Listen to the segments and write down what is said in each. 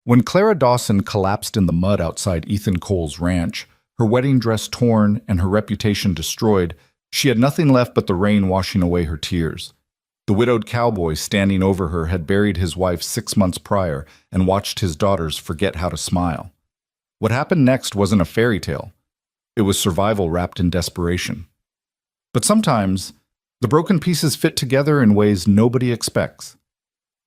When Clara Dawson collapsed in the mud outside Ethan Cole's ranch, her wedding dress torn and her reputation destroyed, she had nothing left but the rain washing away her tears. The widowed cowboy standing over her had buried his wife 6 months prior and watched his daughters forget how to smile. What happened next wasn't a fairy tale. It was survival wrapped in desperation. But sometimes, the broken pieces fit together in ways nobody expects.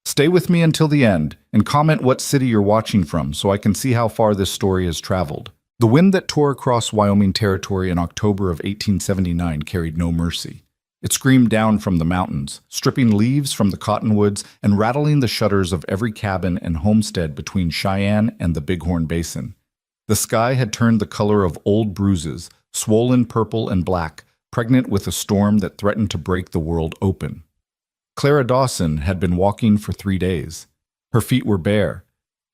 Stay with me until the end and comment what city you're watching from so I can see how far this story has traveled. The wind that tore across Wyoming territory in October of 1879 carried no mercy. It screamed down from the mountains, stripping leaves from the cottonwoods and rattling the shutters of every cabin and homestead between Cheyenne and the Bighorn Basin. The sky had turned the color of old bruises, swollen purple and black, pregnant with a storm that threatened to break the world open. Clara Dawson had been walking for 3 days. Her feet were bare.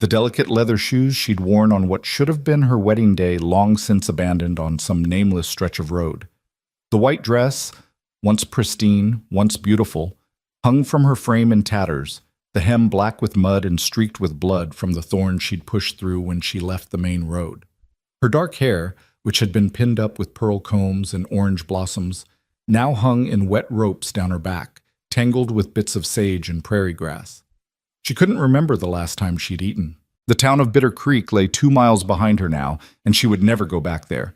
The delicate leather shoes she'd worn on what should have been her wedding day long since abandoned on some nameless stretch of road. The white dress, once pristine, once beautiful, hung from her frame in tatters, the hem black with mud and streaked with blood from the thorns she'd pushed through when she left the main road. Her dark hair, which had been pinned up with pearl combs and orange blossoms, now hung in wet ropes down her back, tangled with bits of sage and prairie grass. She couldn't remember the last time she'd eaten. The town of Bitter Creek lay 2 miles behind her now, and she would never go back there.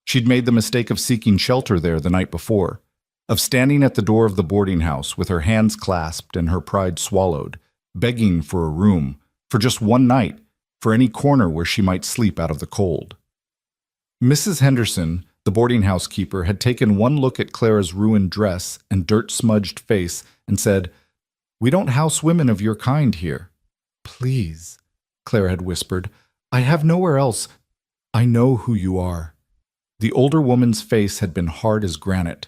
She'd made the mistake of seeking shelter there the night before, of standing at the door of the boarding house with her hands clasped and her pride swallowed, begging for a room, for just one night, for any corner where she might sleep out of the cold. Mrs. Henderson, the boarding house keeper, had taken one look at Clara's ruined dress and dirt-smudged face and said, "We don't house women of your kind here." "Please," Clara had whispered, "I have nowhere else. I know who you are." The older woman's face had been hard as granite.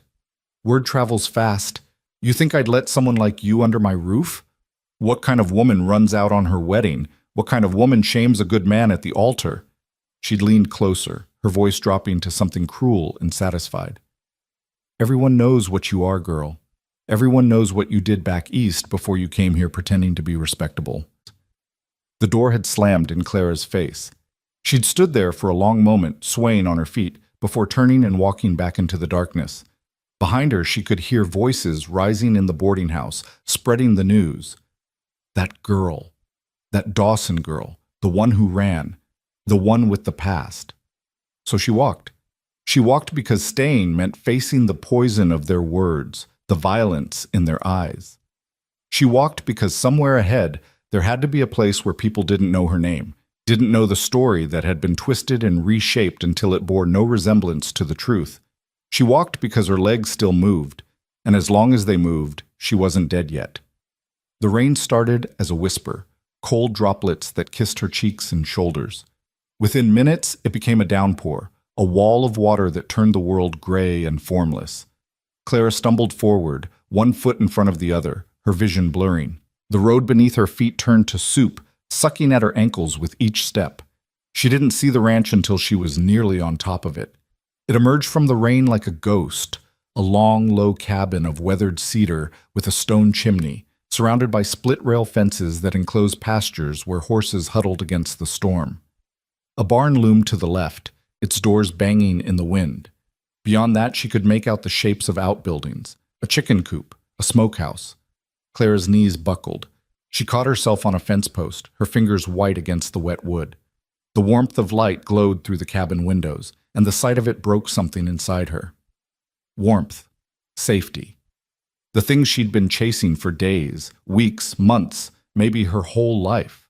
"Word travels fast. You think I'd let someone like you under my roof? What kind of woman runs out on her wedding? What kind of woman shames a good man at the altar?" She'd leaned closer, her voice dropping to something cruel and satisfied. "Everyone knows what you are, girl. Everyone knows what you did back east before you came here pretending to be respectable." The door had slammed in Clara's face. She'd stood there for a long moment, swaying on her feet, before turning and walking back into the darkness. Behind her, she could hear voices rising in the boarding house, spreading the news. That girl, that Dawson girl, the one who ran, the one with the past. So she walked. She walked because staying meant facing the poison of their words, the violence in their eyes. She walked because somewhere ahead there had to be a place where people didn't know her name, didn't know the story that had been twisted and reshaped until it bore no resemblance to the truth. She walked because her legs still moved, and as long as they moved, she wasn't dead yet. The rain started as a whisper, cold droplets that kissed her cheeks and shoulders. Within minutes, it became a downpour, a wall of water that turned the world gray and formless. Clara stumbled forward, one foot in front of the other, her vision blurring. The road beneath her feet turned to soup, sucking at her ankles with each step. She didn't see the ranch until she was nearly on top of it. It emerged from the rain like a ghost, a long, low cabin of weathered cedar with a stone chimney, surrounded by split-rail fences that enclosed pastures where horses huddled against the storm. A barn loomed to the left, its doors banging in the wind. Beyond that, she could make out the shapes of outbuildings, a chicken coop, a smokehouse. Clara's knees buckled. She caught herself on a fence post, her fingers white against the wet wood. The warmth of light glowed through the cabin windows, and the sight of it broke something inside her. Warmth, safety. The things she'd been chasing for days, weeks, months, maybe her whole life.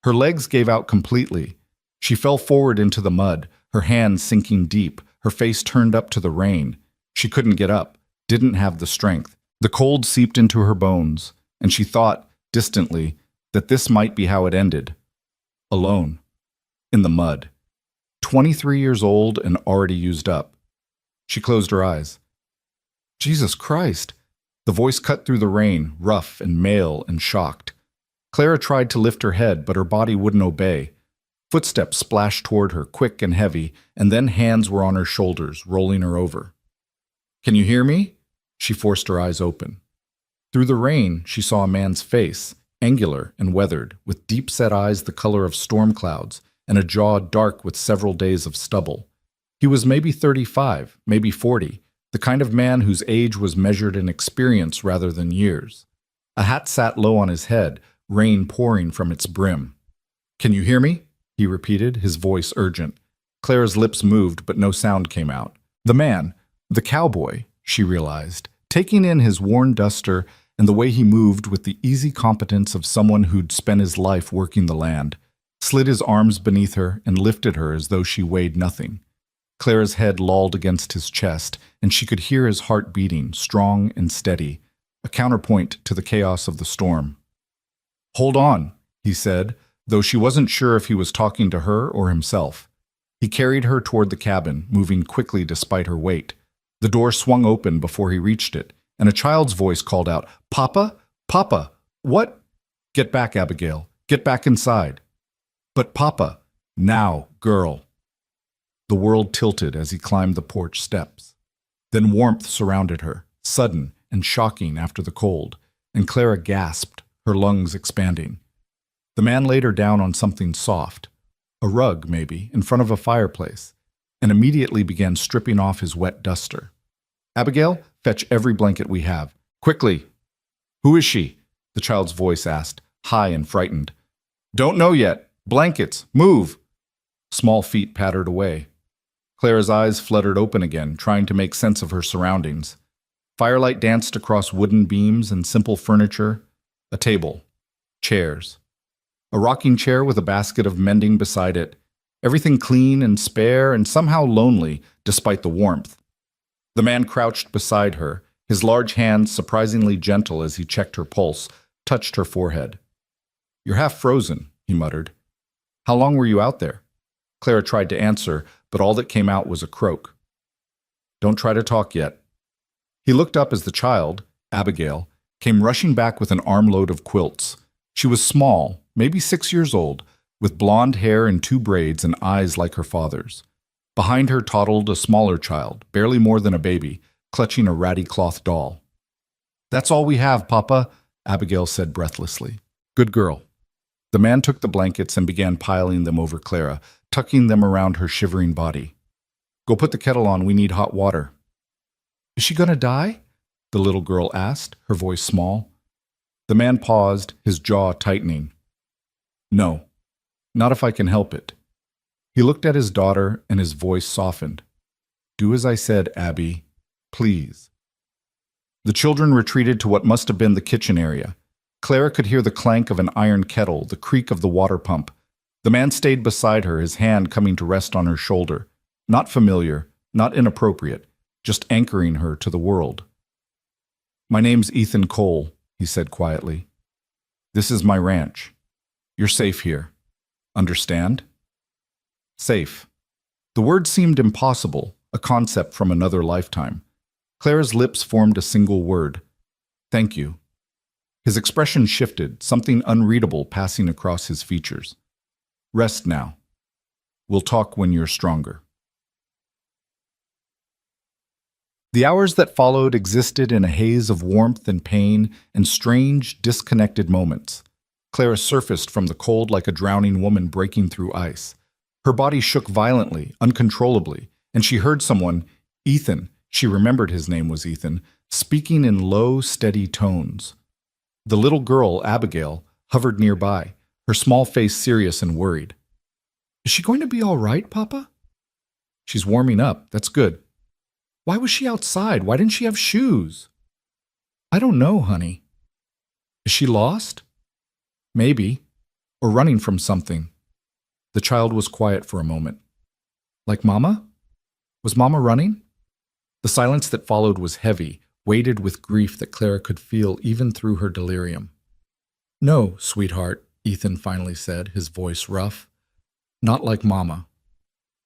Her legs gave out completely. She fell forward into the mud, her hands sinking deep, her face turned up to the rain. She couldn't get up, didn't have the strength. The cold seeped into her bones, and she thought, distantly, that this might be how it ended. Alone. In the mud. 23 years old and already used up. She closed her eyes. Jesus Christ! The voice cut through the rain, rough and male and shocked. Clara tried to lift her head, but her body wouldn't obey. Footsteps splashed toward her, quick and heavy, and then hands were on her shoulders, rolling her over. "Can you hear me?" She forced her eyes open. Through the rain, she saw a man's face, angular and weathered, with deep-set eyes the color of storm clouds and a jaw dark with several days of stubble. He was maybe 35, maybe 40, the kind of man whose age was measured in experience rather than years. A hat sat low on his head, rain pouring from its brim. "Can you hear me?" he repeated, his voice urgent. Clara's lips moved, but no sound came out. The man, the cowboy, she realized, taking in his worn duster and the way he moved with the easy competence of someone who'd spent his life working the land, slid his arms beneath her and lifted her as though she weighed nothing. Clara's head lolled against his chest, and she could hear his heart beating, strong and steady, a counterpoint to the chaos of the storm. "Hold on," he said, though she wasn't sure if he was talking to her or himself. He carried her toward the cabin, moving quickly despite her weight. The door swung open before he reached it, and a child's voice called out, "Papa? Papa? What?" "Get back, Abigail. Get back inside." "But Papa." "Now, girl." The world tilted as he climbed the porch steps. Then warmth surrounded her, sudden and shocking after the cold, and Clara gasped, her lungs expanding. The man laid her down on something soft, a rug maybe, in front of a fireplace, and immediately began stripping off his wet duster. "Abigail, fetch every blanket we have. Quickly." "Who is she?" the child's voice asked, high and frightened. "Don't know yet. Blankets. Move." Small feet pattered away. Clara's eyes fluttered open again, trying to make sense of her surroundings. Firelight danced across wooden beams and simple furniture, a table, chairs. A rocking chair with a basket of mending beside it, everything clean and spare and somehow lonely despite the warmth. The man crouched beside her, his large hands surprisingly gentle as he checked her pulse, touched her forehead. "You're half frozen," he muttered. "How long were you out there?" Clara tried to answer, but all that came out was a croak. "Don't try to talk yet." He looked up as the child, Abigail, came rushing back with an armload of quilts. She was small, maybe 6 years old, with blonde hair in 2 braids and eyes like her father's. Behind her toddled a smaller child, barely more than a baby, clutching a ratty cloth doll. "That's all we have, Papa," Abigail said breathlessly. "Good girl." The man took the blankets and began piling them over Clara, tucking them around her shivering body. "Go put the kettle on, we need hot water." "Is she gonna die?" the little girl asked, her voice small. The man paused, his jaw tightening. "No, not if I can help it." He looked at his daughter and his voice softened. "Do as I said, Abby. Please." The children retreated to what must have been the kitchen area. Clara could hear the clank of an iron kettle, the creak of the water pump. The man stayed beside her, his hand coming to rest on her shoulder. Not familiar, not inappropriate, just anchoring her to the world. "My name's Ethan Cole," he said quietly. "This is my ranch. You're safe here. Understand?" Safe. The word seemed impossible, a concept from another lifetime. Clara's lips formed a single word. "Thank you." His expression shifted, something unreadable passing across his features. "Rest now. We'll talk when you're stronger." The hours that followed existed in a haze of warmth and pain and strange, disconnected moments. Clara surfaced from the cold like a drowning woman breaking through ice. Her body shook violently, uncontrollably, and she heard someone, Ethan, she remembered his name was Ethan, speaking in low, steady tones. The little girl, Abigail, hovered nearby, her small face serious and worried. "Is she going to be all right, Papa?" "She's warming up. That's good." "Why was she outside? Why didn't she have shoes?" "I don't know, honey." "Is she lost?" "Maybe. Or running from something." The child was quiet for a moment. "Like Mama? Was Mama running?" The silence that followed was heavy, weighted with grief that Clara could feel even through her delirium. "No, sweetheart," Ethan finally said, his voice rough. "Not like Mama."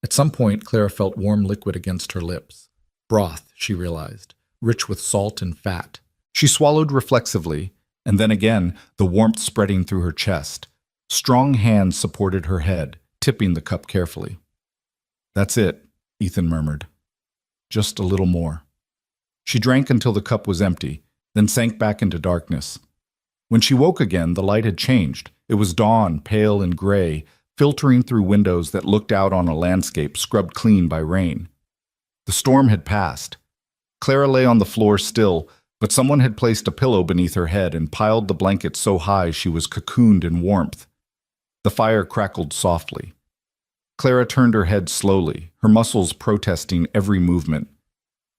At some point, Clara felt warm liquid against her lips. Broth, she realized, rich with salt and fat. She swallowed reflexively, and then again, the warmth spreading through her chest. Strong hands supported her head, tipping the cup carefully. "That's it," Ethan murmured. "Just a little more." She drank until the cup was empty, then sank back into darkness. When she woke again, the light had changed. It was dawn, pale and gray, filtering through windows that looked out on a landscape scrubbed clean by rain. The storm had passed. Clara lay on the floor still, but someone had placed a pillow beneath her head and piled the blanket so high she was cocooned in warmth. The fire crackled softly. Clara turned her head slowly, her muscles protesting every movement.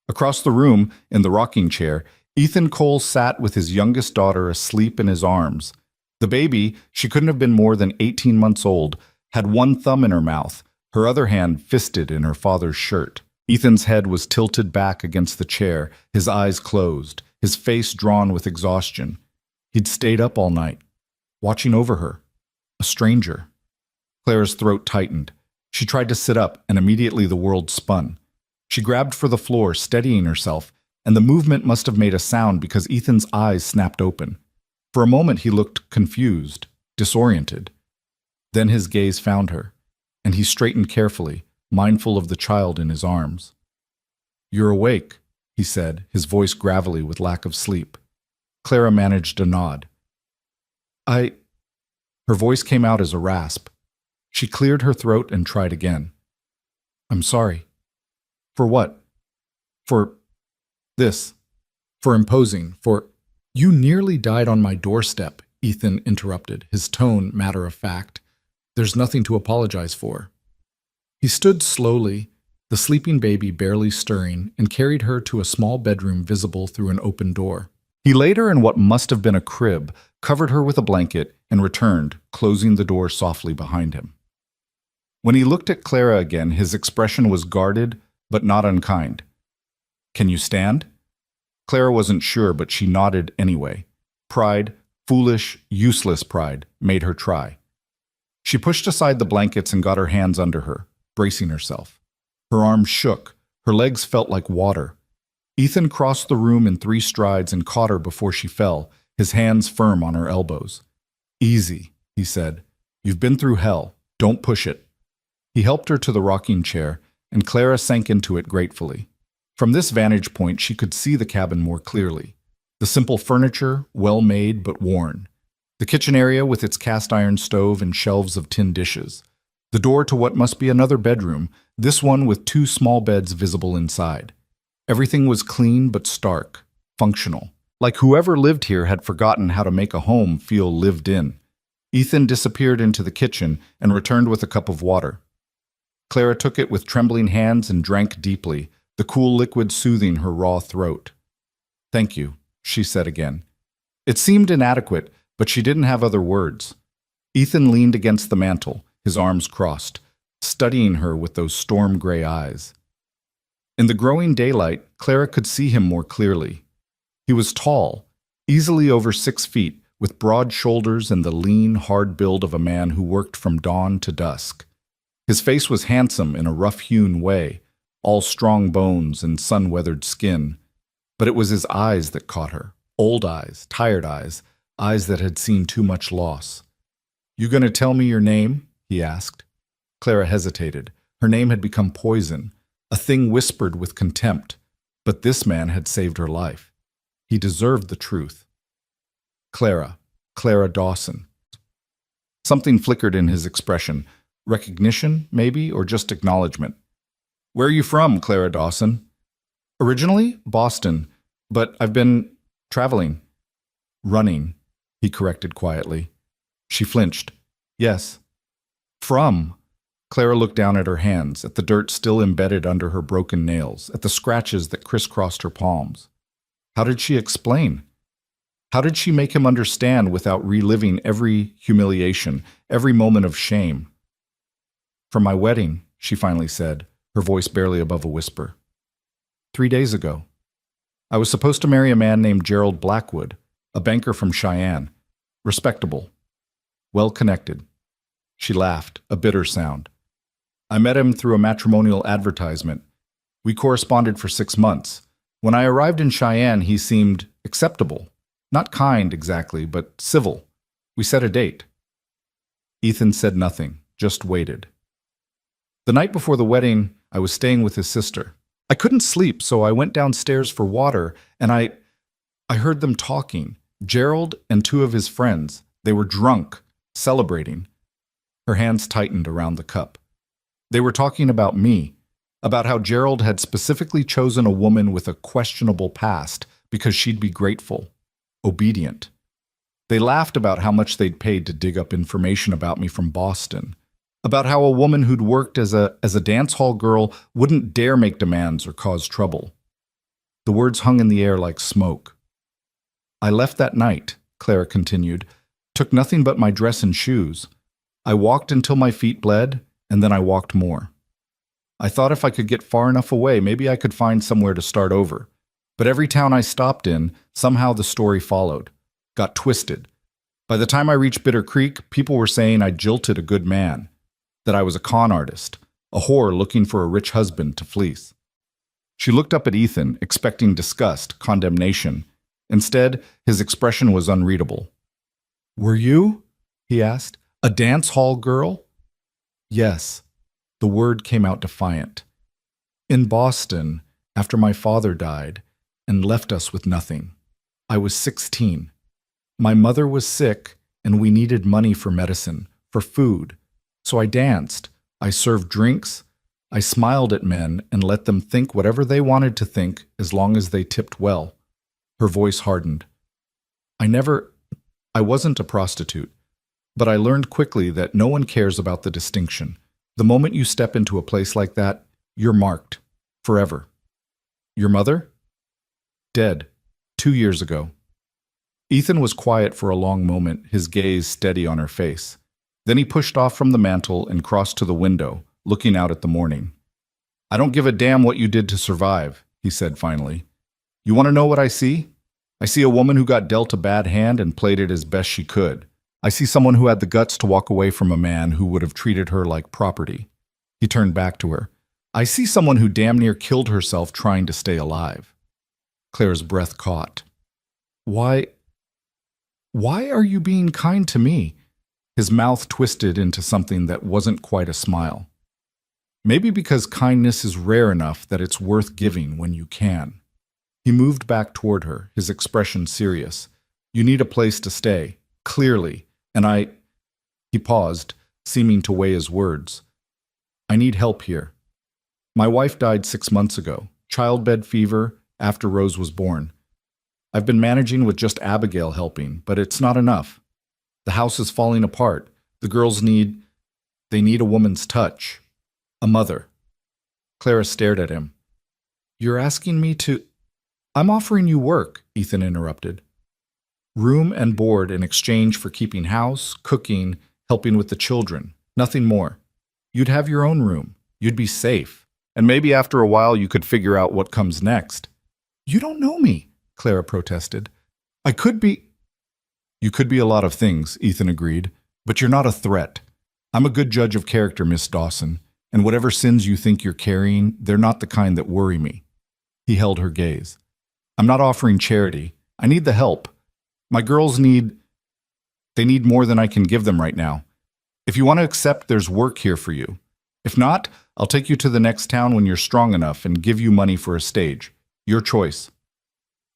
Across the room, in the rocking chair, Ethan Cole sat with his youngest daughter asleep in his arms. The baby, she couldn't have been more than 18 months old, had one thumb in her mouth, her other hand fisted in her father's shirt. Ethan's head was tilted back against the chair, his eyes closed, his face drawn with exhaustion. He'd stayed up all night, watching over her. A stranger. Clara's throat tightened. She tried to sit up, and immediately the world spun. She grabbed for the floor, steadying herself, and the movement must have made a sound because Ethan's eyes snapped open. For a moment he looked confused, disoriented. Then his gaze found her, and he straightened carefully, mindful of the child in his arms. "You're awake," he said, his voice gravelly with lack of sleep. Clara managed a nod. Her voice came out as a rasp. She cleared her throat and tried again. "I'm sorry." "For what?" "For this. For imposing. For—" "You nearly died on my doorstep," Ethan interrupted, his tone matter of fact. "There's nothing to apologize for." He stood slowly, the sleeping baby barely stirring, and carried her to a small bedroom visible through an open door. He laid her in what must have been a crib, covered her with a blanket, and returned, closing the door softly behind him. When he looked at Clara again, his expression was guarded, but not unkind. "Can you stand?" Clara wasn't sure, but she nodded anyway. Pride, foolish, useless pride, made her try. She pushed aside the blankets and got her hands under her, bracing herself. Her arms shook, her legs felt like water. Ethan crossed the room in 3 strides and caught her before she fell, his hands firm on her elbows. "Easy," he said. "You've been through hell. Don't push it." He helped her to the rocking chair, and Clara sank into it gratefully. From this vantage point, she could see the cabin more clearly. The simple furniture, well made but worn. The kitchen area with its cast-iron stove and shelves of tin dishes. The door to what must be another bedroom, this one with 2 small beds visible inside. Everything was clean but stark, functional. Like whoever lived here had forgotten how to make a home feel lived in. Ethan disappeared into the kitchen and returned with a cup of water. Clara took it with trembling hands and drank deeply, the cool liquid soothing her raw throat. "Thank you," she said again. It seemed inadequate, but she didn't have other words. Ethan leaned against the mantel, his arms crossed, studying her with those storm-gray eyes. In the growing daylight, Clara could see him more clearly. He was tall, easily over 6 feet, with broad shoulders and the lean, hard build of a man who worked from dawn to dusk. His face was handsome in a rough-hewn way, all strong bones and sun-weathered skin. But it was his eyes that caught her, old eyes, tired eyes, eyes that had seen too much loss. "You gonna tell me your name?" he asked. Clara hesitated. Her name had become poison, a thing whispered with contempt. But this man had saved her life. He deserved the truth. Clara Dawson. Something flickered in his expression. Recognition, maybe, or just acknowledgement. "Where are you from, Clara Dawson?" "Originally, Boston, but I've been traveling." "Running," he corrected quietly. She flinched. "Yes." "From?" Clara looked down at her hands, at the dirt still embedded under her broken nails, at the scratches that crisscrossed her palms. How did she explain? How did she make him understand without reliving every humiliation, every moment of shame? "For my wedding," she finally said, her voice barely above a whisper. 3 days ago. I was supposed to marry a man named Gerald Blackwood, a banker from Cheyenne. Respectable. Well-connected. She laughed, a bitter sound. I met him through a matrimonial advertisement. We corresponded for 6 months. When I arrived in Cheyenne, he seemed acceptable. Not kind, exactly, but civil. We set a date. Ethan said nothing, just waited. The night before the wedding, I was staying with his sister. I couldn't sleep, so I went downstairs for water, and I heard them talking. Gerald and two of his friends. They were drunk, celebrating. Her hands tightened around the cup. They were talking about me, about how Gerald had specifically chosen a woman with a questionable past because she'd be grateful, obedient. They laughed about how much they'd paid to dig up information about me from Boston, about how a woman who'd worked as a dance hall girl wouldn't dare make demands or cause trouble. The words hung in the air like smoke. I left that night, Clara continued, took nothing but my dress and shoes. I walked until my feet bled, and then I walked more. I thought if I could get far enough away, maybe I could find somewhere to start over. But every town I stopped in, somehow the story followed, got twisted. By the time I reached Bitter Creek, people were saying I jilted a good man, that I was a con artist, a whore looking for a rich husband to fleece. She looked up at Ethan, expecting disgust, condemnation. Instead, his expression was unreadable. "Were you?" he asked. "A dance hall girl?" "Yes." The word came out defiant. "In Boston, after my father died and left us with nothing. I was 16. My mother was sick, and we needed money for medicine, for food. So I danced. I served drinks. I smiled at men and let them think whatever they wanted to think as long as they tipped well." Her voice hardened. I wasn't a prostitute, but I learned quickly that no one cares about the distinction. The moment you step into a place like that, you're marked. Forever. "Your mother?" "Dead. 2 years ago." Ethan was quiet for a long moment, his gaze steady on her face. Then he pushed off from the mantel and crossed to the window, looking out at the morning. "I don't give a damn what you did to survive," he said finally. "You want to know what I see? I see a woman who got dealt a bad hand and played it as best she could. I see someone who had the guts to walk away from a man who would have treated her like property." He turned back to her. "I see someone who damn near killed herself trying to stay alive." Claire's breath caught. Why are you being kind to me?" His mouth twisted into something that wasn't quite a smile. "Maybe because kindness is rare enough that it's worth giving when you can." He moved back toward her, his expression serious. "You need a place to stay, clearly, and He paused, seeming to weigh his words. "I need help here. My wife died 6 months ago, childbed fever, after Rose was born. I've been managing with just Abigail helping, but it's not enough. The house is falling apart. The girls need a woman's touch. A mother." Clara stared at him. "You're asking me to—" "I'm offering you work," Ethan interrupted. "Room and board in exchange for keeping house, cooking, helping with the children. Nothing more. You'd have your own room. You'd be safe. And maybe after a while you could figure out what comes next." "You don't know me," Clara protested. "I could be—" "You could be a lot of things," Ethan agreed, "but you're not a threat. I'm a good judge of character, Miss Dawson, and whatever sins you think you're carrying, they're not the kind that worry me." He held her gaze. "I'm not offering charity. I need the help. My girls need more than I can give them right now. If you want to accept, there's work here for you. If not, I'll take you to the next town when you're strong enough and give you money for a stage. Your choice."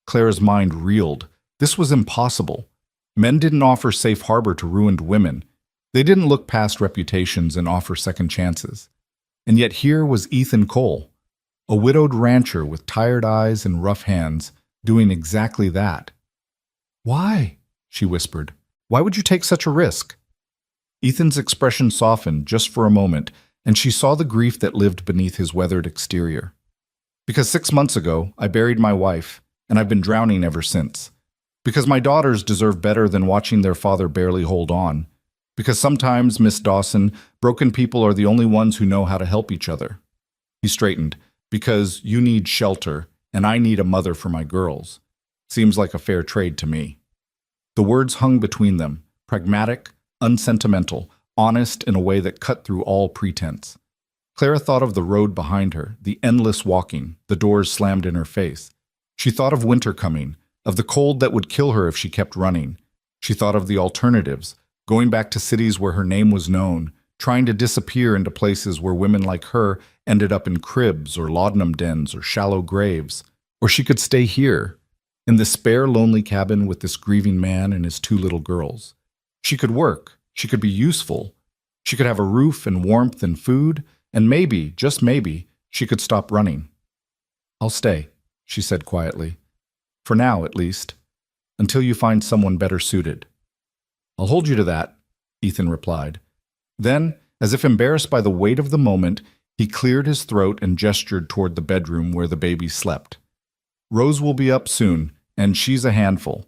Clara's mind reeled. This was impossible. Men didn't offer safe harbor to ruined women. They didn't look past reputations and offer second chances. And yet here was Ethan Cole, a widowed rancher with tired eyes and rough hands, doing exactly that. "Why?" she whispered. "Why would you take such a risk?" Ethan's expression softened just for a moment, and she saw the grief that lived beneath his weathered exterior. "Because 6 months ago, I buried my wife, and I've been drowning ever since. Because my daughters deserve better than watching their father barely hold on. Because sometimes, Miss Dawson, broken people are the only ones who know how to help each other." He straightened. "Because you need shelter, and I need a mother for my girls. Seems like a fair trade to me." The words hung between them, pragmatic, unsentimental, honest in a way that cut through all pretense. Clara thought of the road behind her, the endless walking, the doors slammed in her face. She thought of winter coming, of the cold that would kill her if she kept running. She thought of the alternatives, going back to cities where her name was known, trying to disappear into places where women like her ended up in cribs or laudanum dens or shallow graves. Or she could stay here, in this spare, lonely cabin with this grieving man and his two little girls. She could work, she could be useful, she could have a roof and warmth and food, and maybe, just maybe, she could stop running. "I'll stay," she said quietly. "For now, at least, until you find someone better suited." "I'll hold you to that," Ethan replied. Then, as if embarrassed by the weight of the moment, he cleared his throat and gestured toward the bedroom where the baby slept. "Rose will be up soon, and she's a handful.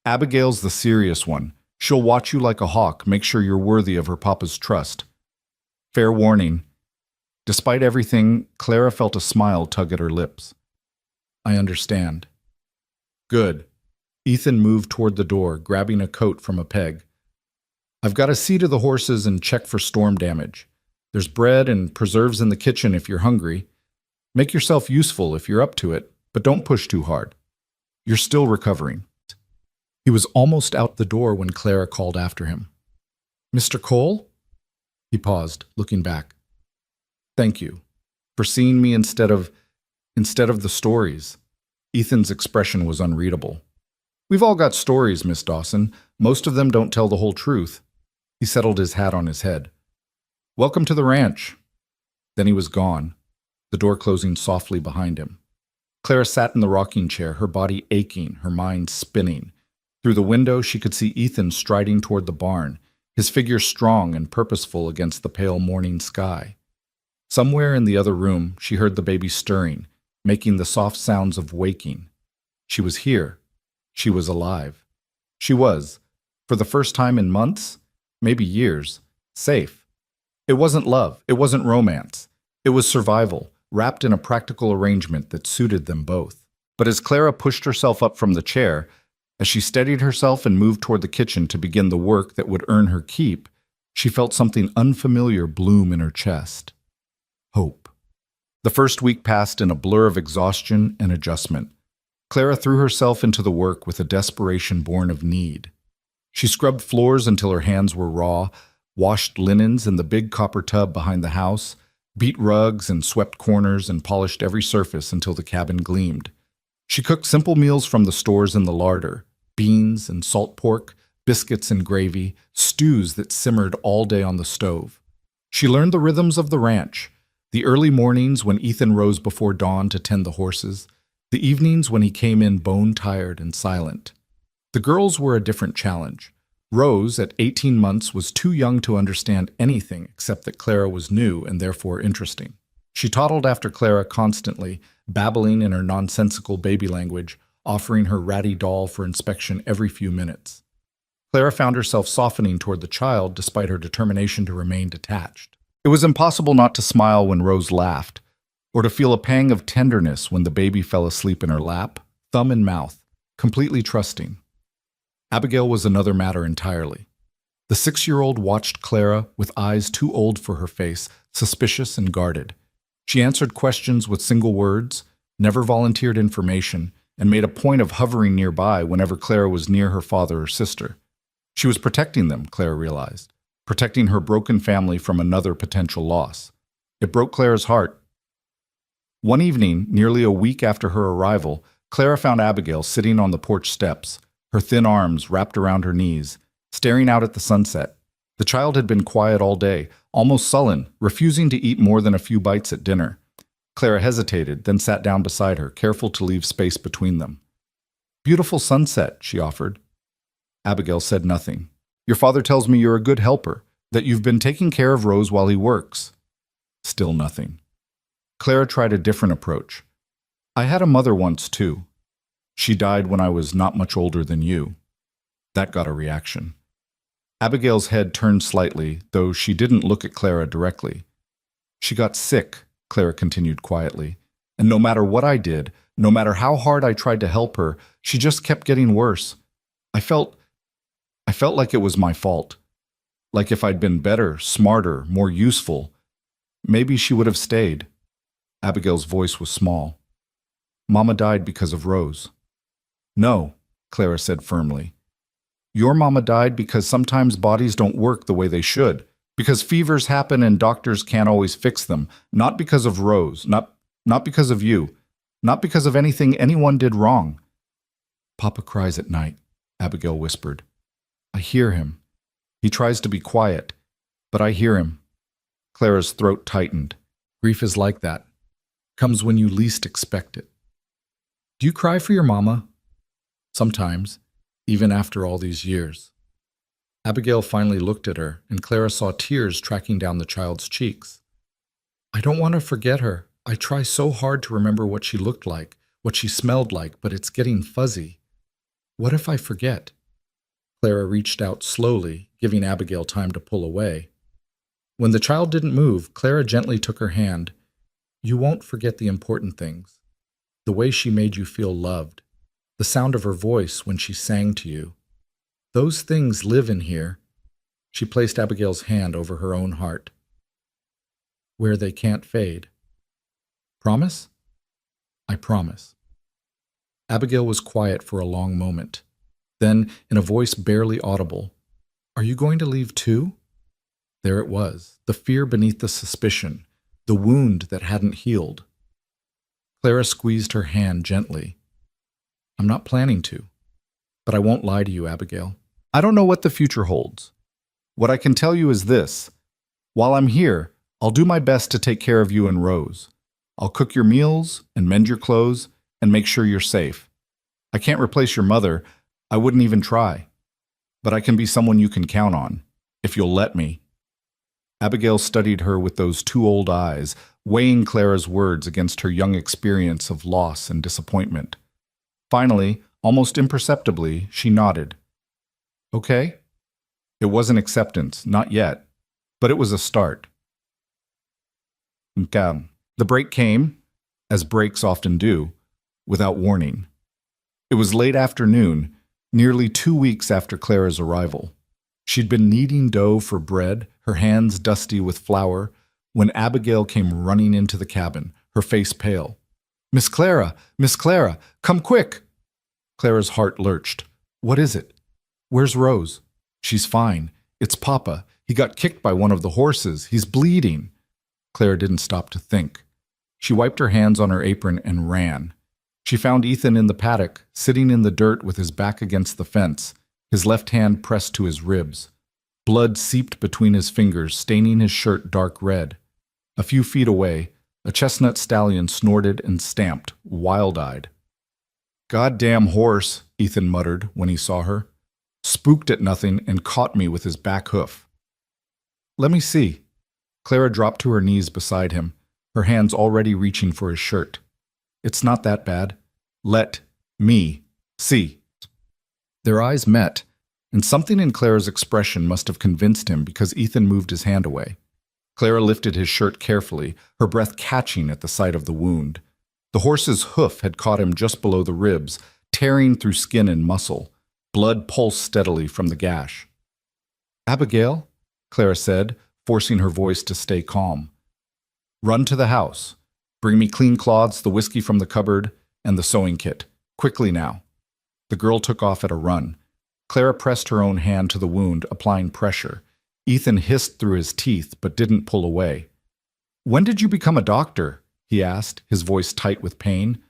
Abigail's the serious one. She'll watch you like a hawk, make sure you're worthy of her papa's trust." Fair warning. Despite everything, Clara felt a smile tug at her lips. "I understand." "Good." Ethan moved toward the door, grabbing a coat from a peg. "I've got to see to the horses and check for storm damage. There's bread and preserves in the kitchen if you're hungry. Make yourself useful if you're up to it, but don't push too hard. You're still recovering." He was almost out the door when Clara called after him. "Mr. Cole?" He paused, looking back. "Thank you for seeing me instead of the stories." Ethan's expression was unreadable. "We've all got stories, Miss Dawson. Most of them don't tell the whole truth." He settled his hat on his head. "Welcome to the ranch." Then he was gone, the door closing softly behind him. Clara sat in the rocking chair, her body aching, her mind spinning. Through the window, she could see Ethan striding toward the barn, his figure strong and purposeful against the pale morning sky. Somewhere in the other room, she heard the baby stirring, making the soft sounds of waking. She was here. She was alive. She was, for the first time in months, maybe years, safe. It wasn't love. It wasn't romance. It was survival, wrapped in a practical arrangement that suited them both. But as Clara pushed herself up from the chair, as she steadied herself and moved toward the kitchen to begin the work that would earn her keep, she felt something unfamiliar bloom in her chest. Hope. The first week passed in a blur of exhaustion and adjustment. Clara threw herself into the work with a desperation born of need. She scrubbed floors until her hands were raw, washed linens in the big copper tub behind the house, beat rugs and swept corners and polished every surface until the cabin gleamed. She cooked simple meals from the stores in the larder, beans and salt pork, biscuits and gravy, stews that simmered all day on the stove. She learned the rhythms of the ranch, the early mornings when Ethan rose before dawn to tend the horses, the evenings when he came in bone-tired and silent. The girls were a different challenge. Rose, at 18 months, was too young to understand anything except that Clara was new and therefore interesting. She toddled after Clara constantly, babbling in her nonsensical baby language, offering her ratty doll for inspection every few minutes. Clara found herself softening toward the child despite her determination to remain detached. It was impossible not to smile when Rose laughed, or to feel a pang of tenderness when the baby fell asleep in her lap, thumb in mouth, completely trusting. Abigail was another matter entirely. The 6-year-old watched Clara with eyes too old for her face, suspicious and guarded. She answered questions with single words, never volunteered information, and made a point of hovering nearby whenever Clara was near her father or sister. She was protecting them, Clara realized, protecting her broken family from another potential loss. It broke Clara's heart. One evening, nearly a week after her arrival, Clara found Abigail sitting on the porch steps, her thin arms wrapped around her knees, staring out at the sunset. The child had been quiet all day, almost sullen, refusing to eat more than a few bites at dinner. Clara hesitated, then sat down beside her, careful to leave space between them. "Beautiful sunset," she offered. Abigail said nothing. "Your father tells me you're a good helper, that you've been taking care of Rose while he works." Still nothing. Clara tried a different approach. "I had a mother once, too. She died when I was not much older than you." That got a reaction. Abigail's head turned slightly, though she didn't look at Clara directly. "She got sick," Clara continued quietly, "and no matter what I did, no matter how hard I tried to help her, she just kept getting worse. I felt like it was my fault. Like if I'd been better, smarter, more useful, maybe she would have stayed." Abigail's voice was small. "Mama died because of Rose." "No," Clara said firmly. "Your mama died because sometimes bodies don't work the way they should, because fevers happen and doctors can't always fix them, not because of Rose, not because of you, not because of anything anyone did wrong. Papa cries at night, Abigail whispered. I hear him. He tries to be quiet, but I hear him. Clara's throat tightened. Grief is like that. Comes when you least expect it. Do you cry for your mama? Sometimes, even after all these years. Abigail finally looked at her, and Clara saw tears tracking down the child's cheeks. I don't want to forget her. I try so hard to remember what she looked like, what she smelled like, but it's getting fuzzy. What if I forget? Clara reached out slowly, giving Abigail time to pull away. When the child didn't move, Clara gently took her hand. You won't forget the important things. The way she made you feel loved. The sound of her voice when she sang to you. Those things live in here. She placed Abigail's hand over her own heart. Where they can't fade. Promise? I promise. Abigail was quiet for a long moment. Then, in a voice barely audible, Are you going to leave too? There it was, the fear beneath the suspicion, the wound that hadn't healed. Clara squeezed her hand gently. I'm not planning to, but I won't lie to you, Abigail. I don't know what the future holds. What I can tell you is this. While I'm here, I'll do my best to take care of you and Rose. I'll cook your meals and mend your clothes and make sure you're safe. I can't replace your mother. I wouldn't even try. But I can be someone you can count on, if you'll let me. Abigail studied her with those two old eyes, weighing Clara's words against her young experience of loss and disappointment. Finally, almost imperceptibly, she nodded. Okay? It wasn't acceptance, not yet, but it was a start. The break came, as breaks often do, without warning. It was late afternoon, nearly 2 weeks after Clara's arrival. She'd been kneading dough for bread, her hands dusty with flour, when Abigail came running into the cabin, her face pale. Miss Clara, come quick! Clara's heart lurched. What is it? Where's Rose? She's fine. It's Papa. He got kicked by one of the horses. He's bleeding. Clara didn't stop to think. She wiped her hands on her apron and ran. She found Ethan in the paddock, sitting in the dirt with his back against the fence, his left hand pressed to his ribs. Blood seeped between his fingers, staining his shirt dark red. A few feet away, a chestnut stallion snorted and stamped, wild-eyed. "Goddamn horse," Ethan muttered when he saw her. "Spooked at nothing and caught me with his back hoof." "Let me see." Clara dropped to her knees beside him, her hands already reaching for his shirt. "It's not that bad. Let me see." Their eyes met, and something in Clara's expression must have convinced him because Ethan moved his hand away. Clara lifted his shirt carefully, her breath catching at the sight of the wound. The horse's hoof had caught him just below the ribs, tearing through skin and muscle. Blood pulsed steadily from the gash. "Abigail," Clara said, forcing her voice to stay calm. "Run to the house. Bring me clean cloths, the whiskey from the cupboard, and the sewing kit. Quickly now." The girl took off at a run. Clara pressed her own hand to the wound, applying pressure. Ethan hissed through his teeth, but didn't pull away. "When did you become a doctor?" he asked, his voice tight with pain.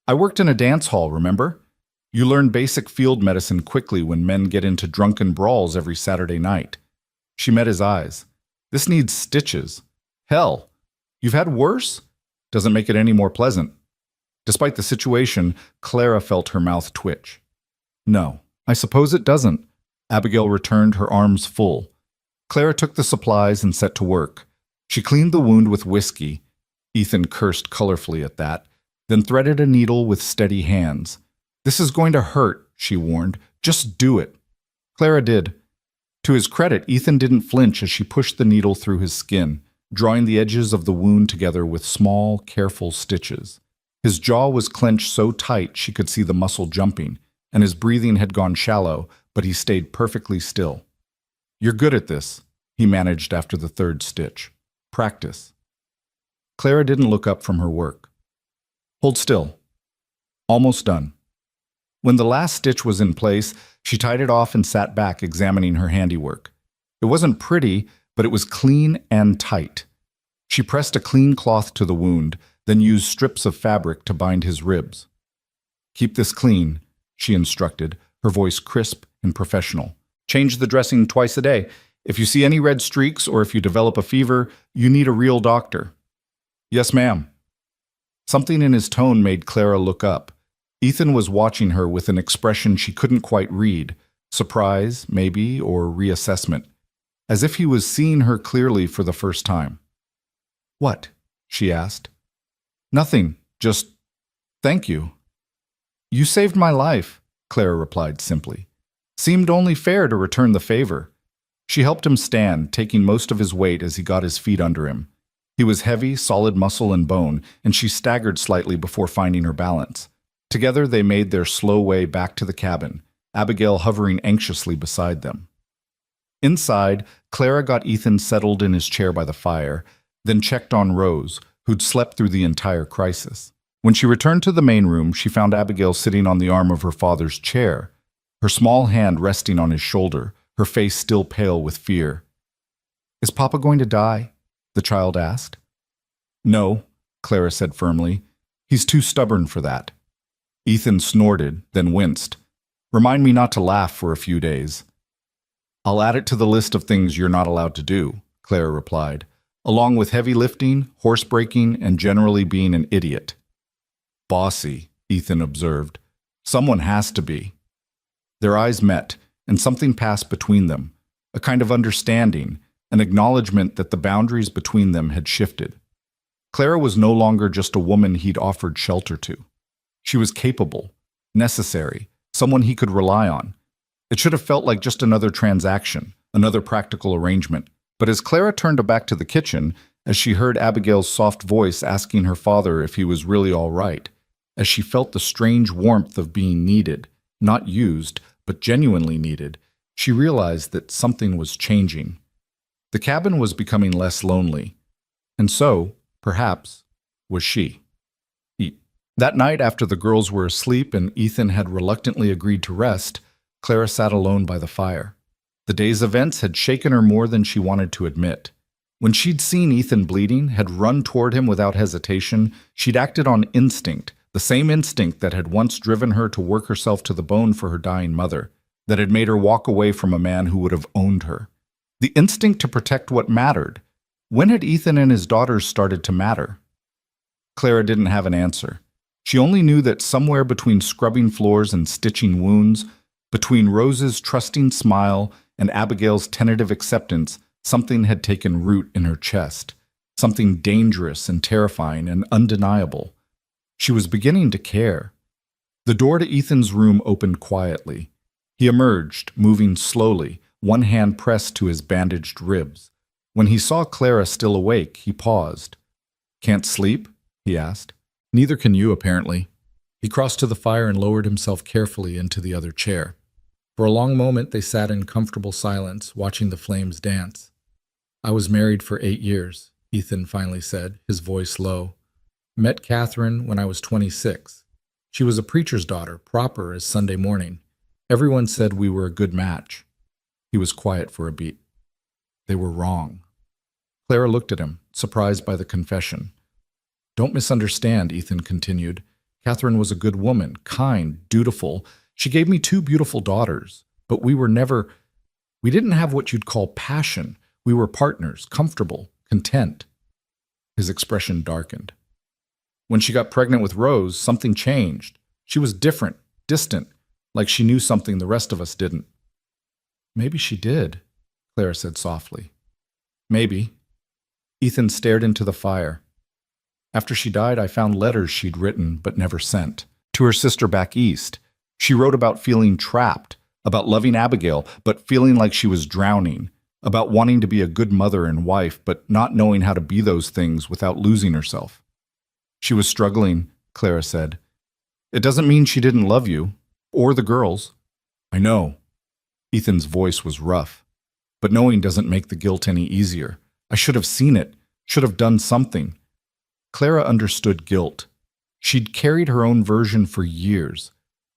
"I worked in a dance hall, remember? You learn basic field medicine quickly when men get into drunken brawls every Saturday night." She met his eyes. "This needs stitches." "Hell, you've had worse?" "Doesn't make it any more pleasant." Despite the situation, Clara felt her mouth twitch. "No, I suppose it doesn't." Abigail returned, her arms full. Clara took the supplies and set to work. She cleaned the wound with whiskey. Ethan cursed colorfully at that, then threaded a needle with steady hands. "This is going to hurt," she warned. "Just do it." Clara did. To his credit, Ethan didn't flinch as she pushed the needle through his skin, drawing the edges of the wound together with small, careful stitches. His jaw was clenched so tight she could see the muscle jumping, and his breathing had gone shallow, but he stayed perfectly still. "You're good at this," he managed after the third stitch. "Practice." Clara didn't look up from her work. "Hold still." "Almost done." When the last stitch was in place, she tied it off and sat back, examining her handiwork. It wasn't pretty, but it was clean and tight. She pressed a clean cloth to the wound, then used strips of fabric to bind his ribs. "Keep this clean. she instructed, her voice crisp and professional. Change the dressing twice a day. If you see any red streaks or if you develop a fever, you need a real doctor. Yes, ma'am. Something in his tone made Clara look up. Ethan was watching her with an expression she couldn't quite read, surprise, maybe, or reassessment, as if he was seeing her clearly for the first time. What? She asked. Nothing, just thank you. You saved my life, Clara replied simply. Seemed only fair to return the favor. She helped him stand, taking most of his weight as he got his feet under him. He was heavy, solid muscle and bone, and she staggered slightly before finding her balance. Together they made their slow way back to the cabin, Abigail hovering anxiously beside them. Inside, Clara got Ethan settled in his chair by the fire, then checked on Rose, who'd slept through the entire crisis. When she returned to the main room, she found Abigail sitting on the arm of her father's chair, her small hand resting on his shoulder, her face still pale with fear. Is Papa going to die? The child asked. No, Clara said firmly. He's too stubborn for that. Ethan snorted, then winced. Remind me not to laugh for a few days. I'll add it to the list of things you're not allowed to do, Clara replied, along with heavy lifting, horse breaking, and generally being an idiot. Bossy, Ethan observed. Someone has to be. Their eyes met, and something passed between them, a kind of understanding, an acknowledgement that the boundaries between them had shifted. Clara was no longer just a woman he'd offered shelter to. She was capable, necessary, someone he could rely on. It should have felt like just another transaction, another practical arrangement. But as Clara turned back to the kitchen, as she heard Abigail's soft voice asking her father if he was really all right, as she felt the strange warmth of being needed, not used, but genuinely needed, she realized that something was changing. The cabin was becoming less lonely, and so, perhaps, was she. That night, after the girls were asleep and Ethan had reluctantly agreed to rest, Clara sat alone by the fire. The day's events had shaken her more than she wanted to admit. When she'd seen Ethan bleeding, had run toward him without hesitation, she'd acted on instinct, the same instinct that had once driven her to work herself to the bone for her dying mother, that had made her walk away from a man who would have owned her. The instinct to protect what mattered. When had Ethan and his daughters started to matter? Clara didn't have an answer. She only knew that somewhere between scrubbing floors and stitching wounds, between Rose's trusting smile and Abigail's tentative acceptance, something had taken root in her chest, something dangerous and terrifying and undeniable. She was beginning to care. The door to Ethan's room opened quietly. He emerged, moving slowly, one hand pressed to his bandaged ribs. When he saw Clara still awake, he paused. "Can't sleep?" he asked. "Neither can you, apparently." He crossed to the fire and lowered himself carefully into the other chair. For a long moment they sat in comfortable silence, watching the flames dance. "I was married for 8 years, Ethan finally said, his voice low. "Met Catherine when I was 26. She was a preacher's daughter, proper as Sunday morning. Everyone said we were a good match." He was quiet for a beat. They were wrong. Clara looked at him, surprised by the confession. "Don't misunderstand," Ethan continued. "Catherine was a good woman, kind, dutiful. She gave me 2 beautiful daughters, but we didn't have what you'd call passion. We were partners, comfortable, content." His expression darkened. "When she got pregnant with Rose, something changed. She was different, distant, like she knew something the rest of us didn't." "Maybe she did," Clara said softly. "Maybe." Ethan stared into the fire. "After she died, I found letters she'd written but never sent, to her sister back east. She wrote about feeling trapped, about loving Abigail, but feeling like she was drowning, about wanting to be a good mother and wife, but not knowing how to be those things without losing herself. She was struggling," Clara said. "It doesn't mean she didn't love you, or the girls." "I know." Ethan's voice was rough. "But knowing doesn't make the guilt any easier. I should have seen it, should have done something." Clara understood guilt. She'd carried her own version for years.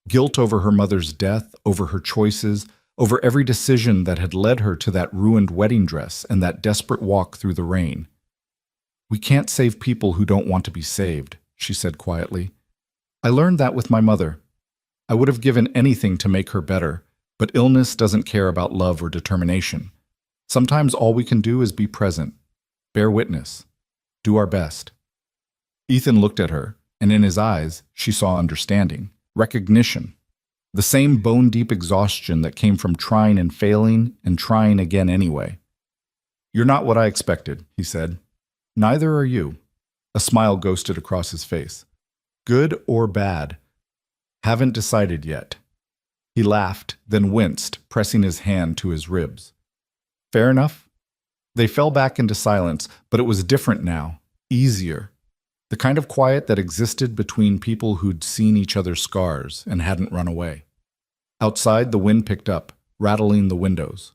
Guilt over her mother's death, over her choices, over every decision that had led her to that ruined wedding dress and that desperate walk through the rain. "We can't save people who don't want to be saved," she said quietly. "I learned that with my mother. I would have given anything to make her better, but illness doesn't care about love or determination. Sometimes all we can do is be present, bear witness, do our best. Ethan looked at her, and in his eyes, she saw understanding, recognition, the same bone-deep exhaustion that came from trying and failing and trying again anyway. "You're not what I expected," he said. "Neither are you." A smile ghosted across his face. "Good or bad? Haven't decided yet." He laughed, then winced, pressing his hand to his ribs. "Fair enough." They fell back into silence, but it was different now, easier. The kind of quiet that existed between people who'd seen each other's scars and hadn't run away. Outside, the wind picked up, rattling the windows.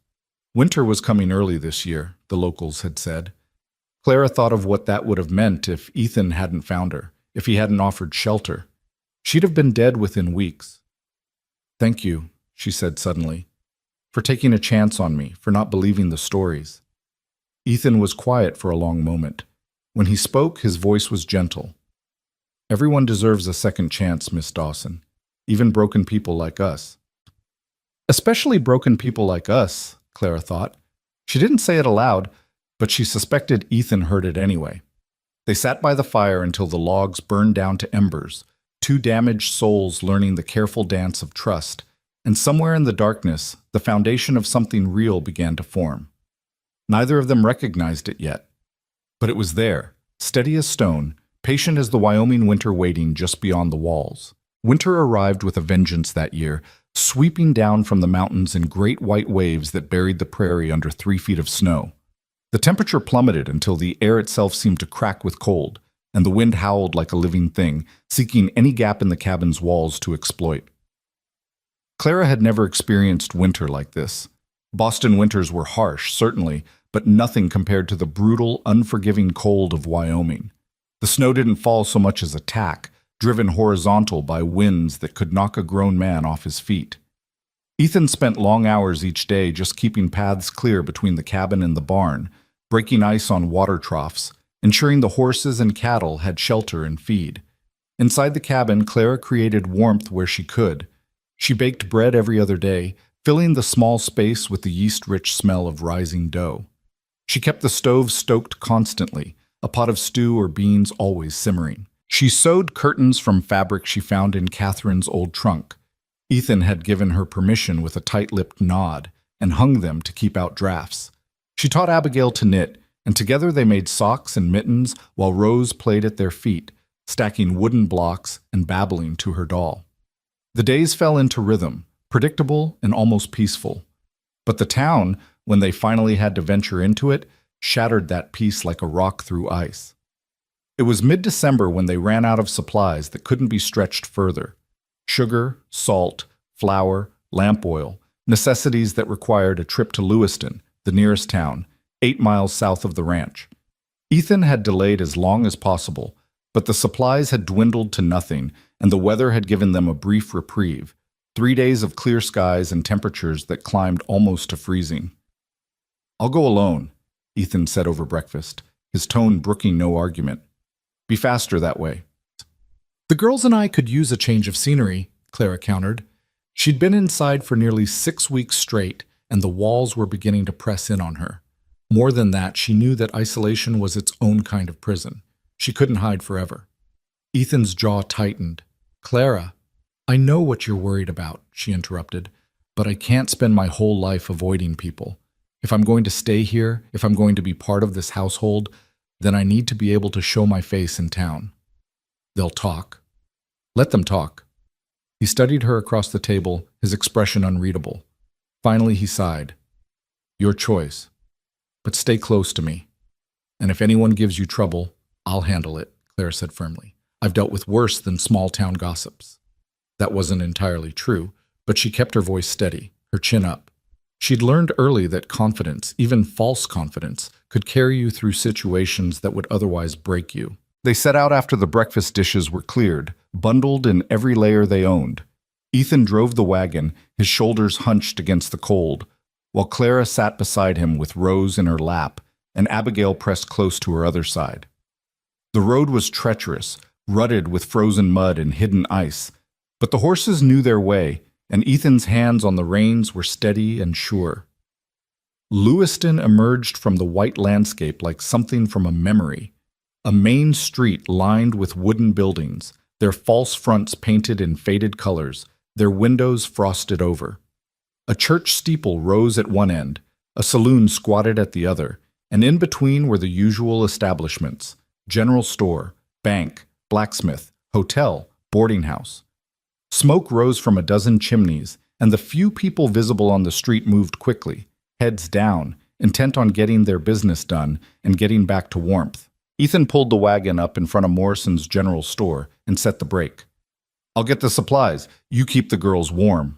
Winter was coming early this year, the locals had said. Clara thought of what that would have meant if Ethan hadn't found her, if he hadn't offered shelter. She'd have been dead within weeks. "Thank you," she said suddenly, "for taking a chance on me, for not believing the stories." Ethan was quiet for a long moment. When he spoke, his voice was gentle. "Everyone deserves a second chance, Miss Dawson, even broken people like us." "Especially broken people like us," Clara thought. She didn't say it aloud, but she suspected Ethan heard it anyway. They sat by the fire until the logs burned down to embers, two damaged souls learning the careful dance of trust, and somewhere in the darkness, the foundation of something real began to form. Neither of them recognized it yet, but it was there, steady as stone, patient as the Wyoming winter waiting just beyond the walls. Winter arrived with a vengeance that year, sweeping down from the mountains in great white waves that buried the prairie under 3 feet of snow. The temperature plummeted until the air itself seemed to crack with cold, and the wind howled like a living thing, seeking any gap in the cabin's walls to exploit. Clara had never experienced winter like this. Boston winters were harsh, certainly, but nothing compared to the brutal, unforgiving cold of Wyoming. The snow didn't fall so much as a tack, driven horizontal by winds that could knock a grown man off his feet. Ethan spent long hours each day just keeping paths clear between the cabin and the barn, breaking ice on water troughs, ensuring the horses and cattle had shelter and feed. Inside the cabin, Clara created warmth where she could. She baked bread every other day, filling the small space with the yeast-rich smell of rising dough. She kept the stove stoked constantly, a pot of stew or beans always simmering. She sewed curtains from fabric she found in Catherine's old trunk. Ethan had given her permission with a tight-lipped nod and hung them to keep out drafts. She taught Abigail to knit, and together they made socks and mittens while Rose played at their feet, stacking wooden blocks and babbling to her doll. The days fell into rhythm, predictable and almost peaceful. But the town, when they finally had to venture into it, shattered that peace like a rock through ice. It was mid-December when they ran out of supplies that couldn't be stretched further. Sugar, salt, flour, lamp oil, necessities that required a trip to Lewiston, the nearest town, 8 miles south of the ranch. Ethan had delayed as long as possible, but the supplies had dwindled to nothing, and the weather had given them a brief reprieve, 3 days of clear skies and temperatures that climbed almost to freezing. "I'll go alone," Ethan said over breakfast, his tone brooking no argument. "Be faster that way." "The girls and I could use a change of scenery," Clara countered. She'd been inside for nearly 6 weeks straight, and the walls were beginning to press in on her. More than that, she knew that isolation was its own kind of prison. She couldn't hide forever. Ethan's jaw tightened. "Clara, I know what you're worried about," she interrupted, "but I can't spend my whole life avoiding people. If I'm going to stay here, if I'm going to be part of this household, then I need to be able to show my face in town. They'll talk. Let them talk." He studied her across the table, his expression unreadable. Finally, he sighed. "Your choice. But stay close to me. And if anyone gives you trouble, I'll handle it," Clara said firmly. "I've dealt with worse than small-town gossips." That wasn't entirely true, but she kept her voice steady, her chin up. She'd learned early that confidence, even false confidence, could carry you through situations that would otherwise break you. They set out after the breakfast dishes were cleared, bundled in every layer they owned. Ethan drove the wagon, his shoulders hunched against the cold, while Clara sat beside him with Rose in her lap and Abigail pressed close to her other side. The road was treacherous, rutted with frozen mud and hidden ice, But the horses knew their way, and Ethan's hands on the reins were steady and sure. Lewiston emerged from the white landscape like something from a memory. A main street lined with wooden buildings, their false fronts painted in faded colors, their windows frosted over. A church steeple rose at one end, a saloon squatted at the other, and in between were the usual establishments: general store, bank, blacksmith, hotel, boarding house. Smoke rose from a dozen chimneys, and the few people visible on the street moved quickly, heads down, intent on getting their business done and getting back to warmth. Ethan pulled the wagon up in front of Morrison's general store and set the brake. "I'll get the supplies. You keep the girls warm."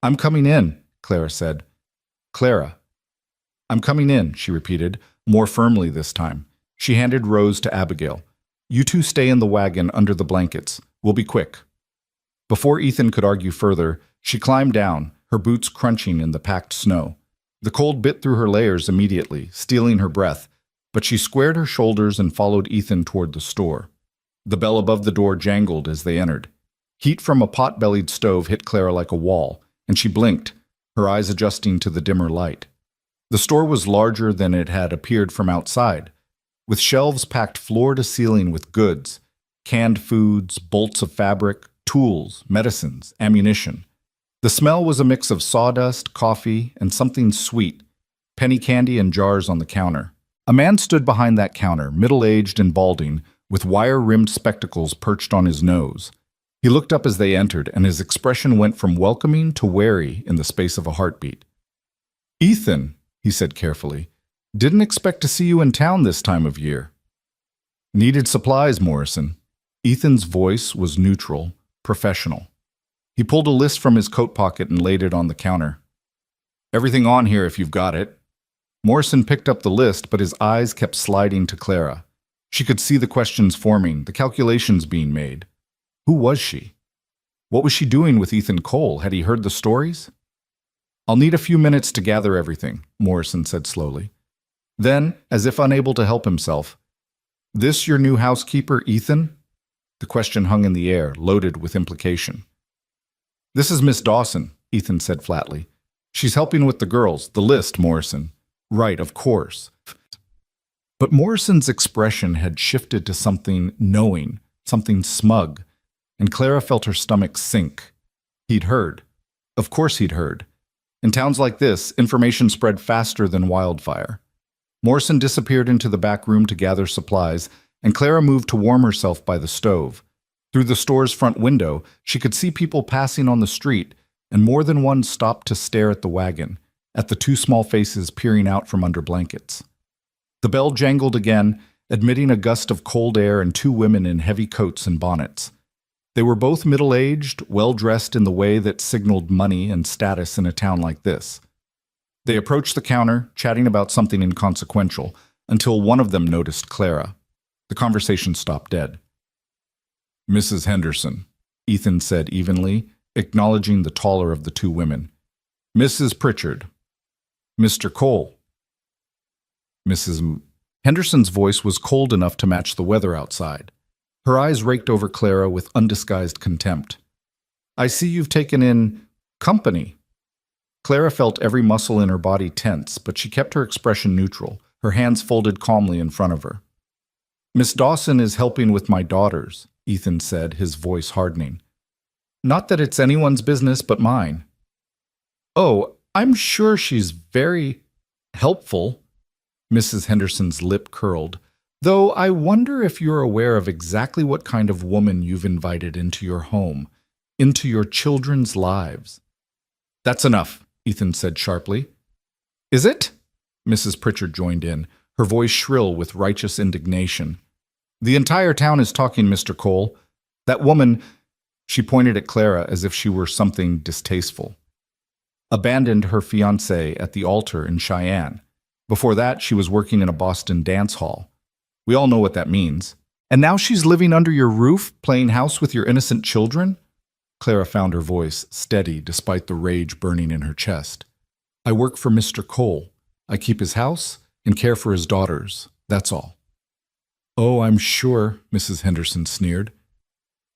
"I'm coming in," Clara said. "Clara." "I'm coming in," she repeated, more firmly this time. She handed Rose to Abigail. "You two stay in the wagon under the blankets. We'll be quick." Before Ethan could argue further, she climbed down, her boots crunching in the packed snow. The cold bit through her layers immediately, stealing her breath, but she squared her shoulders and followed Ethan toward the store. The bell above the door jangled as they entered. Heat from a pot-bellied stove hit Clara like a wall, and she blinked, her eyes adjusting to the dimmer light. The store was larger than it had appeared from outside, with shelves packed floor to ceiling with goods, canned foods, bolts of fabric, tools, medicines, ammunition. The smell was a mix of sawdust, coffee, and something sweet, penny candy and jars on the counter. A man stood behind that counter, middle-aged and balding, with wire-rimmed spectacles perched on his nose. He looked up as they entered, and his expression went from welcoming to wary in the space of a heartbeat. "Ethan," he said carefully, "didn't expect to see you in town this time of year." "Needed supplies, Morrison." Ethan's voice was neutral, professional. He pulled a list from his coat pocket and laid it on the counter. "Everything on here if you've got it." Morrison picked up the list, but his eyes kept sliding to Clara. She could see the questions forming, the calculations being made. Who was she? What was she doing with Ethan Cole? Had he heard the stories? "I'll need a few minutes to gather everything," Morrison said slowly. Then, as if unable to help himself, "This your new housekeeper, Ethan?" The question hung in the air, loaded with implication. "This is Miss Dawson," Ethan said flatly. "She's helping with the girls. The list, Morrison." "Right, of course." But Morrison's expression had shifted to something knowing, something smug, and Clara felt her stomach sink. He'd heard. Of course he'd heard. In towns like this, information spread faster than wildfire. Morrison disappeared into the back room to gather supplies, and Clara moved to warm herself by the stove. Through the store's front window, she could see people passing on the street, and more than one stopped to stare at the wagon, at the two small faces peering out from under blankets. The bell jangled again, admitting a gust of cold air and two women in heavy coats and bonnets. They were both middle-aged, well-dressed in the way that signaled money and status in a town like this. They approached the counter, chatting about something inconsequential, until one of them noticed Clara. The conversation stopped dead. "Mrs. Henderson," Ethan said evenly, acknowledging the taller of the two women. "Mrs. Pritchard." "Mr. Cole." Mrs. Henderson's voice was cold enough to match the weather outside. Her eyes raked over Clara with undisguised contempt. "I see you've taken in company." Clara felt every muscle in her body tense, but she kept her expression neutral, her hands folded calmly in front of her. "Miss Dawson is helping with my daughters," Ethan said, his voice hardening. "Not that it's anyone's business but mine." "Oh, I'm sure she's very helpful." Mrs. Henderson's lip curled. "Though I wonder if you're aware of exactly what kind of woman you've invited into your home, into your children's lives." "That's enough," Ethan said sharply. "Is it?" Mrs. Pritchard joined in, her voice shrill with righteous indignation. "The entire town is talking, Mr. Cole. That woman," she pointed at Clara as if she were something distasteful, "abandoned her fiancé at the altar in Cheyenne. Before that, she was working in a Boston dance hall. We all know what that means. And now she's living under your roof, playing house with your innocent children?" Clara found her voice steady despite the rage burning in her chest. "I work for Mr. Cole. I keep his house and care for his daughters. That's all." "Oh, I'm sure," Mrs. Henderson sneered.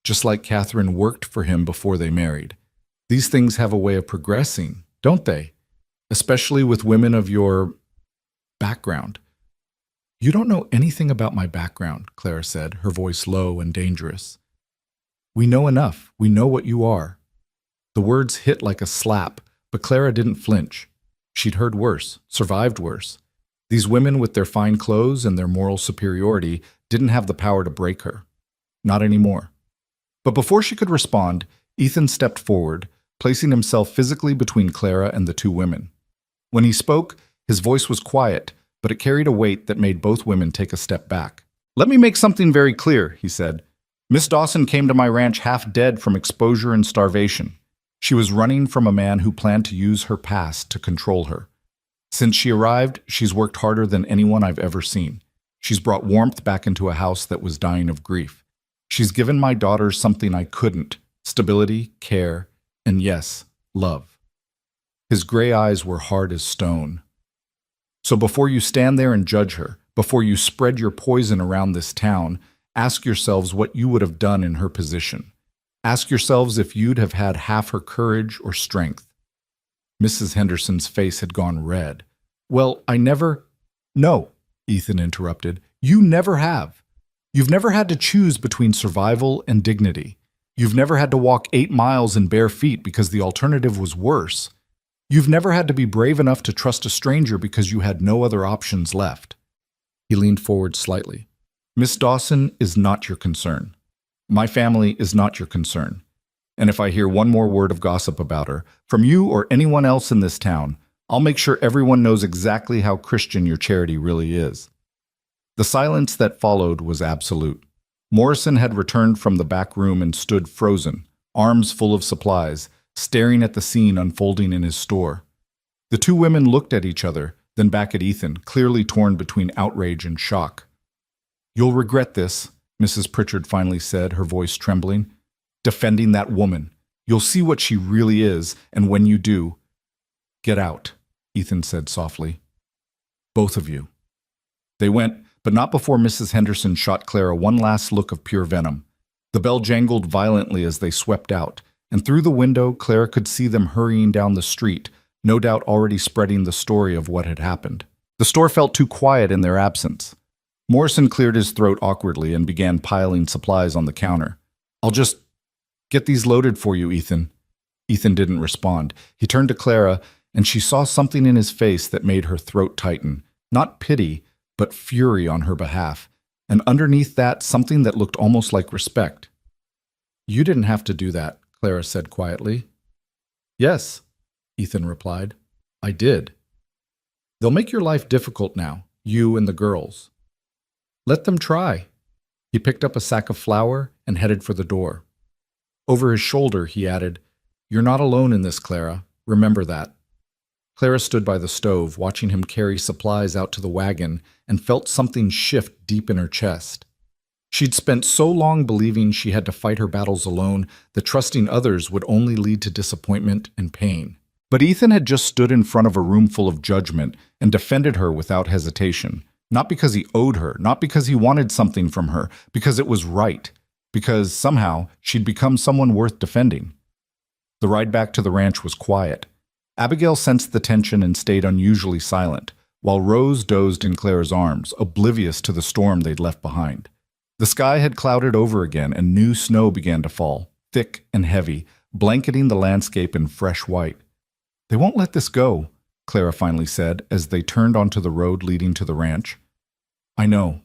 just like Catherine worked for him before they married. These things have a way of progressing, don't they? Especially with women of your background. You don't know anything about my background, Clara said, her voice low and dangerous. We know enough. We know what you are. The words hit like a slap, but Clara didn't flinch. She'd heard worse, survived worse. These women with their fine clothes and their moral superiority didn't have the power to break her. Not anymore. But before she could respond, Ethan stepped forward, placing himself physically between Clara and the two women. When he spoke, his voice was quiet, but it carried a weight that made both women take a step back. "Let me make something very clear," he said. "Miss Dawson came to my ranch half dead from exposure and starvation. She was running from a man who planned to use her past to control her. Since she arrived, she's worked harder than anyone I've ever seen. She's brought warmth back into a house that was dying of grief. She's given my daughters something I couldn't: stability, care, and yes, love." His gray eyes were hard as stone. "So before you stand there and judge her, before you spread your poison around this town, ask yourselves what you would have done in her position. Ask yourselves if you'd have had half her courage or strength." Mrs. Henderson's face had gone red. "Well, I never—" "No," Ethan interrupted. "You never have. You've never had to choose between survival and dignity. You've never had to walk 8 miles in bare feet because the alternative was worse. You've never had to be brave enough to trust a stranger because you had no other options left." He leaned forward slightly. "Miss Dawson is not your concern. My family is not your concern. And if I hear one more word of gossip about her, from you or anyone else in this town, I'll make sure everyone knows exactly how Christian your charity really is." The silence that followed was absolute. Morrison had returned from the back room and stood frozen, arms full of supplies, staring at the scene unfolding in his store. The two women looked at each other, then back at Ethan, clearly torn between outrage and shock. "You'll regret this," Mrs. Pritchard finally said, her voice trembling. "Defending that woman. You'll see what she really is, and when you do—" "Get out," Ethan said softly. "Both of you." They went, but not before Mrs. Henderson shot Clara one last look of pure venom. The bell jangled violently as they swept out, and through the window Clara could see them hurrying down the street, no doubt already spreading the story of what had happened. The store felt too quiet in their absence. Morrison cleared his throat awkwardly and began piling supplies on the counter. "I'll just get these loaded for you, Ethan." Ethan didn't respond. He turned to Clara, and she saw something in his face that made her throat tighten. Not pity, but fury on her behalf, and underneath that, something that looked almost like respect. "You didn't have to do that," Clara said quietly. "Yes," Ethan replied. "I did. They'll make your life difficult now, you and the girls. Let them try." He picked up a sack of flour and headed for the door. Over his shoulder, he added, "You're not alone in this, Clara. Remember that." Clara stood by the stove, watching him carry supplies out to the wagon, and felt something shift deep in her chest. She'd spent so long believing she had to fight her battles alone that trusting others would only lead to disappointment and pain. But Ethan had just stood in front of a room full of judgment and defended her without hesitation. Not because he owed her, not because he wanted something from her, because it was right, because somehow she'd become someone worth defending. The ride back to the ranch was quiet. Abigail sensed the tension and stayed unusually silent, while Rose dozed in Clara's arms, oblivious to the storm they'd left behind. The sky had clouded over again, and new snow began to fall, thick and heavy, blanketing the landscape in fresh white. "They won't let this go," Clara finally said as they turned onto the road leading to the ranch. "I know.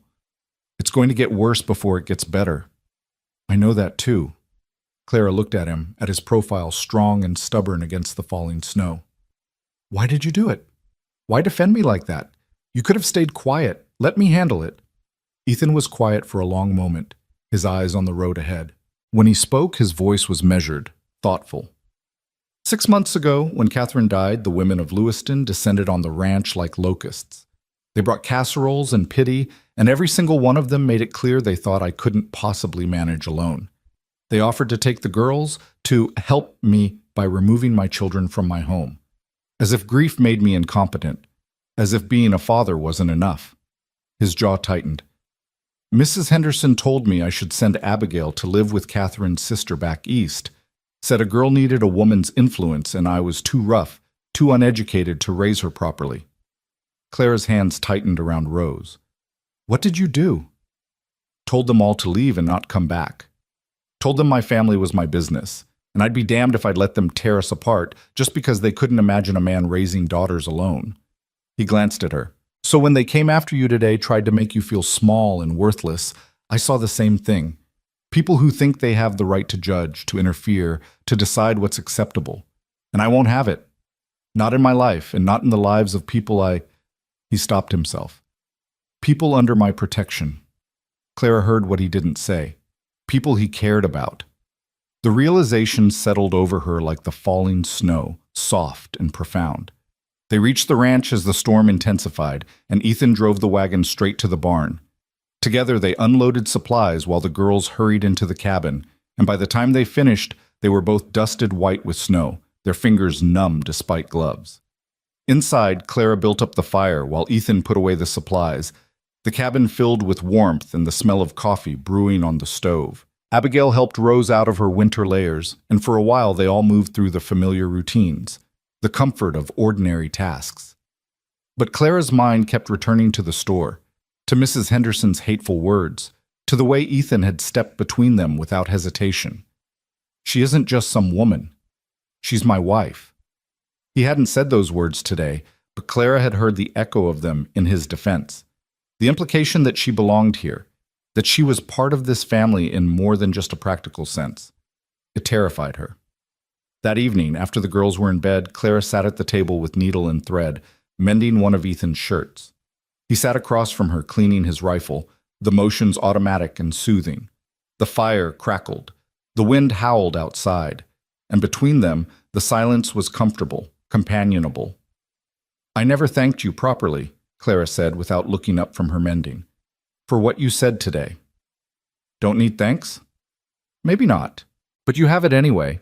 It's going to get worse before it gets better." "I know that too." Clara looked at him, at his profile strong and stubborn against the falling snow. "Why did you do it? Why defend me like that? You could have stayed quiet. Let me handle it." Ethan was quiet for a long moment, his eyes on the road ahead. When he spoke, his voice was measured, thoughtful. 6 months ago, when Catherine died, the women of Lewiston descended on the ranch like locusts. They brought casseroles and pity, and every single one of them made it clear they thought I couldn't possibly manage alone. They offered to take the girls, to help me by removing my children from my home. As if grief made me incompetent, as if being a father wasn't enough. His jaw tightened. Mrs. Henderson told me I should send Abigail to live with Catherine's sister back east. Said a girl needed a woman's influence and I was too rough, too uneducated to raise her properly. Clara's hands tightened around Rose. What did you do? Told them all to leave and not come back. Told them my family was my business, and I'd be damned if I'd let them tear us apart just because they couldn't imagine a man raising daughters alone. He glanced at her. So when they came after you today, tried to make you feel small and worthless, I saw the same thing. People who think they have the right to judge, to interfere, to decide what's acceptable. And I won't have it. Not in my life, and not in the lives of people He stopped himself. People under my protection. Clara heard what he didn't say. People he cared about. The realization settled over her like the falling snow, soft and profound. They reached the ranch as the storm intensified, and Ethan drove the wagon straight to the barn. Together they unloaded supplies while the girls hurried into the cabin, and by the time they finished, they were both dusted white with snow, their fingers numb despite gloves. Inside, Clara built up the fire while Ethan put away the supplies, the cabin filled with warmth and the smell of coffee brewing on the stove. Abigail helped Rose out of her winter layers, and for a while they all moved through the familiar routines, the comfort of ordinary tasks. But Clara's mind kept returning to the store, to Mrs. Henderson's hateful words, to the way Ethan had stepped between them without hesitation. She isn't just some woman. She's my wife. He hadn't said those words today, but Clara had heard the echo of them in his defense. The implication that she belonged here, that she was part of this family in more than just a practical sense. It terrified her. That evening, after the girls were in bed, Clara sat at the table with needle and thread, mending one of Ethan's shirts. He sat across from her, cleaning his rifle, the motions automatic and soothing. The fire crackled. The wind howled outside. And between them, the silence was comfortable, companionable. I never thanked you properly, Clara said without looking up from her mending, for what you said today. Don't need thanks? Maybe not, but you have it anyway.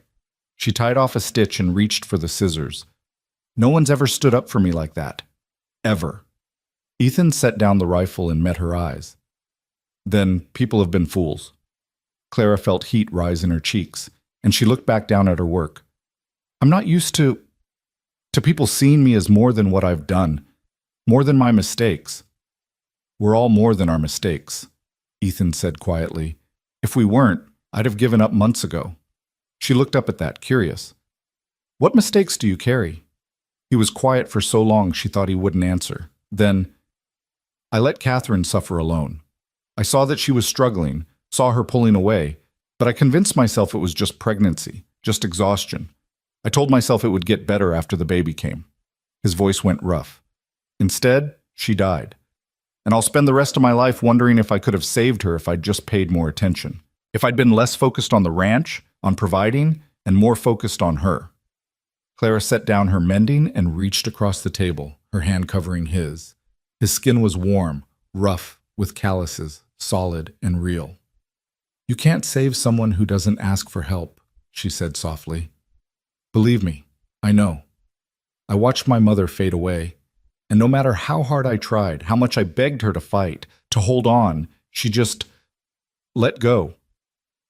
She tied off a stitch and reached for the scissors. No one's ever stood up for me like that. Ever. Ethan set down the rifle and met her eyes. Then people have been fools. Clara felt heat rise in her cheeks, and she looked back down at her work. I'm not used to people seeing me as more than what I've done, more than my mistakes. We're all more than our mistakes, Ethan said quietly. If we weren't, I'd have given up months ago. She looked up at that, curious. What mistakes do you carry? He was quiet for so long she thought he wouldn't answer. Then, I let Catherine suffer alone. I saw that she was struggling, saw her pulling away, but I convinced myself it was just pregnancy, just exhaustion. I told myself it would get better after the baby came. His voice went rough. Instead, she died. And I'll spend the rest of my life wondering if I could have saved her if I'd just paid more attention. If I'd been less focused on the ranch, on providing, and more focused on her. Clara set down her mending and reached across the table, her hand covering his. His skin was warm, rough, with calluses, solid and real. You can't save someone who doesn't ask for help, she said softly. Believe me, I know. I watched my mother fade away, and no matter how hard I tried, how much I begged her to fight, to hold on, she just let go.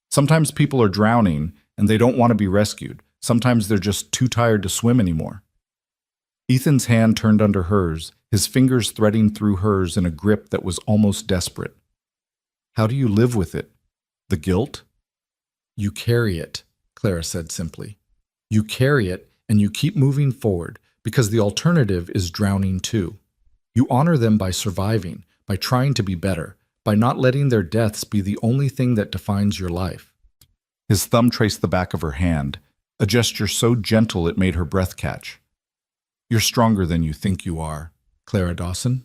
Sometimes people are drowning and they don't want to be rescued. Sometimes they're just too tired to swim anymore. Ethan's hand turned under hers, his fingers threading through hers in a grip that was almost desperate. How do you live with it? The guilt? You carry it, Clara said simply. You carry it and you keep moving forward because the alternative is drowning too. You honor them by surviving, by trying to be better, by not letting their deaths be the only thing that defines your life. His thumb traced the back of her hand, a gesture so gentle it made her breath catch. You're stronger than you think you are, Clara Dawson.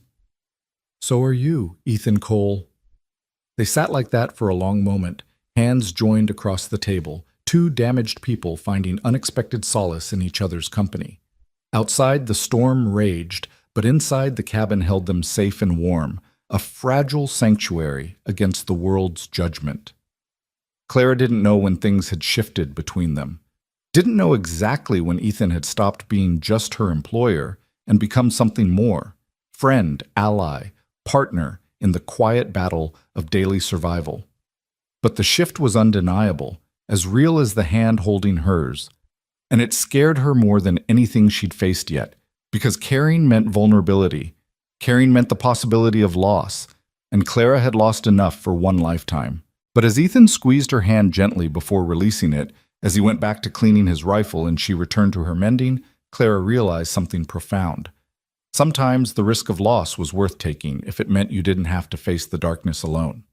So are you, Ethan Cole. They sat like that for a long moment, hands joined across the table, two damaged people finding unexpected solace in each other's company. Outside, the storm raged, but inside the cabin held them safe and warm, a fragile sanctuary against the world's judgment. Clara didn't know when things had shifted between them. Didn't know exactly when Ethan had stopped being just her employer and become something more, friend, ally, partner, in the quiet battle of daily survival. But the shift was undeniable, as real as the hand holding hers, and it scared her more than anything she'd faced yet, because caring meant vulnerability. Caring meant the possibility of loss, and Clara had lost enough for one lifetime. But as Ethan squeezed her hand gently before releasing it, as he went back to cleaning his rifle and she returned to her mending, Clara realized something profound. Sometimes the risk of loss was worth taking if it meant you didn't have to face the darkness alone.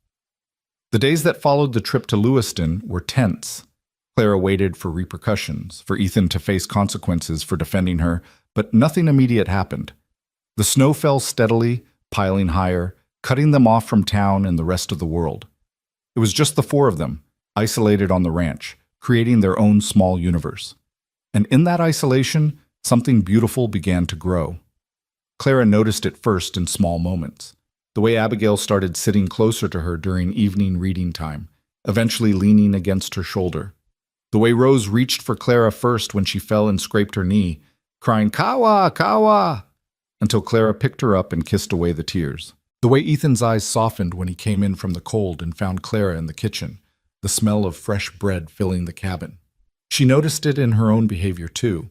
The days that followed the trip to Lewiston were tense. Clara waited for repercussions, for Ethan to face consequences for defending her, but nothing immediate happened. The snow fell steadily, piling higher, cutting them off from town and the rest of the world. It was just the four of them, isolated on the ranch, creating their own small universe. And in that isolation, something beautiful began to grow. Clara noticed it first in small moments. The way Abigail started sitting closer to her during evening reading time, eventually leaning against her shoulder. The way Rose reached for Clara first when she fell and scraped her knee, crying, "Kawa, Kawa," until Clara picked her up and kissed away the tears. The way Ethan's eyes softened when he came in from the cold and found Clara in the kitchen, the smell of fresh bread filling the cabin. She noticed it in her own behavior too,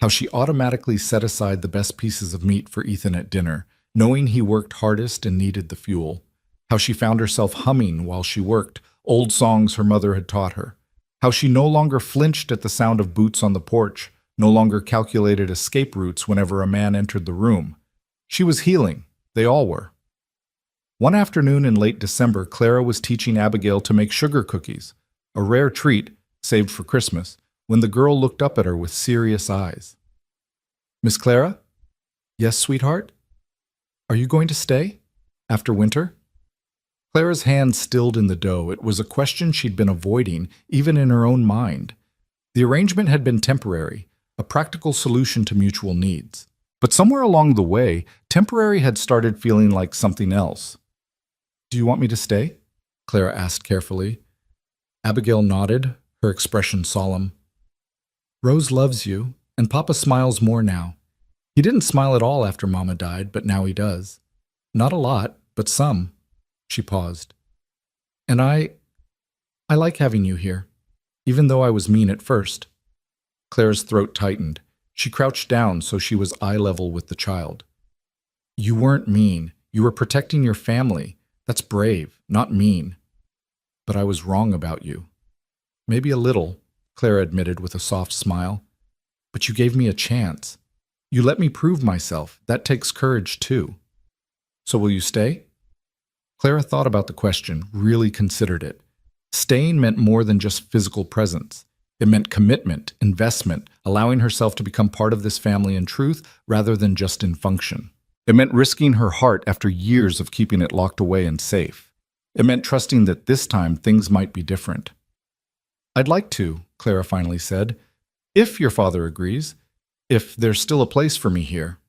how she automatically set aside the best pieces of meat for Ethan at dinner, knowing he worked hardest and needed the fuel. How she found herself humming while she worked, old songs her mother had taught her. How she no longer flinched at the sound of boots on the porch, no longer calculated escape routes whenever a man entered the room. She was healing. They all were. One afternoon in late December, Clara was teaching Abigail to make sugar cookies, a rare treat saved for Christmas, when the girl looked up at her with serious eyes. "Miss Clara?" "Yes, sweetheart?" "Are you going to stay? After winter?" Clara's hand stilled in the dough. It was a question she'd been avoiding, even in her own mind. The arrangement had been temporary, a practical solution to mutual needs. But somewhere along the way, temporary had started feeling like something else. "Do you want me to stay?" Clara asked carefully. Abigail nodded, her expression solemn. "Rose loves you, and Papa smiles more now. He didn't smile at all after Mama died, but now he does. Not a lot, but some." She paused. "And I like having you here, even though I was mean at first." Clara's throat tightened. She crouched down so she was eye level with the child. "You weren't mean. You were protecting your family. That's brave, not mean. But I was wrong about you." "Maybe a little," Clara admitted with a soft smile. "But you gave me a chance. You let me prove myself. That takes courage, too." "So will you stay?" Clara thought about the question, really considered it. Staying meant more than just physical presence. It meant commitment, investment, allowing herself to become part of this family in truth rather than just in function. It meant risking her heart after years of keeping it locked away and safe. It meant trusting that this time things might be different. "I'd like to," Clara finally said, "if your father agrees, if there's still a place for me here."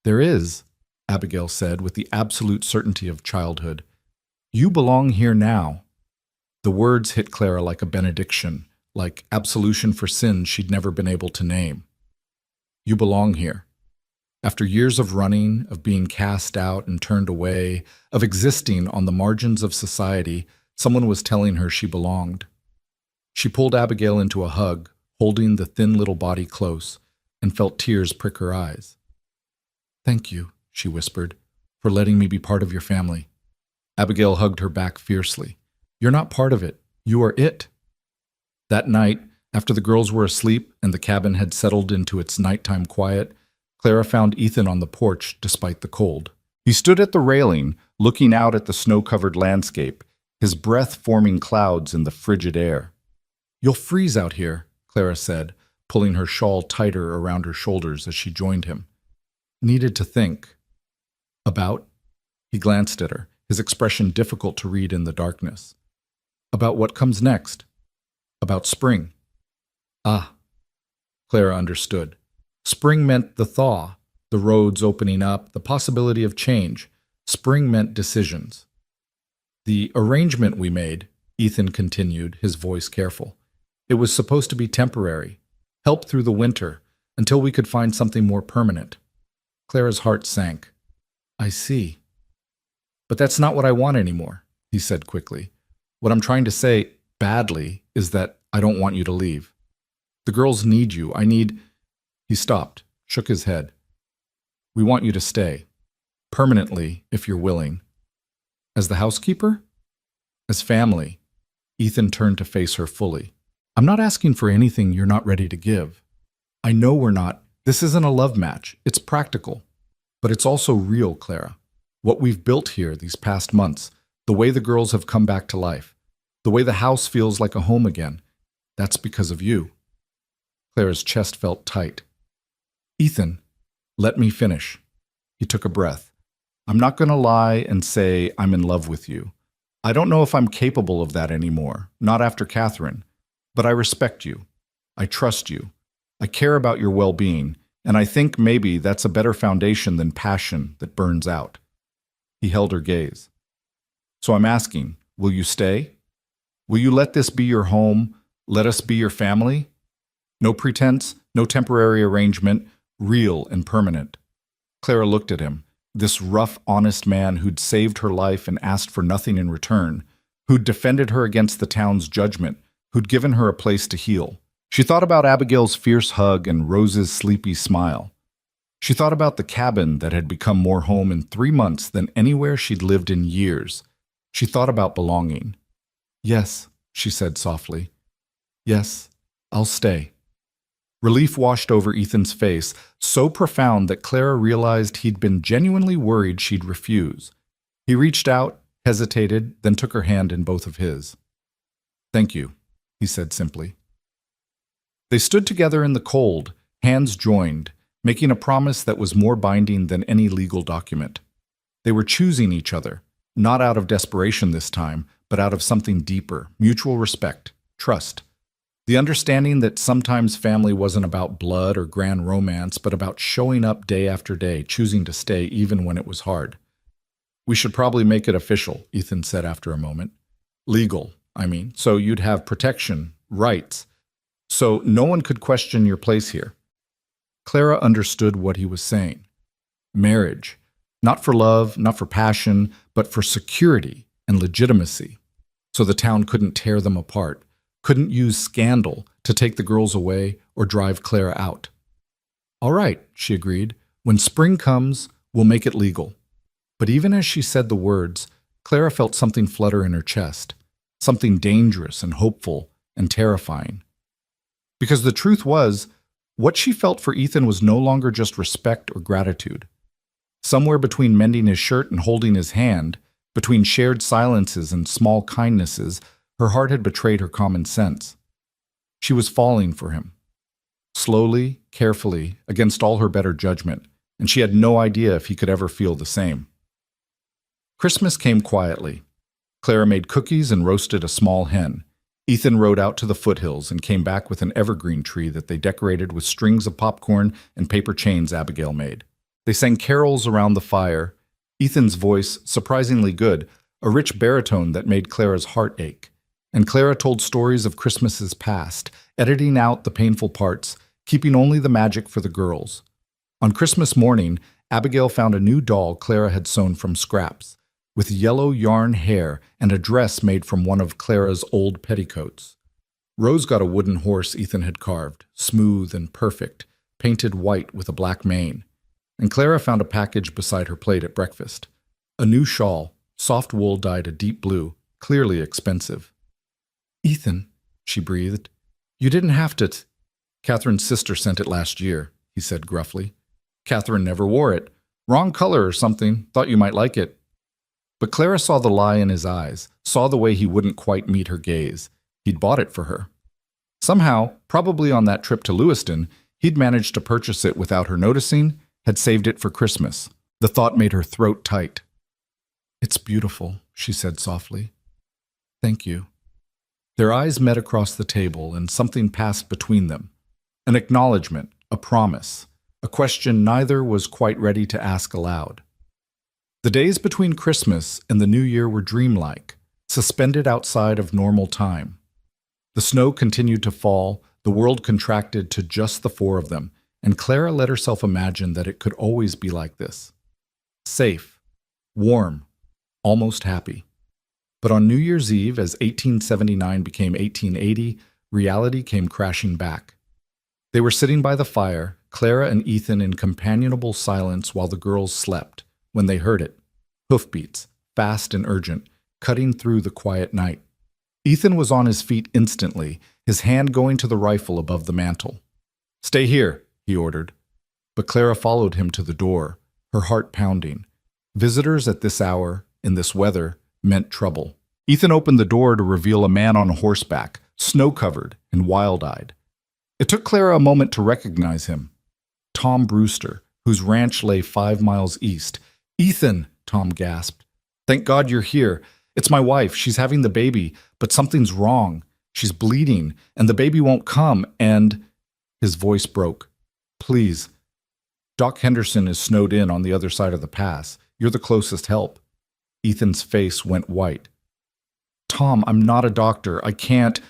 "There is," Abigail said with the absolute certainty of childhood. "You belong here now." The words hit Clara like a benediction, like absolution for sins she'd never been able to name. You belong here. After years of running, of being cast out and turned away, of existing on the margins of society, someone was telling her she belonged. She pulled Abigail into a hug, holding the thin little body close, and felt tears prick her eyes. "Thank you," she whispered, "for letting me be part of your family." Abigail hugged her back fiercely. "You're not part of it. You are it." That night, after the girls were asleep and the cabin had settled into its nighttime quiet, Clara found Ethan on the porch despite the cold. He stood at the railing, looking out at the snow-covered landscape, his breath forming clouds in the frigid air. "You'll freeze out here," Clara said, pulling her shawl tighter around her shoulders as she joined him. "Needed to think." "About?" He glanced at her, his expression difficult to read in the darkness. "About what comes next. About spring." Ah, Clara understood. Spring meant the thaw, the roads opening up, the possibility of change. Spring meant decisions. "The arrangement we made," Ethan continued, his voice careful. "It was supposed to be temporary, help through the winter, until we could find something more permanent." Clara's heart sank. "I see." But that's not what I want anymore, he said quickly. What I'm trying to say, badly, is that I don't want you to leave. The girls need you. He stopped, shook his head. We want you to stay. Permanently, if you're willing. As the housekeeper? As family. Ethan turned to face her fully. I'm not asking for anything you're not ready to give. I know we're not. This isn't a love match. It's practical. But it's also real, Clara. What we've built here these past months, the way the girls have come back to life, the way the house feels like a home again, that's because of you. Clara's chest felt tight. Ethan, let me finish. He took a breath. I'm not going to lie and say I'm in love with you. I don't know if I'm capable of that anymore, not after Catherine. But I respect you. I trust you. I care about your well-being, and I think maybe that's a better foundation than passion that burns out. He held her gaze. So I'm asking, will you stay? Will you let this be your home? Let us be your family? No pretense, no temporary arrangement, real and permanent. Clara looked at him, this rough, honest man who'd saved her life and asked for nothing in return, who'd defended her against the town's judgment, who'd given her a place to heal. She thought about Abigail's fierce hug and Rose's sleepy smile. She thought about the cabin that had become more home in 3 months than anywhere she'd lived in years. She thought about belonging. Yes, she said softly. Yes, I'll stay. Relief washed over Ethan's face, so profound that Clara realized he'd been genuinely worried she'd refuse. He reached out, hesitated, then took her hand in both of his. Thank you, he said simply. They stood together in the cold, hands joined, making a promise that was more binding than any legal document. They were choosing each other, not out of desperation this time, but out of something deeper, mutual respect, trust. The understanding that sometimes family wasn't about blood or grand romance, but about showing up day after day, choosing to stay even when it was hard. We should probably make it official, Ethan said after a moment. Legal, so you'd have protection, rights. So no one could question your place here. Clara understood what he was saying. Marriage, not for love, not for passion, but for security and legitimacy. So the town couldn't tear them apart, couldn't use scandal to take the girls away or drive Clara out. All right, she agreed. When spring comes, we'll make it legal. But even as she said the words, Clara felt something flutter in her chest, something dangerous and hopeful and terrifying. Because the truth was, what she felt for Ethan was no longer just respect or gratitude. Somewhere between mending his shirt and holding his hand, between shared silences and small kindnesses, her heart had betrayed her common sense. She was falling for him. Slowly, carefully, against all her better judgment, and she had no idea if he could ever feel the same. Christmas came quietly. Clara made cookies and roasted a small hen. Ethan rode out to the foothills and came back with an evergreen tree that they decorated with strings of popcorn and paper chains Abigail made. They sang carols around the fire, Ethan's voice surprisingly good, a rich baritone that made Clara's heart ache. And Clara told stories of Christmases past, editing out the painful parts, keeping only the magic for the girls. On Christmas morning, Abigail found a new doll Clara had sewn from scraps, with yellow yarn hair and a dress made from one of Clara's old petticoats. Rose got a wooden horse Ethan had carved, smooth and perfect, painted white with a black mane. And Clara found a package beside her plate at breakfast. A new shawl, soft wool dyed a deep blue, clearly expensive. Ethan, she breathed, you didn't have to. Catherine's sister sent it last year, he said gruffly. Catherine never wore it. Wrong color or something, thought you might like it. But Clara saw the lie in his eyes, saw the way he wouldn't quite meet her gaze. He'd bought it for her. Somehow, probably on that trip to Lewiston, he'd managed to purchase it without her noticing, had saved it for Christmas. The thought made her throat tight. It's beautiful, she said softly. Thank you. Their eyes met across the table, and something passed between them. An acknowledgement, a promise, a question neither was quite ready to ask aloud. The days between Christmas and the New Year were dreamlike, suspended outside of normal time. The snow continued to fall, the world contracted to just the four of them, and Clara let herself imagine that it could always be like this. Safe, warm, almost happy. But on New Year's Eve, as 1879 became 1880, reality came crashing back. They were sitting by the fire, Clara and Ethan in companionable silence while the girls slept, when they heard it. Hoofbeats, fast and urgent, cutting through the quiet night. Ethan was on his feet instantly, his hand going to the rifle above the mantel. "Stay here," he ordered. But Clara followed him to the door, her heart pounding. Visitors at this hour, in this weather, meant trouble. Ethan opened the door to reveal a man on horseback, snow-covered and wild-eyed. It took Clara a moment to recognize him. Tom Brewster, whose ranch lay 5 miles east. "Ethan," Tom gasped. "Thank God you're here. It's my wife. She's having the baby, but something's wrong. She's bleeding, and the baby won't come, and—" His voice broke. "Please. Doc Henderson is snowed in on the other side of the pass. You're the closest help." Ethan's face went white. "Tom, I'm not a doctor. I can't—"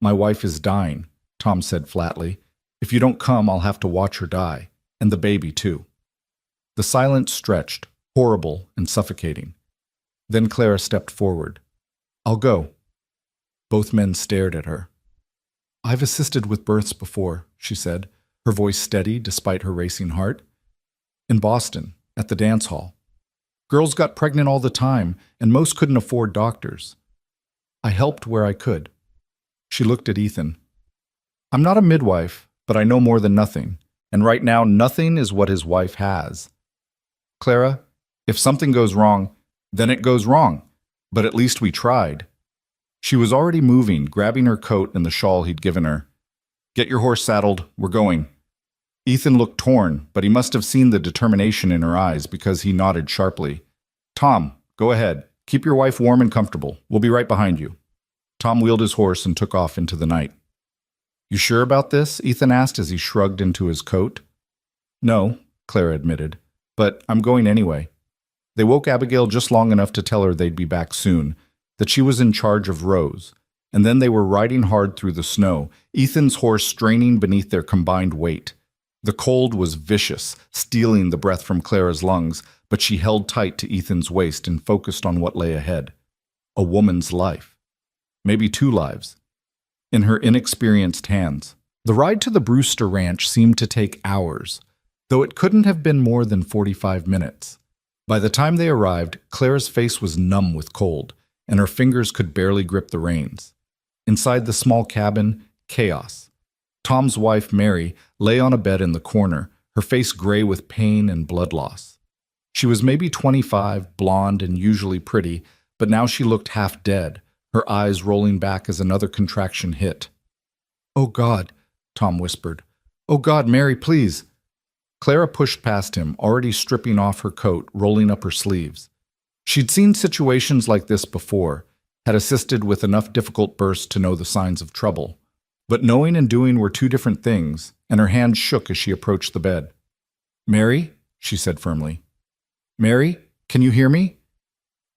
"My wife is dying," Tom said flatly. "If you don't come, I'll have to watch her die. And the baby, too." The silence stretched, horrible and suffocating. Then Clara stepped forward. "I'll go." Both men stared at her. "I've assisted with births before," she said, her voice steady despite her racing heart. "In Boston, at the dance hall. Girls got pregnant all the time, and most couldn't afford doctors. I helped where I could." She looked at Ethan. "I'm not a midwife, but I know more than nothing, and right now nothing is what his wife has. Clara, if something goes wrong, then it goes wrong, but at least we tried." She was already moving, grabbing her coat and the shawl he'd given her. "Get your horse saddled, we're going." Ethan looked torn, but he must have seen the determination in her eyes because he nodded sharply. "Tom, go ahead. Keep your wife warm and comfortable. We'll be right behind you." Tom wheeled his horse and took off into the night. "You sure about this?" Ethan asked as he shrugged into his coat. "No," Clara admitted, "but I'm going anyway." They woke Abigail just long enough to tell her they'd be back soon, that she was in charge of Rose, and then they were riding hard through the snow, Ethan's horse straining beneath their combined weight. The cold was vicious, stealing the breath from Clara's lungs, but she held tight to Ethan's waist and focused on what lay ahead. A woman's life. Maybe 2 lives. In her inexperienced hands. The ride to the Brewster Ranch seemed to take hours, though it couldn't have been more than 45 minutes. By the time they arrived, Clara's face was numb with cold, and her fingers could barely grip the reins. Inside the small cabin, chaos. Tom's wife, Mary, lay on a bed in the corner, her face gray with pain and blood loss. She was maybe 25, blonde and usually pretty, but now she looked half dead, her eyes rolling back as another contraction hit. "Oh, God," Tom whispered. "Oh, God, Mary, please." Clara pushed past him, already stripping off her coat, rolling up her sleeves. She'd seen situations like this before, had assisted with enough difficult births to know the signs of trouble. But knowing and doing were 2 different things, and her hand shook as she approached the bed. "Mary," she said firmly. "Mary, can you hear me?"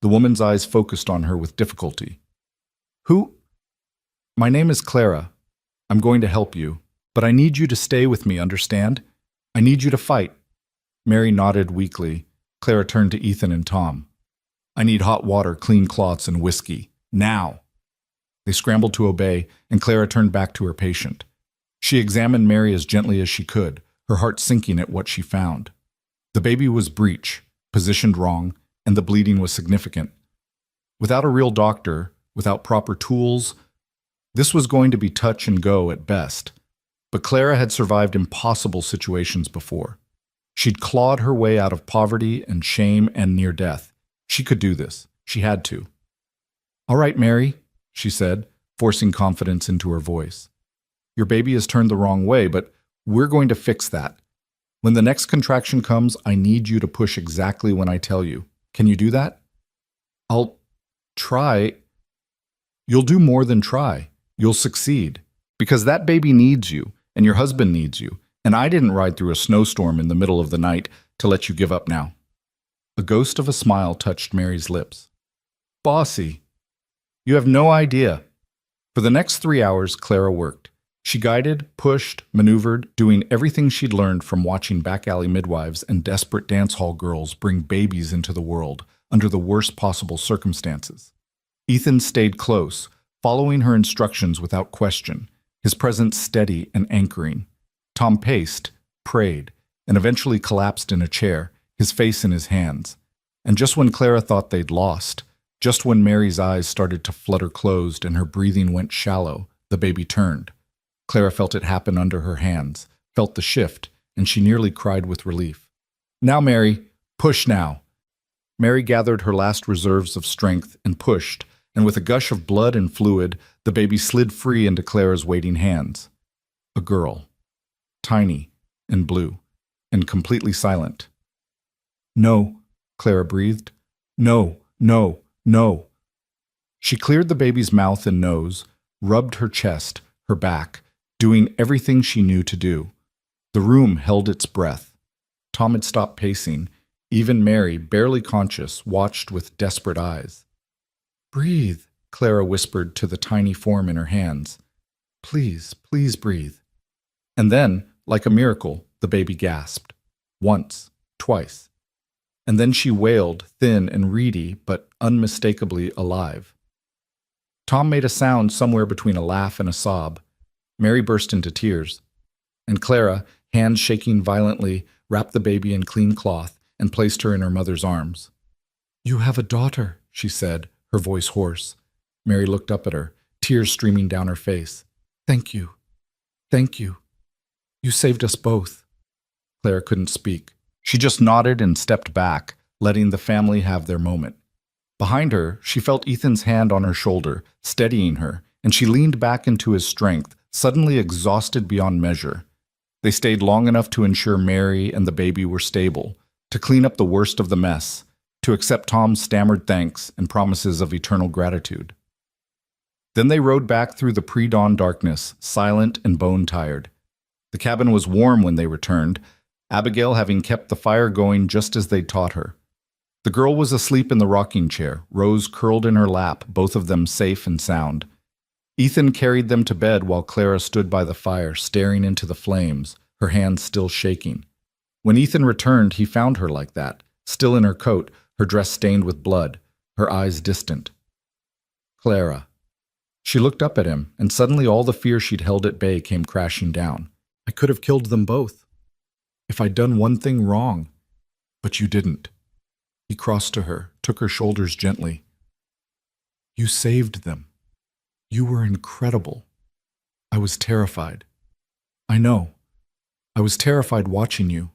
The woman's eyes focused on her with difficulty. "Who?" "My name is Clara. I'm going to help you, but I need you to stay with me, understand? I need you to fight." Mary nodded weakly. Clara turned to Ethan and Tom. "I need hot water, clean cloths, and whiskey. Now." They scrambled to obey, and Clara turned back to her patient. She examined Mary as gently as she could, her heart sinking at what she found. The baby was breech, positioned wrong, and the bleeding was significant. Without a real doctor, without proper tools, this was going to be touch and go at best. But Clara had survived impossible situations before. She'd clawed her way out of poverty and shame and near death. She could do this. She had to. "All right, Mary," she said, forcing confidence into her voice. "Your baby is turned the wrong way, but we're going to fix that. When the next contraction comes, I need you to push exactly when I tell you. Can you do that?" "I'll try." "You'll do more than try. You'll succeed. Because that baby needs you, and your husband needs you, and I didn't ride through a snowstorm in the middle of the night to let you give up now." A ghost of a smile touched Mary's lips. "Bossy. You have no idea." For the next 3 hours, Clara worked. She guided, pushed, maneuvered, doing everything she'd learned from watching back alley midwives and desperate dance hall girls bring babies into the world, under the worst possible circumstances. Ethan stayed close, following her instructions without question, his presence steady and anchoring. Tom paced, prayed, and eventually collapsed in a chair, his face in his hands. And just when Clara thought they'd lost, just when Mary's eyes started to flutter closed and her breathing went shallow, the baby turned. Clara felt it happen under her hands, felt the shift, and she nearly cried with relief. "Now, Mary, push now." Mary gathered her last reserves of strength and pushed, and with a gush of blood and fluid, the baby slid free into Clara's waiting hands. A girl. Tiny and blue, and completely silent. "No," Clara breathed. "No, no, no." She cleared the baby's mouth and nose, rubbed her chest, her back, doing everything she knew to do. The room held its breath. Tom had stopped pacing. Even Mary, barely conscious, watched with desperate eyes. "Breathe," Clara whispered to the tiny form in her hands. "Please, please breathe." And then, like a miracle, the baby gasped. Once, twice. And then she wailed, thin and reedy, but unmistakably alive. Tom made a sound somewhere between a laugh and a sob. Mary burst into tears. And Clara, hands shaking violently, wrapped the baby in clean cloth and placed her in her mother's arms. "You have a daughter," she said, her voice hoarse. Mary looked up at her, tears streaming down her face. "Thank you. Thank you. You saved us both." Clara couldn't speak. She just nodded and stepped back, letting the family have their moment. Behind her, she felt Ethan's hand on her shoulder, steadying her, and she leaned back into his strength, suddenly exhausted beyond measure. They stayed long enough to ensure Mary and the baby were stable, to clean up the worst of the mess, to accept Tom's stammered thanks and promises of eternal gratitude. Then they rode back through the pre-dawn darkness, silent and bone-tired. The cabin was warm when they returned, Abigail having kept the fire going just as they'd taught her. The girl was asleep in the rocking chair, Rose curled in her lap, both of them safe and sound. Ethan carried them to bed while Clara stood by the fire, staring into the flames, her hands still shaking. When Ethan returned, he found her like that, still in her coat, her dress stained with blood, her eyes distant. "Clara." She looked up at him, and suddenly all the fear she'd held at bay came crashing down. "I could have killed them both. If I'd done one thing wrong. But you didn't." He crossed to her, took her shoulders gently. "You saved them. You were incredible. I was terrified. I know. I was terrified watching you."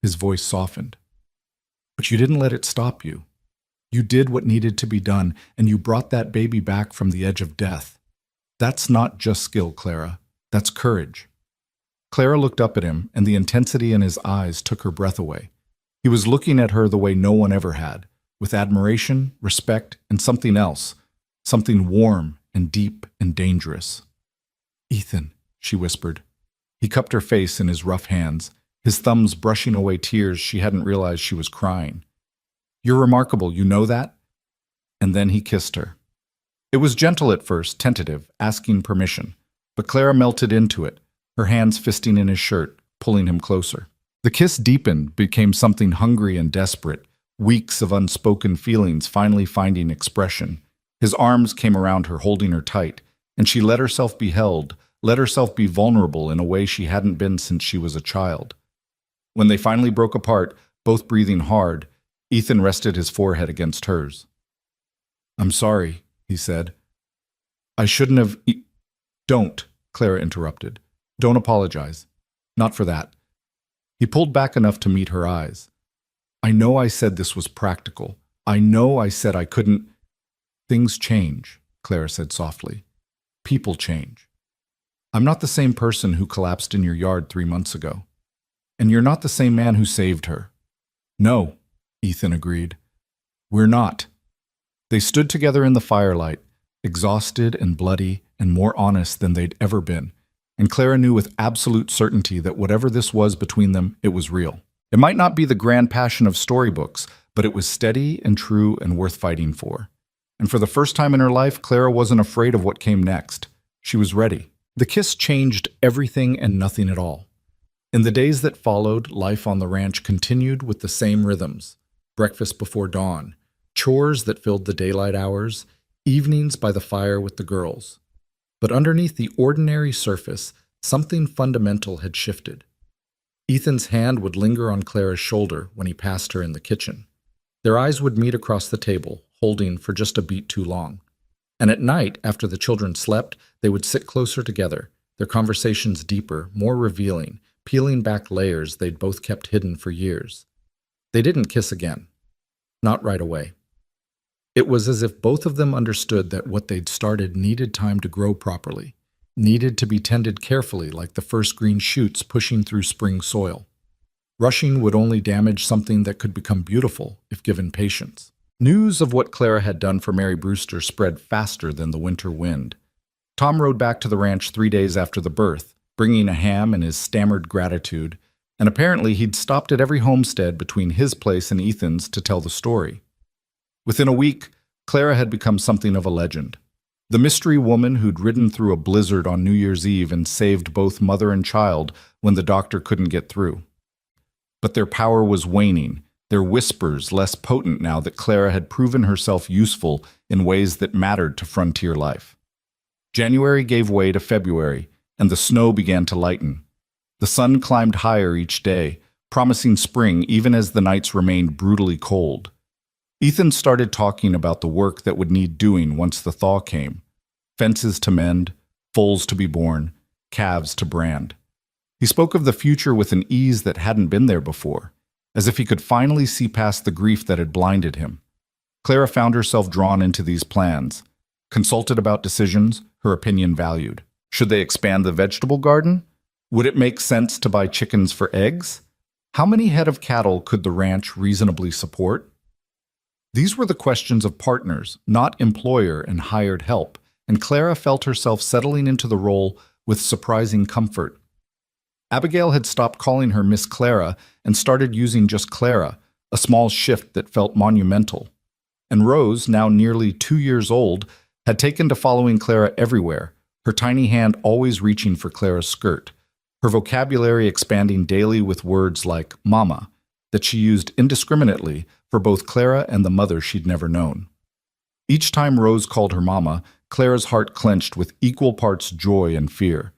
His voice softened. "But you didn't let it stop you. You did what needed to be done, and you brought that baby back from the edge of death. That's not just skill, Clara. That's courage." Clara looked up at him, and the intensity in his eyes took her breath away. He was looking at her the way no one ever had, with admiration, respect, and something else, something warm and deep and dangerous. "Ethan," she whispered. He cupped her face in his rough hands, his thumbs brushing away tears she hadn't realized she was crying. "You're remarkable, you know that?" And then he kissed her. It was gentle at first, tentative, asking permission, but Clara melted into it, her hands fisting in his shirt, pulling him closer. The kiss deepened, became something hungry and desperate, weeks of unspoken feelings finally finding expression. His arms came around her, holding her tight, and she let herself be held, let herself be vulnerable in a way she hadn't been since she was a child. When they finally broke apart, both breathing hard, Ethan rested his forehead against hers. "I'm sorry," he said. "I shouldn't have—" "Don't," Clara interrupted. "Don't apologize. Not for that." He pulled back enough to meet her eyes. "I know I said this was practical. I know I said I couldn't—" "Things change," Clara said softly. "People change. I'm not the same person who collapsed in your yard 3 months ago. And you're not the same man who saved her." "No," Ethan agreed. "We're not." They stood together in the firelight, exhausted and bloody and more honest than they'd ever been. And Clara knew with absolute certainty that whatever this was between them, it was real. It might not be the grand passion of storybooks, but it was steady and true and worth fighting for. And for the first time in her life, Clara wasn't afraid of what came next. She was ready. The kiss changed everything and nothing at all. In the days that followed, life on the ranch continued with the same rhythms. Breakfast before dawn, chores that filled the daylight hours, evenings by the fire with the girls. But underneath the ordinary surface, something fundamental had shifted. Ethan's hand would linger on Clara's shoulder when he passed her in the kitchen. Their eyes would meet across the table, holding for just a beat too long. And at night, after the children slept, they would sit closer together, their conversations deeper, more revealing, peeling back layers they'd both kept hidden for years. They didn't kiss again. Not right away. It was as if both of them understood that what they'd started needed time to grow properly, needed to be tended carefully like the first green shoots pushing through spring soil. Rushing would only damage something that could become beautiful if given patience. News of what Clara had done for Mary Brewster spread faster than the winter wind. Tom rode back to the ranch 3 days after the birth, bringing a ham and his stammered gratitude, and apparently he'd stopped at every homestead between his place and Ethan's to tell the story. Within a week, Clara had become something of a legend. The mystery woman who'd ridden through a blizzard on New Year's Eve and saved both mother and child when the doctor couldn't get through. But their power was waning, their whispers less potent now that Clara had proven herself useful in ways that mattered to frontier life. January gave way to February, and the snow began to lighten. The sun climbed higher each day, promising spring even as the nights remained brutally cold. Ethan started talking about the work that would need doing once the thaw came. Fences to mend, foals to be born, calves to brand. He spoke of the future with an ease that hadn't been there before, as if he could finally see past the grief that had blinded him. Clara found herself drawn into these plans, consulted about decisions, her opinion valued. Should they expand the vegetable garden? Would it make sense to buy chickens for eggs? How many head of cattle could the ranch reasonably support? These were the questions of partners, not employer and hired help, and Clara felt herself settling into the role with surprising comfort. Abigail had stopped calling her Miss Clara and started using just Clara, a small shift that felt monumental. And Rose, now nearly 2 years old, had taken to following Clara everywhere, her tiny hand always reaching for Clara's skirt, her vocabulary expanding daily with words like mama, that she used indiscriminately for both Clara and the mother she'd never known. Each time Rose called her mama, Clara's heart clenched with equal parts joy and fear.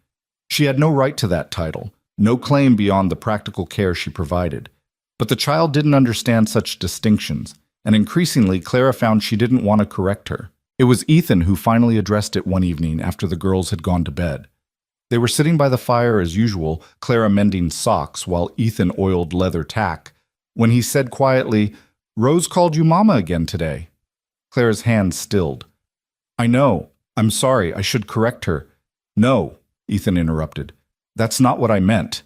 She had no right to that title, no claim beyond the practical care she provided. But the child didn't understand such distinctions, and increasingly Clara found she didn't want to correct her. It was Ethan who finally addressed it one evening after the girls had gone to bed. They were sitting by the fire as usual, Clara mending socks while Ethan oiled leather tack, when he said quietly, "Rose called you Mama again today." Clara's hand stilled. "I know. I'm sorry. I should correct her." "No," Ethan interrupted. "That's not what I meant."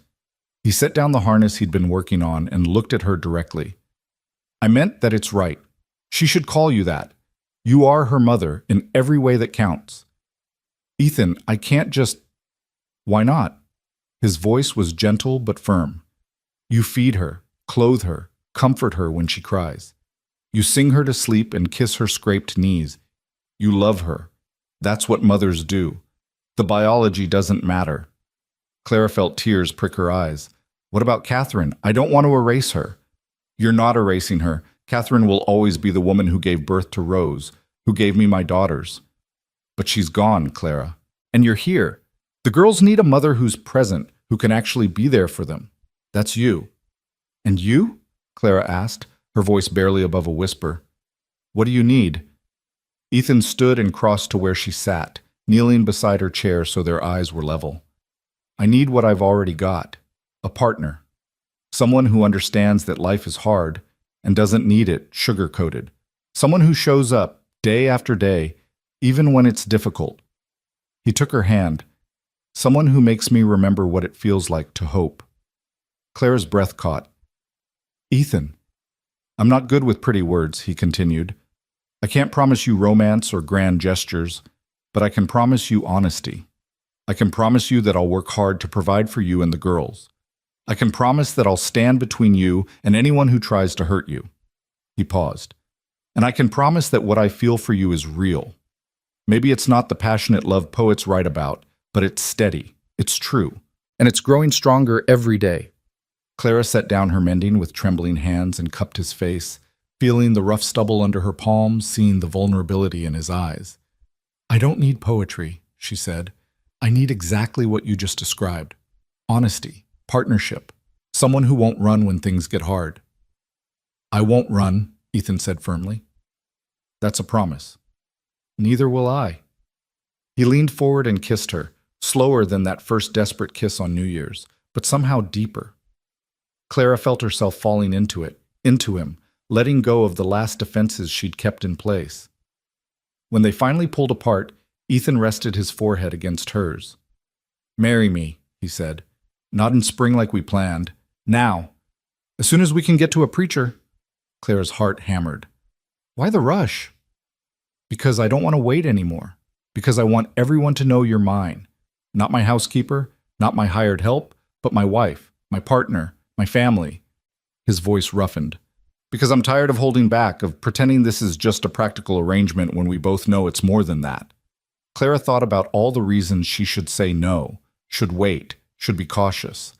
He set down the harness he'd been working on and looked at her directly. "I meant that it's right. She should call you that. You are her mother in every way that counts." "Ethan, I can't just—" "Why not?" His voice was gentle but firm. "You feed her, clothe her, comfort her when she cries. You sing her to sleep and kiss her scraped knees. You love her. That's what mothers do. The biology doesn't matter." Clara felt tears prick her eyes. "What about Catherine? I don't want to erase her." "You're not erasing her. Catherine will always be the woman who gave birth to Rose, who gave me my daughters." "But she's gone, Clara. And you're here. The girls need a mother who's present, who can actually be there for them. That's you." "And you?" Clara asked, her voice barely above a whisper. "What do you need?" Ethan stood and crossed to where she sat, kneeling beside her chair so their eyes were level. "I need what I've already got. A partner. Someone who understands that life is hard and doesn't need it sugar-coated. Someone who shows up day after day, even when it's difficult." He took her hand. "Someone who makes me remember what it feels like to hope." Clara's breath caught. "Ethan, I'm not good with pretty words," he continued. "I can't promise you romance or grand gestures, but I can promise you honesty. I can promise you that I'll work hard to provide for you and the girls. I can promise that I'll stand between you and anyone who tries to hurt you." He paused. "And I can promise that what I feel for you is real. Maybe it's not the passionate love poets write about, but it's steady, it's true, and it's growing stronger every day." Clara set down her mending with trembling hands and cupped his face, feeling the rough stubble under her palms, seeing the vulnerability in his eyes. "I don't need poetry," she said. "I need exactly what you just described. Honesty, partnership, someone who won't run when things get hard." "I won't run," Ethan said firmly. "That's a promise." "Neither will I." He leaned forward and kissed her, slower than that first desperate kiss on New Year's, but somehow deeper. Clara felt herself falling into him, letting go of the last defenses she'd kept in place. When they finally pulled apart, Ethan rested his forehead against hers. "Marry me," he said. "Not in spring like we planned. Now. As soon as we can get to a preacher." Clara's heart hammered. "Why the rush?" "Because I don't want to wait anymore. Because I want everyone to know you're mine. Not my housekeeper, not my hired help, but my wife, my partner, my family." His voice roughened. "Because I'm tired of holding back, of pretending this is just a practical arrangement when we both know it's more than that." Clara thought about all the reasons she should say no, should wait, should be cautious.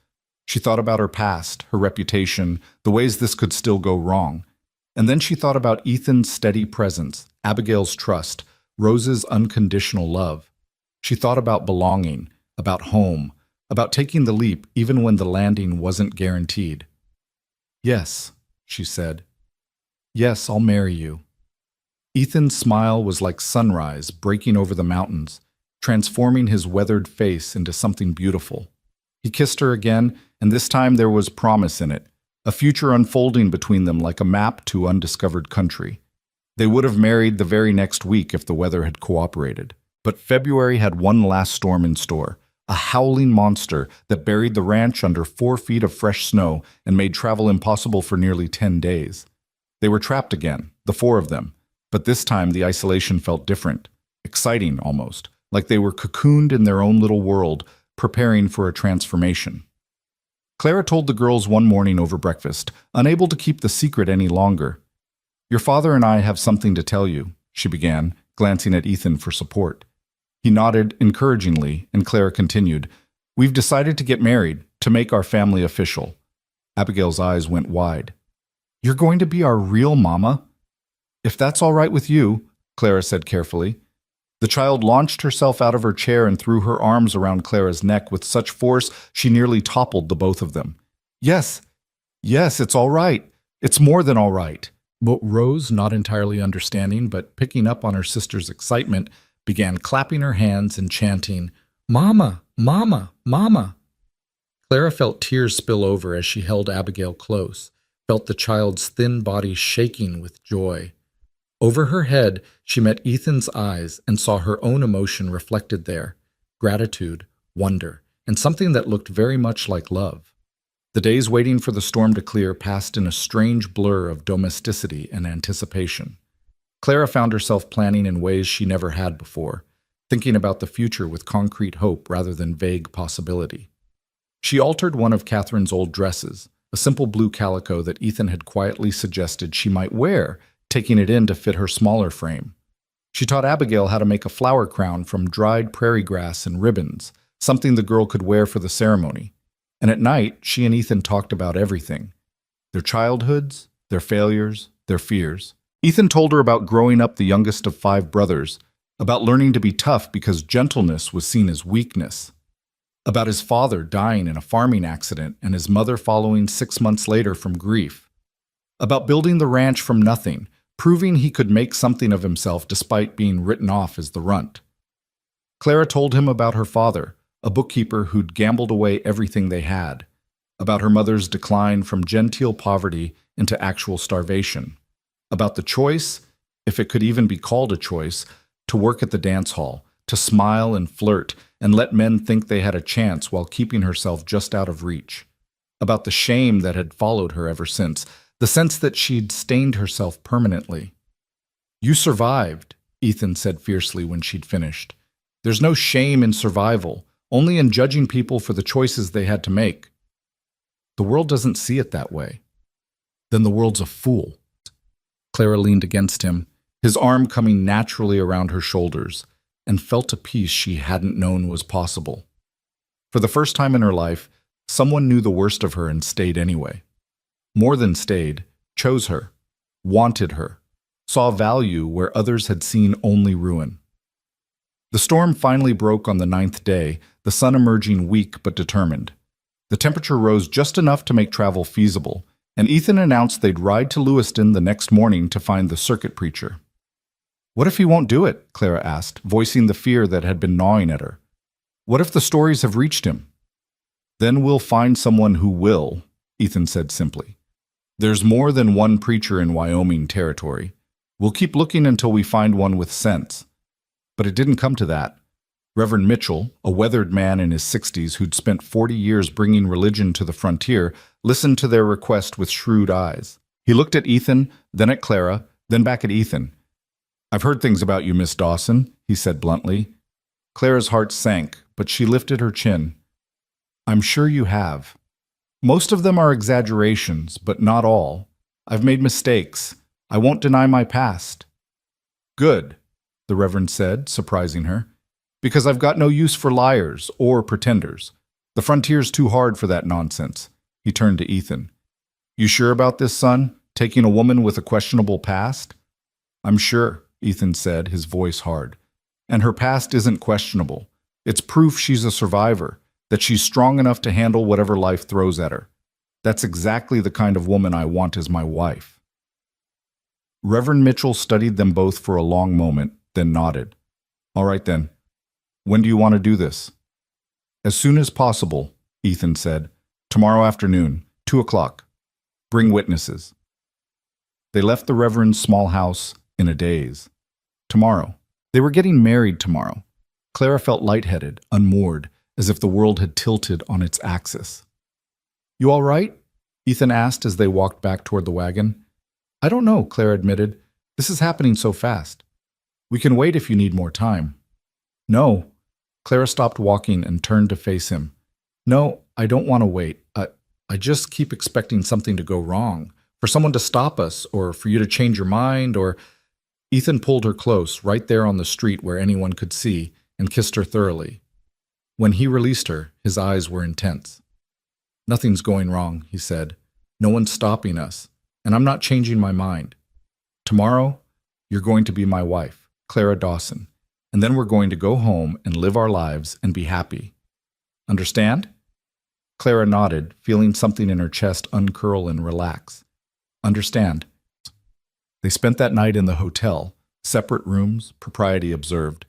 She thought about her past, her reputation, the ways this could still go wrong. And then she thought about Ethan's steady presence, Abigail's trust, Rose's unconditional love. She thought about belonging, about home, about taking the leap even when the landing wasn't guaranteed. "Yes," she said. "Yes, I'll marry you." Ethan's smile was like sunrise breaking over the mountains, transforming his weathered face into something beautiful. He kissed her again, and this time there was promise in it, a future unfolding between them like a map to undiscovered country. They would have married the very next week if the weather had cooperated. But February had one last storm in store, a howling monster that buried the ranch under 4 feet of fresh snow and made travel impossible for nearly 10 days. They were trapped again, the 4 of them, but this time the isolation felt different, exciting almost, like they were cocooned in their own little world, preparing for a transformation. Clara told the girls one morning over breakfast, unable to keep the secret any longer. "Your father and I have something to tell you," she began, glancing at Ethan for support. He nodded encouragingly, and Clara continued, "We've decided to get married, to make our family official." Abigail's eyes went wide. "You're going to be our real mama?" "If that's all right with you," Clara said carefully. The child launched herself out of her chair and threw her arms around Clara's neck with such force she nearly toppled the both of them. Yes, it's all right. It's more than all right." But Rose, not entirely understanding but picking up on her sister's excitement, began clapping her hands and chanting, "Mama, Mama, Mama." Clara felt tears spill over as she held Abigail close, felt the child's thin body shaking with joy. Over her head, she met Ethan's eyes and saw her own emotion reflected there, gratitude, wonder, and something that looked very much like love. The days waiting for the storm to clear passed in a strange blur of domesticity and anticipation. Clara found herself planning in ways she never had before, thinking about the future with concrete hope rather than vague possibility. She altered one of Catherine's old dresses, a simple blue calico that Ethan had quietly suggested she might wear, taking it in to fit her smaller frame. She taught Abigail how to make a flower crown from dried prairie grass and ribbons, something the girl could wear for the ceremony. And at night, she and Ethan talked about everything: their childhoods, their failures, their fears. Ethan told her about growing up the youngest of 5 brothers, about learning to be tough because gentleness was seen as weakness, about his father dying in a farming accident and his mother following 6 months later from grief, about building the ranch from nothing, proving he could make something of himself despite being written off as the runt. Clara told him about her father, a bookkeeper who'd gambled away everything they had, about her mother's decline from genteel poverty into actual starvation, about the choice, if it could even be called a choice, to work at the dance hall, to smile and flirt and let men think they had a chance while keeping herself just out of reach, about the shame that had followed her ever since, the sense that she'd stained herself permanently. "You survived," Ethan said fiercely when she'd finished. "There's no shame in survival, only in judging people for the choices they had to make." "The world doesn't see it that way." "Then the world's a fool." Clara leaned against him, his arm coming naturally around her shoulders, and felt a peace she hadn't known was possible. For the first time in her life, someone knew the worst of her and stayed anyway. More than stayed, chose her. wanted her, saw value where others had seen only ruin. The storm finally broke on the 9th day, the sun emerging weak but determined. The temperature rose just enough to make travel feasible, and Ethan announced they'd ride to Lewiston the next morning to find the circuit preacher. "What if he won't do it?" Clara asked, voicing the fear that had been gnawing at her. "What if the stories have reached him?" "Then we'll find someone who will," Ethan said simply. "There's more than one preacher in Wyoming territory. We'll keep looking until we find one with sense." But it didn't come to that. Reverend Mitchell, a weathered man in his 60s who'd spent 40 years bringing religion to the frontier, listened to their request with shrewd eyes. He looked at Ethan, then at Clara, then back at Ethan. "I've heard things about you, Miss Dawson," he said bluntly. Clara's heart sank, but she lifted her chin. "I'm sure you have. Most of them are exaggerations, but not all. I've made mistakes. I won't deny my past." "Good," the Reverend said, surprising her, "because I've got no use for liars or pretenders. The frontier's too hard for that nonsense." He turned to Ethan. "You sure about this, son? Taking a woman with a questionable past?" "I'm sure," Ethan said, his voice hard. "And her past isn't questionable. It's proof she's a survivor, that she's strong enough to handle whatever life throws at her. That's exactly the kind of woman I want as my wife." Reverend Mitchell studied them both for a long moment, then nodded. "All right then. When do you want to do this?" "As soon as possible," Ethan said. "Tomorrow afternoon, 2 o'clock. Bring witnesses." They left the Reverend's small house in a daze. Tomorrow. They were getting married tomorrow. Clara felt lightheaded, unmoored, as if the world had tilted on its axis. "You all right?" Ethan asked as they walked back toward the wagon. "I don't know," Clara admitted. "This is happening so fast. We can wait if you need more time." "No." Clara stopped walking and turned to face him. "No, I don't want to wait. I just keep expecting something to go wrong, for someone to stop us, or for you to change your mind, or—" Ethan pulled her close, right there on the street where anyone could see, and kissed her thoroughly. When he released her, his eyes were intense. "Nothing's going wrong," he said. "No one's stopping us, and I'm not changing my mind. Tomorrow, you're going to be my wife, Clara Dawson, and then we're going to go home and live our lives and be happy. Understand?" Clara nodded, feeling something in her chest uncurl and relax. "Understand." They spent that night in the hotel, separate rooms, propriety observed,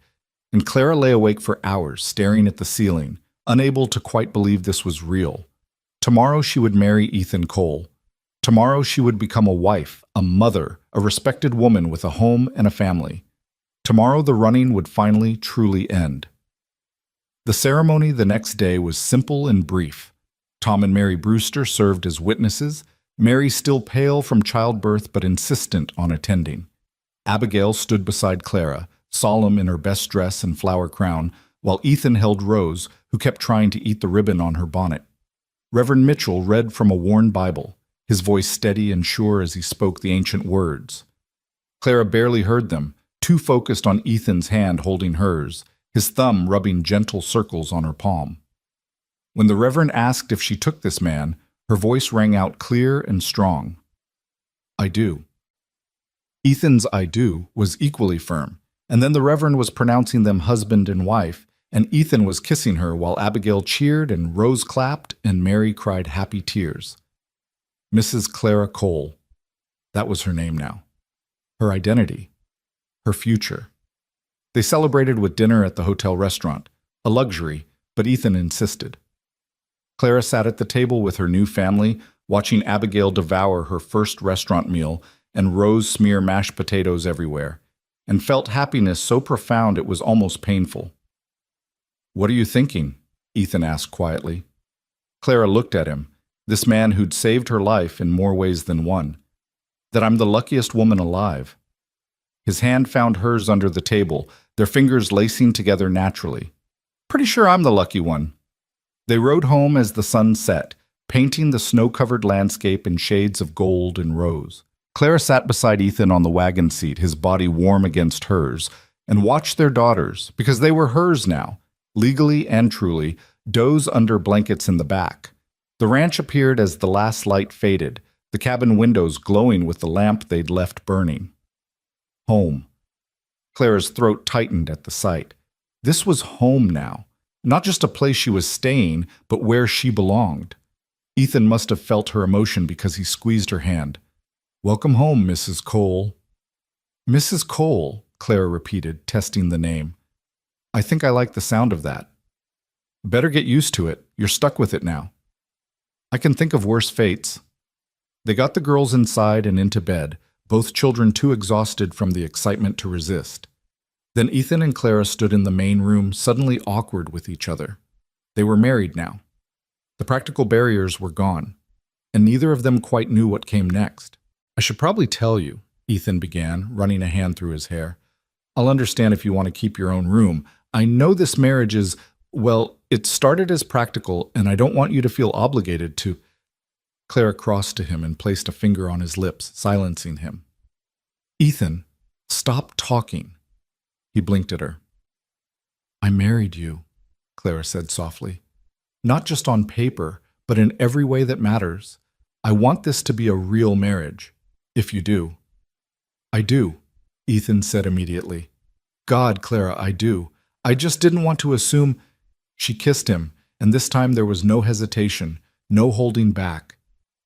and Clara lay awake for hours, staring at the ceiling, unable to quite believe this was real. Tomorrow she would marry Ethan Cole. Tomorrow she would become a wife, a mother, a respected woman with a home and a family. Tomorrow the running would finally, truly end. The ceremony the next day was simple and brief. Tom and Mary Brewster served as witnesses, Mary still pale from childbirth but insistent on attending. Abigail stood beside Clara, solemn in her best dress and flower crown, while Ethan held Rose, who kept trying to eat the ribbon on her bonnet. Reverend Mitchell read from a worn Bible, his voice steady and sure as he spoke the ancient words. Clara barely heard them, too focused on Ethan's hand holding hers, his thumb rubbing gentle circles on her palm. When the Reverend asked if she took this man, her voice rang out clear and strong. "I do." Ethan's "I do" was equally firm, and then the Reverend was pronouncing them husband and wife, and Ethan was kissing her while Abigail cheered and Rose clapped and Mary cried happy tears. Mrs. Clara Cole. That was her name now. Her identity. Her future. They celebrated with dinner at the hotel restaurant, a luxury, but Ethan insisted. Clara sat at the table with her new family, watching Abigail devour her first restaurant meal and Rose smear mashed potatoes everywhere, and felt happiness so profound it was almost painful. "What are you thinking?" Ethan asked quietly. Clara looked at him, this man who'd saved her life in more ways than one. "That I'm the luckiest woman alive." His hand found hers under the table, their fingers lacing together naturally. "Pretty sure I'm the lucky one." They rode home as the sun set, painting the snow-covered landscape in shades of gold and rose. Clara sat beside Ethan on the wagon seat, his body warm against hers, and watched their daughters, because they were hers now, legally and truly, doze under blankets in the back. The ranch appeared as the last light faded, the cabin windows glowing with the lamp they'd left burning. Home. Clara's throat tightened at the sight. This was home now. Not just a place she was staying, but where she belonged. Ethan must have felt her emotion because he squeezed her hand. "Welcome home, Mrs. Cole." "Mrs. Cole," Clara repeated, testing the name. "I think I like the sound of that." "Better get used to it. You're stuck with it now." "I can think of worse fates." They got the girls inside and into bed, both children too exhausted from the excitement to resist. Then Ethan and Clara stood in the main room, suddenly awkward with each other. They were married now. The practical barriers were gone, and neither of them quite knew what came next. "I should probably tell you," Ethan began, running a hand through his hair. "I'll understand if you want to keep your own room. I know this marriage is, well, it started as practical, and I don't want you to feel obligated to—" Clara crossed to him and placed a finger on his lips, silencing him. "Ethan, stop talking." He blinked at her. "I married you," Clara said softly. "Not just on paper, but in every way that matters. I want this to be a real marriage, if you do." "I do," Ethan said immediately. "God, Clara, I do. I just didn't want to assume—" She kissed him, and this time there was no hesitation, no holding back.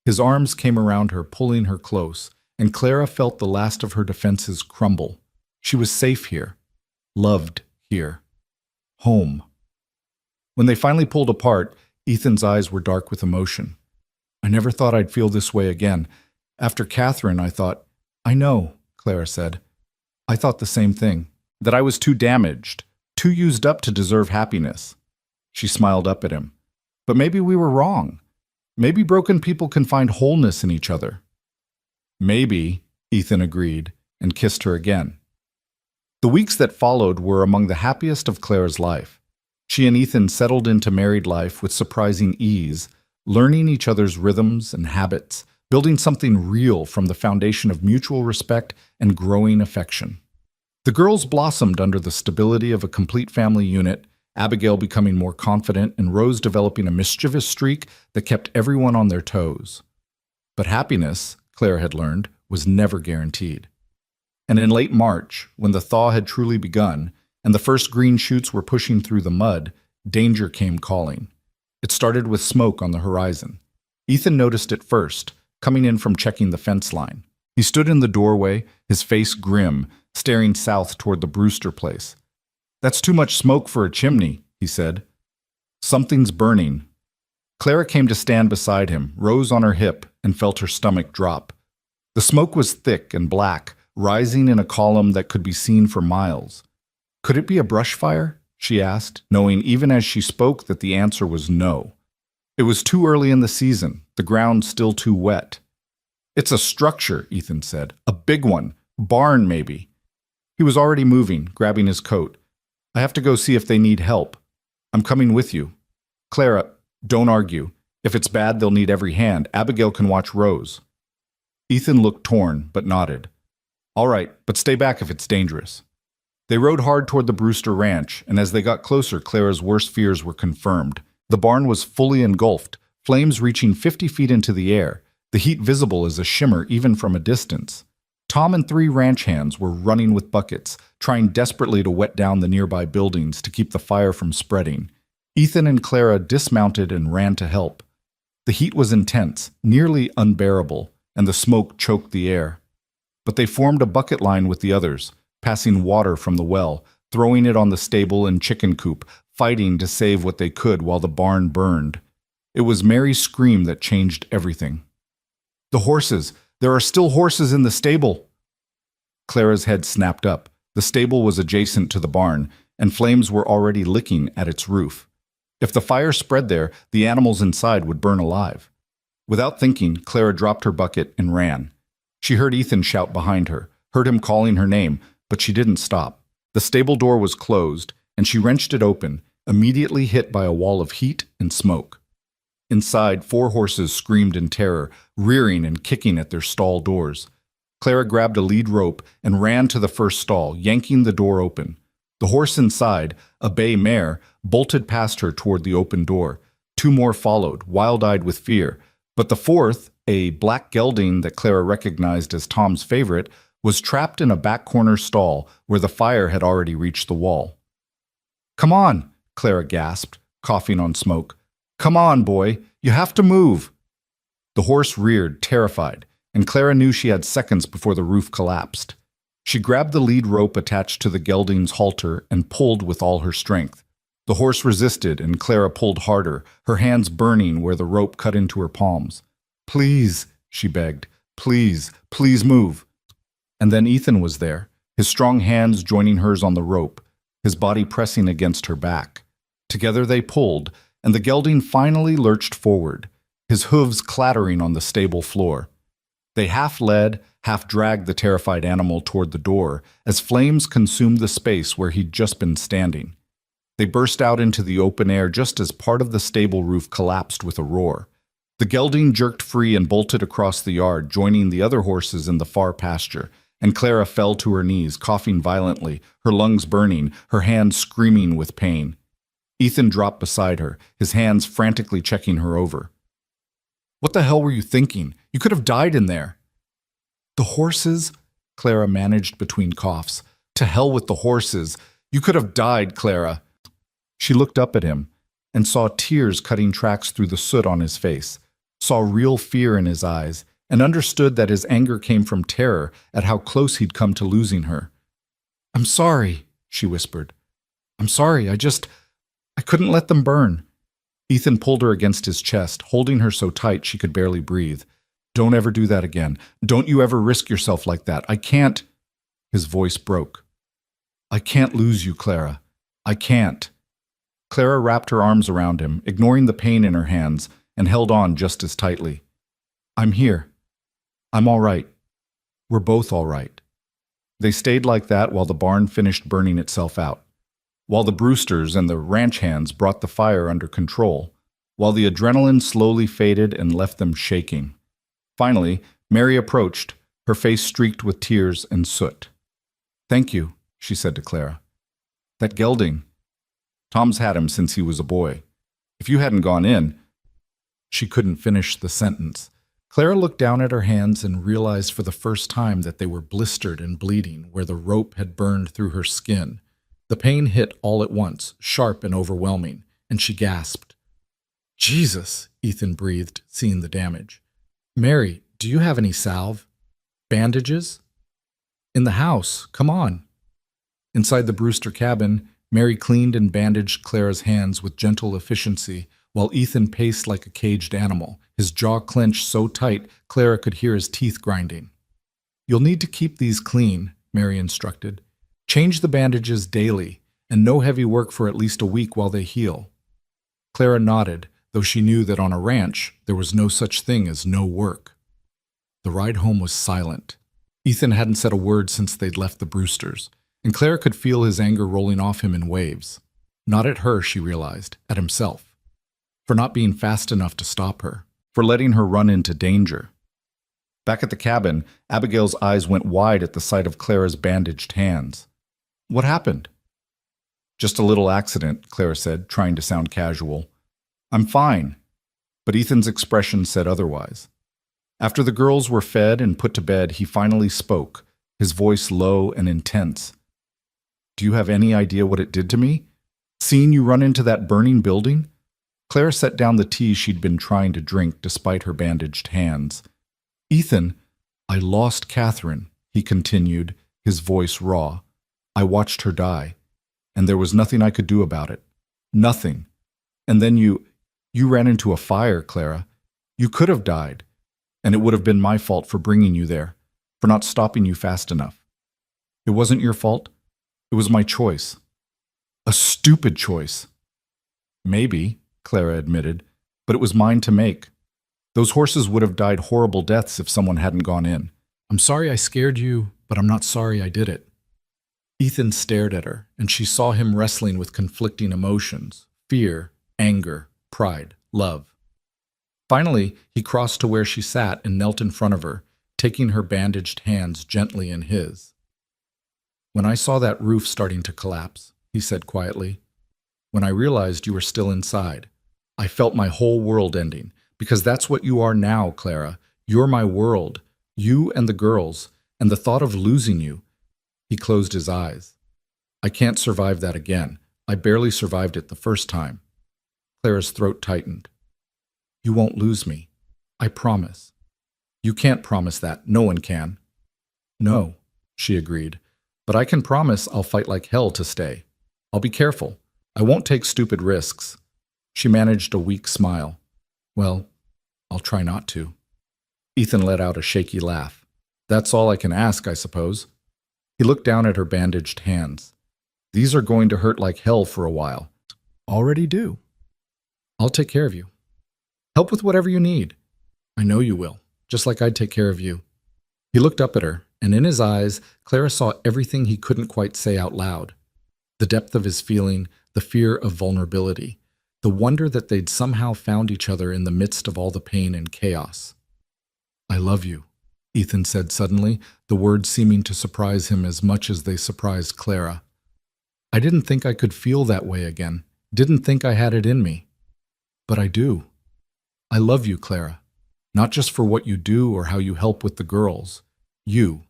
His arms came around her, pulling her close, and Clara felt the last of her defenses crumble. She was safe here, loved here, home. When they finally pulled apart, Ethan's eyes were dark with emotion. "I never thought I'd feel this way again. After Catherine, I thought—" "I know," Clara said. "I thought the same thing, that I was too damaged, too used up to deserve happiness." She smiled up at him. "But maybe we were wrong. Maybe broken people can find wholeness in each other." "Maybe," Ethan agreed, and kissed her again. The weeks that followed were among the happiest of Clara's life. She and Ethan settled into married life with surprising ease, learning each other's rhythms and habits, building something real from the foundation of mutual respect and growing affection. The girls blossomed under the stability of a complete family unit, Abigail becoming more confident and Rose developing a mischievous streak that kept everyone on their toes. But happiness, Claire had learned, was never guaranteed. And in late March, when the thaw had truly begun, and the first green shoots were pushing through the mud, danger came calling. It started with smoke on the horizon. Ethan noticed it first, coming in from checking the fence line. He stood in the doorway, his face grim, staring south toward the Brewster place. "That's too much smoke for a chimney," he said. "Something's burning." Clara came to stand beside him, Rose on her hip, and felt her stomach drop. The smoke was thick and black, rising in a column that could be seen for miles. "Could it be a brush fire?" she asked, knowing even as she spoke that the answer was no. It was too early in the season, the ground still too wet. "It's a structure," Ethan said. "A big one. Barn, maybe." He was already moving, grabbing his coat. "I have to go see if they need help. I'm coming with you." "Clara, don't argue. If it's bad, they'll need every hand. Abigail can watch Rose." Ethan looked torn, but nodded. "All right, but stay back if it's dangerous." They rode hard toward the Brewster ranch, and as they got closer, Clara's worst fears were confirmed. The barn was fully engulfed, flames reaching 50 feet into the air, the heat visible as a shimmer even from a distance. Tom and 3 ranch hands were running with buckets, trying desperately to wet down the nearby buildings to keep the fire from spreading. Ethan and Clara dismounted and ran to help. The heat was intense, nearly unbearable, and the smoke choked the air. But they formed a bucket line with the others, passing water from the well, throwing it on the stable and chicken coop, fighting to save what they could while the barn burned. It was Mary's scream that changed everything. "The horses! There are still horses in the stable!" Clara's head snapped up. The stable was adjacent to the barn, and flames were already licking at its roof. If the fire spread there, the animals inside would burn alive. Without thinking, Clara dropped her bucket and ran. She heard Ethan shout behind her, heard him calling her name, but she didn't stop. The stable door was closed, and she wrenched it open, immediately hit by a wall of heat and smoke. Inside, 4 horses screamed in terror, rearing and kicking at their stall doors. Clara grabbed a lead rope and ran to the first stall, yanking the door open. The horse inside, a bay mare, bolted past her toward the open door. 2 more followed, wild-eyed with fear, but the 4th, A black gelding that Clara recognized as Tom's favorite was trapped in a back corner stall where the fire had already reached the wall. "Come on," Clara gasped, coughing on smoke. "Come on, boy, you have to move." The horse reared, terrified, and Clara knew she had seconds before the roof collapsed. She grabbed the lead rope attached to the gelding's halter and pulled with all her strength. The horse resisted, and Clara pulled harder, her hands burning where the rope cut into her palms. "Please," she begged, "please, please move." And then Ethan was there, his strong hands joining hers on the rope, his body pressing against her back. Together they pulled, and the gelding finally lurched forward, his hooves clattering on the stable floor. They half led, half dragged the terrified animal toward the door as flames consumed the space where he'd just been standing. They burst out into the open air just as part of the stable roof collapsed with a roar. The gelding jerked free and bolted across the yard, joining the other horses in the far pasture, and Clara fell to her knees, coughing violently, her lungs burning, her hands screaming with pain. Ethan dropped beside her, his hands frantically checking her over. "What the hell were you thinking? You could have died in there." "The horses?" Clara managed between coughs. "To hell with the horses. You could have died, Clara." She looked up at him and saw tears cutting tracks through the soot on his face, saw real fear in his eyes, and understood that his anger came from terror at how close he'd come to losing her. "I'm sorry," she whispered. "I'm sorry, I couldn't let them burn." Ethan pulled her against his chest, holding her so tight she could barely breathe. "Don't ever do that again. Don't you ever risk yourself like that. I can't." His voice broke. "I can't lose you, Clara. I can't." Clara wrapped her arms around him, ignoring the pain in her hands, and held on just as tightly. "I'm here. I'm all right. We're both all right." They stayed like that while the barn finished burning itself out, while the Brewsters and the ranch hands brought the fire under control, while the adrenaline slowly faded and left them shaking. Finally, Mary approached, her face streaked with tears and soot. "Thank you," she said to Clara. "That gelding. Tom's had him since he was a boy. If you hadn't gone in—" She couldn't finish the sentence. Clara looked down at her hands and realized for the first time that they were blistered and bleeding where the rope had burned through her skin. The pain hit all at once, sharp and overwhelming, and she gasped. "Jesus," Ethan breathed, seeing the damage. "Mary, do you have any salve? Bandages?" "In the house. Come on." Inside the Brewster cabin, Mary cleaned and bandaged Clara's hands with gentle efficiency, while Ethan paced like a caged animal, his jaw clenched so tight Clara could hear his teeth grinding. "You'll need to keep these clean," Mary instructed. "Change the bandages daily, and no heavy work for at least a week while they heal." Clara nodded, though she knew that on a ranch there was no such thing as no work. The ride home was silent. Ethan hadn't said a word since they'd left the Brewsters, and Clara could feel his anger rolling off him in waves. Not at her, she realized, at himself. For not being fast enough to stop her. For letting her run into danger. Back at the cabin, Abigail's eyes went wide at the sight of Clara's bandaged hands. "What happened?" "Just a little accident," Clara said, trying to sound casual. "I'm fine." But Ethan's expression said otherwise. After the girls were fed and put to bed, he finally spoke, his voice low and intense. "Do you have any idea what it did to me? Seeing you run into that burning building?" Clara set down the tea she'd been trying to drink despite her bandaged hands. "Ethan, I lost Catherine," he continued, his voice raw. "I watched her die, and there was nothing I could do about it. Nothing. And then you ran into a fire, Clara. You could have died, and it would have been my fault for bringing you there, for not stopping you fast enough. It wasn't your fault. It was my choice. A stupid choice." "Maybe," Clara admitted, "but it was mine to make. Those horses would have died horrible deaths if someone hadn't gone in. I'm sorry I scared you, but I'm not sorry I did it." Ethan stared at her, and she saw him wrestling with conflicting emotions, fear, anger, pride, love. Finally, he crossed to where she sat and knelt in front of her, taking her bandaged hands gently in his. "When I saw that roof starting to collapse," he said quietly, "when I realized you were still inside, I felt my whole world ending, because that's what you are now, Clara. You're my world, you and the girls, and the thought of losing you. He closed his eyes. I can't survive that again. I barely survived it the first time. Clara's throat tightened. You won't lose me. I promise. You can't promise that. No one can. No, she agreed. But I can promise I'll fight like hell to stay. I'll be careful. I won't take stupid risks. She managed a weak smile. Well, I'll try not to. Ethan let out a shaky laugh. That's all I can ask, I suppose. He looked down at her bandaged hands. These are going to hurt like hell for a while. Already do. I'll take care of you. Help with whatever you need. I know you will, just like I'd take care of you. He looked up at her, and in his eyes, Clara saw everything he couldn't quite say out loud. The depth of his feeling, the fear of vulnerability, the wonder that they'd somehow found each other in the midst of all the pain and chaos. I love you, Ethan said suddenly, the words seeming to surprise him as much as they surprised Clara. I didn't think I could feel that way again, didn't think I had it in me. But I do. I love you, Clara, not just for what you do or how you help with the girls. You,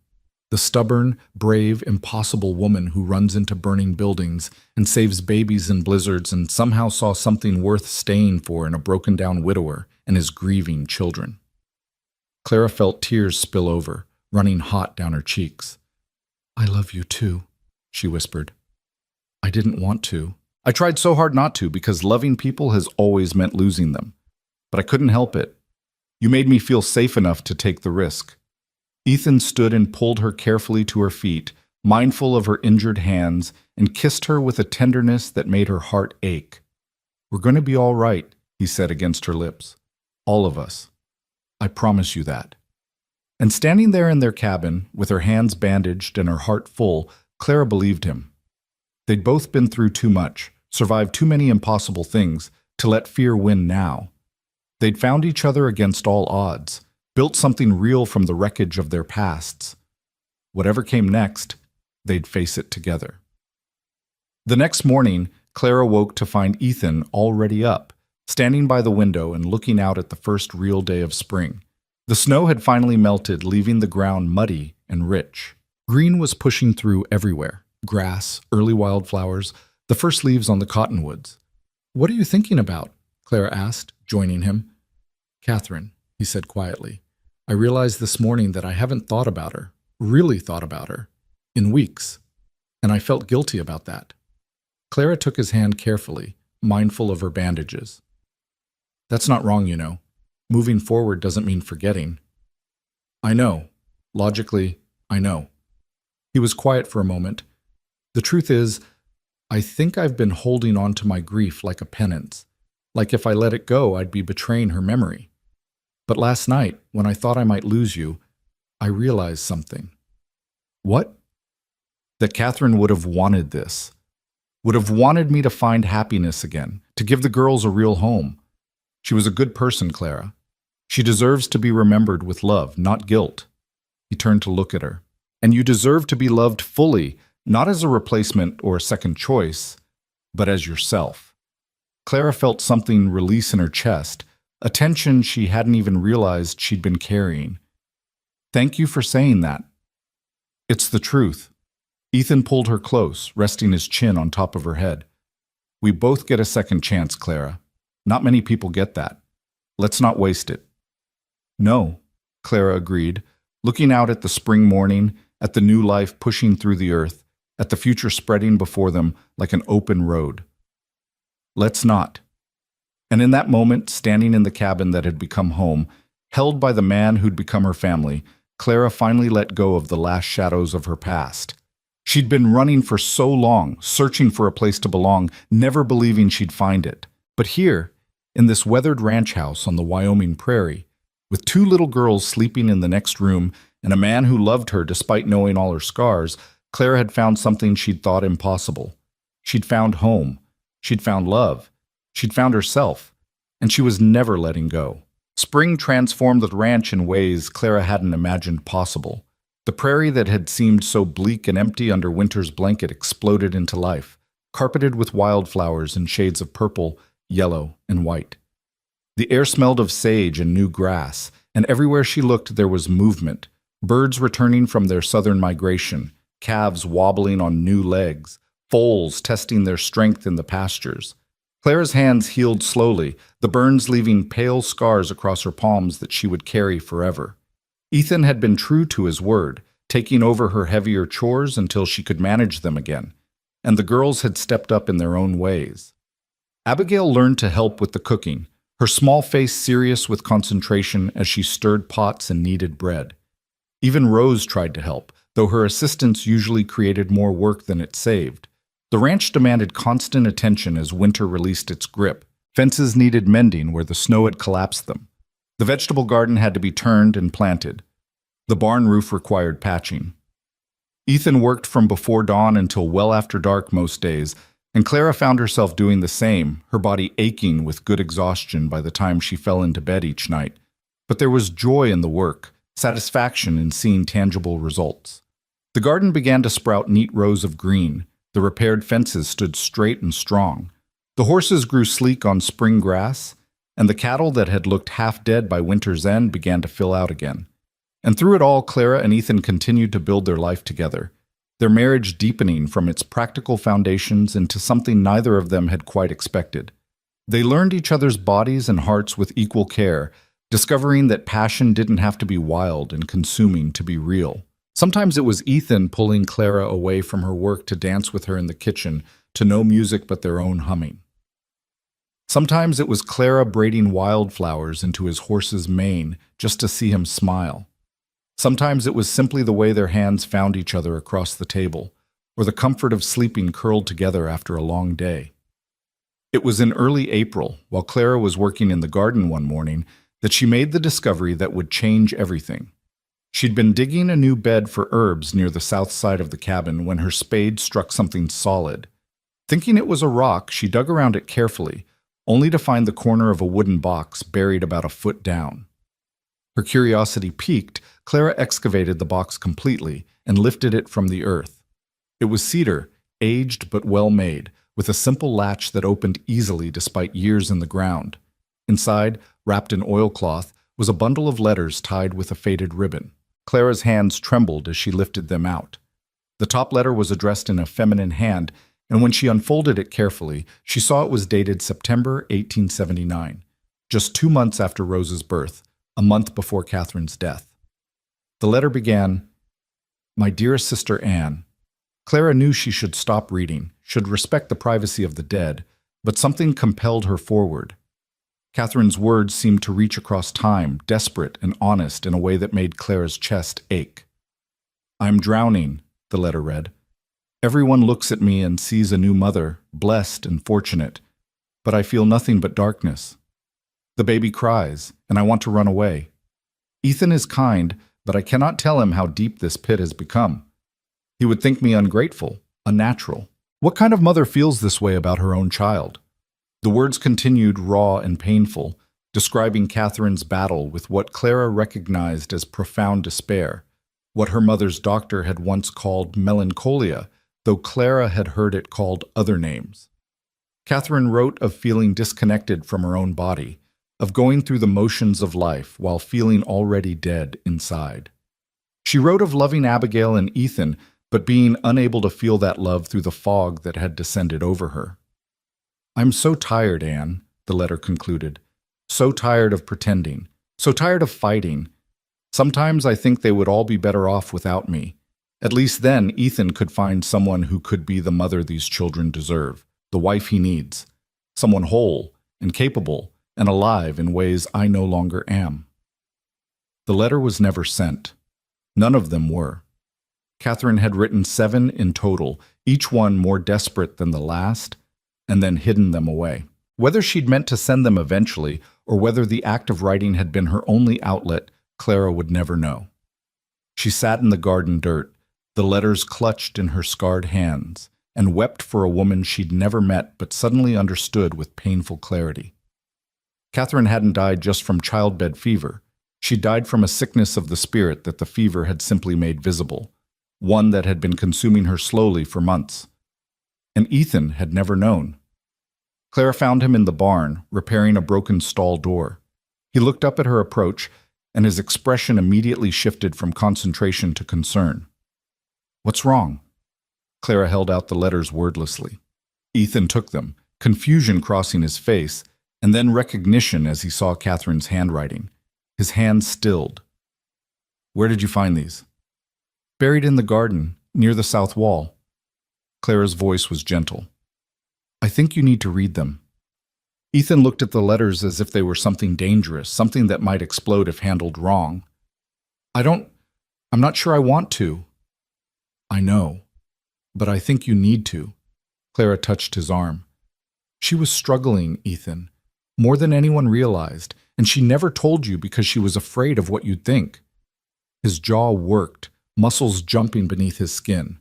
the stubborn, brave, impossible woman who runs into burning buildings and saves babies in blizzards and somehow saw something worth staying for in a broken-down widower and his grieving children. Clara felt tears spill over, running hot down her cheeks. I love you too, she whispered. I didn't want to. I tried so hard not to because loving people has always meant losing them. But I couldn't help it. You made me feel safe enough to take the risk. Ethan stood and pulled her carefully to her feet, mindful of her injured hands, and kissed her with a tenderness that made her heart ache. We're going to be all right, he said against her lips. All of us. I promise you that. And standing there in their cabin, with her hands bandaged and her heart full, Clara believed him. They'd both been through too much, survived too many impossible things, to let fear win now. They'd found each other against all odds, built something real from the wreckage of their pasts. Whatever came next, they'd face it together. The next morning, Clara woke to find Ethan already up, standing by the window and looking out at the first real day of spring. The snow had finally melted, leaving the ground muddy and rich. Green was pushing through everywhere. Grass, early wildflowers, the first leaves on the cottonwoods. What are you thinking about? Clara asked, joining him. Catherine, he said quietly. I realized this morning that I haven't thought about her, really thought about her, in weeks, and I felt guilty about that. Clara took his hand carefully, mindful of her bandages. That's not wrong, you know. Moving forward doesn't mean forgetting. I know. Logically, I know. He was quiet for a moment. The truth is, I think I've been holding on to my grief like a penance, like if I let it go, I'd be betraying her memory. But last night, when I thought I might lose you, I realized something. What? That Catherine would have wanted this. Would have wanted me to find happiness again, to give the girls a real home. She was a good person, Clara. She deserves to be remembered with love, not guilt. He turned to look at her. And you deserve to be loved fully, not as a replacement or a second choice, but as yourself. Clara felt something release in her chest, a tension she hadn't even realized she'd been carrying. Thank you for saying that. It's the truth. Ethan pulled her close, resting his chin on top of her head. We both get a second chance, Clara. Not many people get that. Let's not waste it. No, Clara agreed, looking out at the spring morning, at the new life pushing through the earth, at the future spreading before them like an open road. Let's not. And in that moment, standing in the cabin that had become home, held by the man who'd become her family, Clara finally let go of the last shadows of her past. She'd been running for so long, searching for a place to belong, never believing she'd find it. But here, in this weathered ranch house on the Wyoming prairie, with two little girls sleeping in the next room and a man who loved her despite knowing all her scars, Clara had found something she'd thought impossible. She'd found home. She'd found love. She'd found herself. And she was never letting go. Spring transformed the ranch in ways Clara hadn't imagined possible. The prairie that had seemed so bleak and empty under winter's blanket exploded into life, carpeted with wildflowers in shades of purple, yellow, and white. The air smelled of sage and new grass, and everywhere she looked there was movement. Birds returning from their southern migration, calves wobbling on new legs, foals testing their strength in the pastures. Clara's hands healed slowly, the burns leaving pale scars across her palms that she would carry forever. Ethan had been true to his word, taking over her heavier chores until she could manage them again, and the girls had stepped up in their own ways. Abigail learned to help with the cooking, her small face serious with concentration as she stirred pots and kneaded bread. Even Rose tried to help, though her assistance usually created more work than it saved. The ranch demanded constant attention as winter released its grip. Fences needed mending where the snow had collapsed them. The vegetable garden had to be turned and planted. The barn roof required patching. Ethan worked from before dawn until well after dark most days, and Clara found herself doing the same, her body aching with good exhaustion by the time she fell into bed each night. But there was joy in the work, satisfaction in seeing tangible results. The garden began to sprout neat rows of green. The repaired fences stood straight and strong. The horses grew sleek on spring grass, and the cattle that had looked half dead by winter's end began to fill out again. And through it all, Clara and Ethan continued to build their life together, their marriage deepening from its practical foundations into something neither of them had quite expected. They learned each other's bodies and hearts with equal care, discovering that passion didn't have to be wild and consuming to be real. Sometimes it was Ethan pulling Clara away from her work to dance with her in the kitchen, to no music but their own humming. Sometimes it was Clara braiding wildflowers into his horse's mane just to see him smile. Sometimes it was simply the way their hands found each other across the table, or the comfort of sleeping curled together after a long day. It was in early April, while Clara was working in the garden one morning, that she made the discovery that would change everything. She'd been digging a new bed for herbs near the south side of the cabin when her spade struck something solid. Thinking it was a rock, she dug around it carefully, only to find the corner of a wooden box buried about a foot down. Her curiosity piqued, Clara excavated the box completely and lifted it from the earth. It was cedar, aged but well made, with a simple latch that opened easily despite years in the ground. Inside, wrapped in oilcloth, was a bundle of letters tied with a faded ribbon. Clara's hands trembled as she lifted them out. The top letter was addressed in a feminine hand, and when she unfolded it carefully, she saw it was dated September 1879, just 2 months after Rose's birth, a month before Catherine's death. The letter began, "My dearest sister Anne." Clara knew she should stop reading, should respect the privacy of the dead, but something compelled her forward. Catherine's words seemed to reach across time, desperate and honest in a way that made Clara's chest ache. "I'm drowning," the letter read. "Everyone looks at me and sees a new mother, blessed and fortunate, but I feel nothing but darkness. The baby cries, and I want to run away. Ethan is kind, but I cannot tell him how deep this pit has become. He would think me ungrateful, unnatural. What kind of mother feels this way about her own child?" The words continued raw and painful, describing Catherine's battle with what Clara recognized as profound despair, what her mother's doctor had once called melancholia, though Clara had heard it called other names. Catherine wrote of feeling disconnected from her own body, of going through the motions of life while feeling already dead inside. She wrote of loving Abigail and Ethan, but being unable to feel that love through the fog that had descended over her. "I'm so tired, Anne," the letter concluded. "So tired of pretending, so tired of fighting. Sometimes I think they would all be better off without me. At least then Ethan could find someone who could be the mother these children deserve, the wife he needs, someone whole and capable and alive in ways I no longer am." The letter was never sent. None of them were. Catherine had written 7 in total, each one more desperate than the last, and then hidden them away. Whether she'd meant to send them eventually, or whether the act of writing had been her only outlet, Clara would never know. She sat in the garden dirt, the letters clutched in her scarred hands, and wept for a woman she'd never met but suddenly understood with painful clarity. Catherine hadn't died just from childbed fever. She died from a sickness of the spirit that the fever had simply made visible, one that had been consuming her slowly for months. And Ethan had never known. Clara found him in the barn, repairing a broken stall door. He looked up at her approach, and his expression immediately shifted from concentration to concern. "What's wrong?" Clara held out the letters wordlessly. Ethan took them, confusion crossing his face, and then recognition as he saw Catherine's handwriting. His hand stilled. "Where did you find these?" "Buried in the garden, near the south wall." Clara's voice was gentle. "I think you need to read them." Ethan looked at the letters as if they were something dangerous, something that might explode if handled wrong. I'm not sure I want to." "I know, but I think you need to." Clara touched his arm. "She was struggling, Ethan, more than anyone realized, and she never told you because she was afraid of what you'd think." His jaw worked, muscles jumping beneath his skin.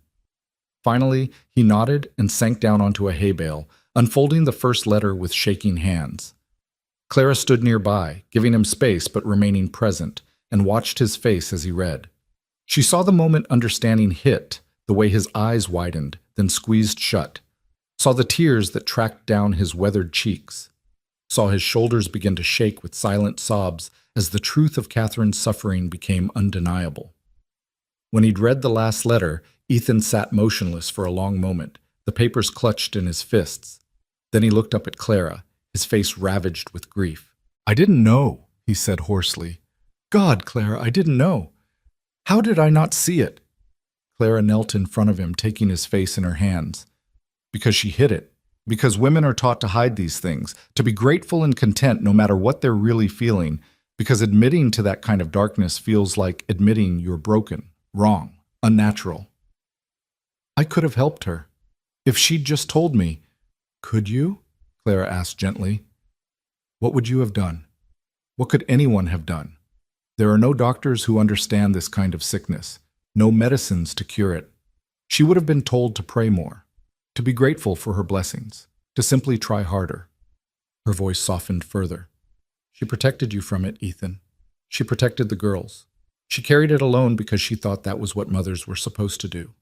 Finally, he nodded and sank down onto a hay bale, unfolding the first letter with shaking hands. Clara stood nearby, giving him space but remaining present, and watched his face as he read. She saw the moment understanding hit, the way his eyes widened, then squeezed shut, saw the tears that tracked down his weathered cheeks, saw his shoulders begin to shake with silent sobs as the truth of Catherine's suffering became undeniable. When he'd read the last letter, Ethan sat motionless for a long moment, the papers clutched in his fists. Then he looked up at Clara, his face ravaged with grief. "I didn't know," he said hoarsely. "God, Clara, I didn't know. How did I not see it?" Clara knelt in front of him, taking his face in her hands. "Because she hid it. Because women are taught to hide these things, to be grateful and content no matter what they're really feeling, because admitting to that kind of darkness feels like admitting you're broken, wrong, unnatural." "I could have helped her. If she'd just told me." "Could you?" Clara asked gently. "What would you have done? What could anyone have done? There are no doctors who understand this kind of sickness, no medicines to cure it. She would have been told to pray more, to be grateful for her blessings, to simply try harder." Her voice softened further. "She protected you from it, Ethan. She protected the girls. She carried it alone because she thought that was what mothers were supposed to do.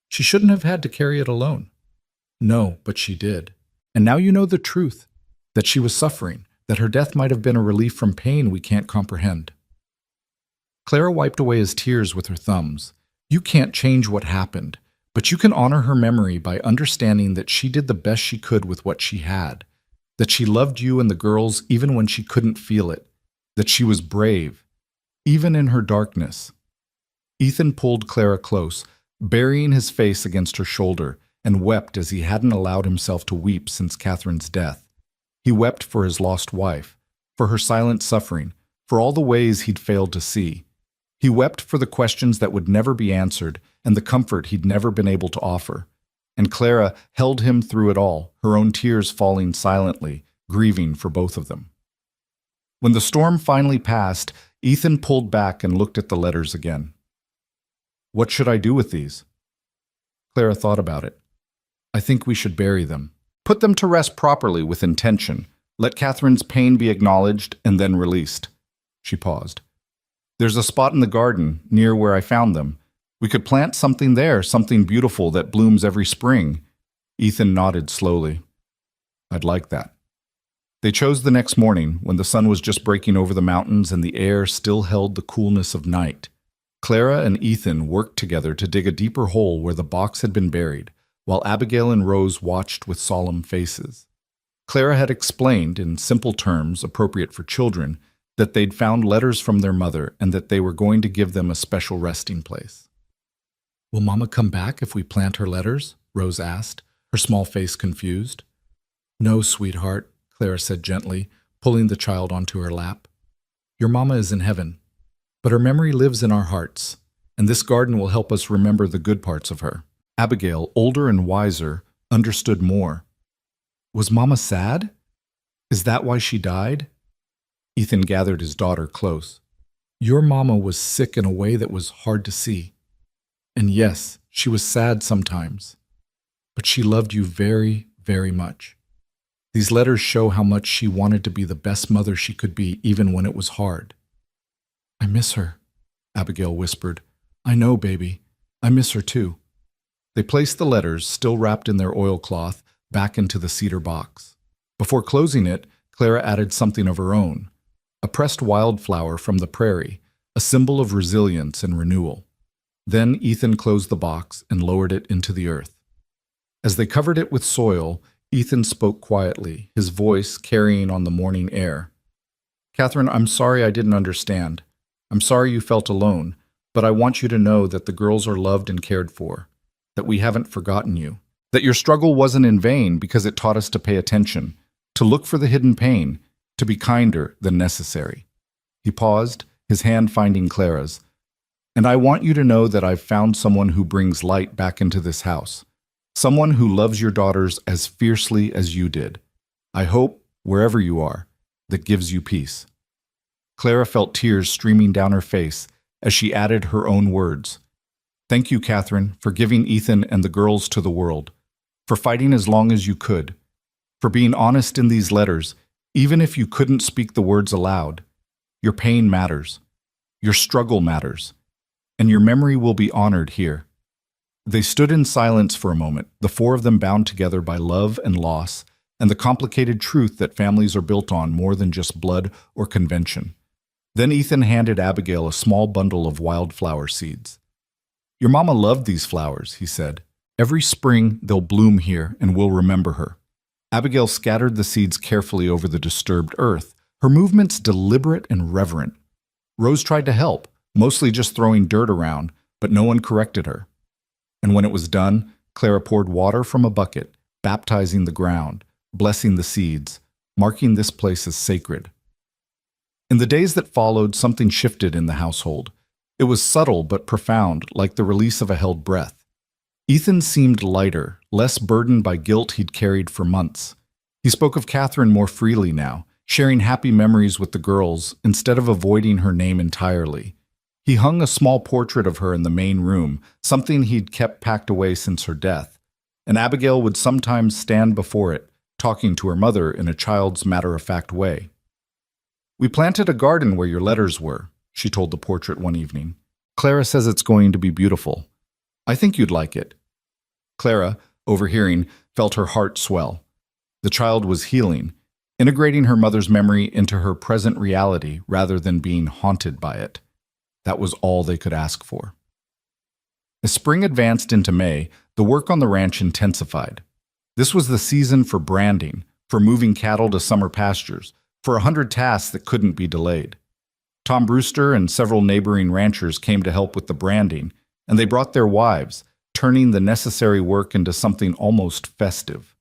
She shouldn't have had to carry it alone. No, but she did. And now you know the truth, that she was suffering, that her death might have been a relief from pain we can't comprehend." Clara wiped away his tears with her thumbs. "You can't change what happened, but you can honor her memory by understanding that she did the best she could with what she had, that she loved you and the girls even when she couldn't feel it, that she was brave, even in her darkness." Ethan pulled Clara close, burying his face against her shoulder, and wept as he hadn't allowed himself to weep since Catherine's death. He wept for his lost wife, for her silent suffering, for all the ways he'd failed to see. He wept for the questions that would never be answered and the comfort he'd never been able to offer. And Clara held him through it all, her own tears falling silently, grieving for both of them. When the storm finally passed, Ethan pulled back and looked at the letters again. "What should I do with these?" Clara thought about it. "I think we should bury them. Put them to rest properly with intention. Let Catherine's pain be acknowledged and then released." She paused. "There's a spot in the garden, near where I found them. We could plant something there, something beautiful that blooms every spring." Ethan nodded slowly. "I'd like that." They chose the next morning, when the sun was just breaking over the mountains and the air still held the coolness of night. Clara and Ethan worked together to dig a deeper hole where the box had been buried, while Abigail and Rose watched with solemn faces. Clara had explained, in simple terms appropriate for children, that they'd found letters from their mother and that they were going to give them a special resting place. "Will Mama come back if we plant her letters?" Rose asked, her small face confused. "No, sweetheart," Clara said gently, pulling the child onto her lap. "Your Mama is in heaven, but her memory lives in our hearts, and this garden will help us remember the good parts of her." Abigail, older and wiser, understood more. "Was Mama sad? Is that why she died?" Ethan gathered his daughter close. "Your Mama was sick in a way that was hard to see. And yes, she was sad sometimes. But she loved you very, very much. These letters show how much she wanted to be the best mother she could be, even when it was hard." "I miss her," Abigail whispered. "I know, baby. I miss her too." They placed the letters, still wrapped in their oilcloth, back into the cedar box. Before closing it, Clara added something of her own. a pressed wildflower from the prairie, a symbol of resilience and renewal. Then Ethan closed the box and lowered it into the earth. As they covered it with soil, Ethan spoke quietly, his voice carrying on the morning air. "Catherine, I'm sorry I didn't understand. I'm sorry you felt alone, but I want you to know that the girls are loved and cared for, that we haven't forgotten you, that your struggle wasn't in vain because it taught us to pay attention, to look for the hidden pain, to be kinder than necessary." He paused, his hand finding Clara's. "And I want you to know that I've found someone who brings light back into this house, someone who loves your daughters as fiercely as you did. I hope, wherever you are, that gives you peace." Clara felt tears streaming down her face as she added her own words. "Thank you, Catherine, for giving Ethan and the girls to the world, for fighting as long as you could, for being honest in these letters, even if you couldn't speak the words aloud. Your pain matters. Your struggle matters. And your memory will be honored here." They stood in silence for a moment, the four of them bound together by love and loss, and the complicated truth that families are built on more than just blood or convention. Then Ethan handed Abigail a small bundle of wildflower seeds. "Your mama loved these flowers," he said. "Every spring they'll bloom here and we'll remember her." Abigail scattered the seeds carefully over the disturbed earth, her movements deliberate and reverent. Rose tried to help, mostly just throwing dirt around, but no one corrected her. And when it was done, Clara poured water from a bucket, baptizing the ground, blessing the seeds, marking this place as sacred. In the days that followed, something shifted in the household. It was subtle but profound, like the release of a held breath. Ethan seemed lighter, less burdened by guilt he'd carried for months. He spoke of Catherine more freely now, sharing happy memories with the girls instead of avoiding her name entirely. He hung a small portrait of her in the main room, something he'd kept packed away since her death, and Abigail would sometimes stand before it, talking to her mother in a child's matter-of-fact way. "We planted a garden where your letters were," she told the portrait one evening. "Clara says it's going to be beautiful. I think you'd like it." Clara, overhearing, felt her heart swell. The child was healing, integrating her mother's memory into her present reality rather than being haunted by it. That was all they could ask for. As spring advanced into May, the work on the ranch intensified. This was the season for branding, for moving cattle to summer pastures, for 100 tasks that couldn't be delayed. Tom Brewster and several neighboring ranchers came to help with the branding, and they brought their wives, turning the necessary work into something almost festive.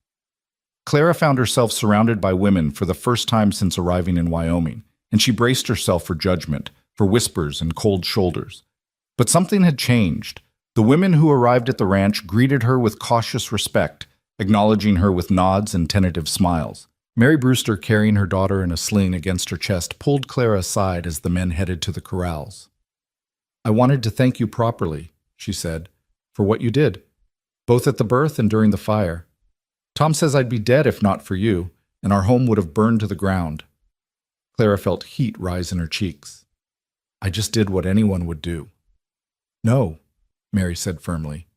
Clara found herself surrounded by women for the first time since arriving in Wyoming, and she braced herself for judgment, for whispers and cold shoulders. But something had changed. The women who arrived at the ranch greeted her with cautious respect, acknowledging her with nods and tentative smiles. Mary Brewster, carrying her daughter in a sling against her chest, pulled Clara aside as the men headed to the corrals. "I wanted to thank you properly," she said, "for what you did, both at the birth and during the fire. Tom says I'd be dead if not for you, and our home would have burned to the ground." Clara felt heat rise in her cheeks. "I just did what anyone would do." "No," Mary said firmly.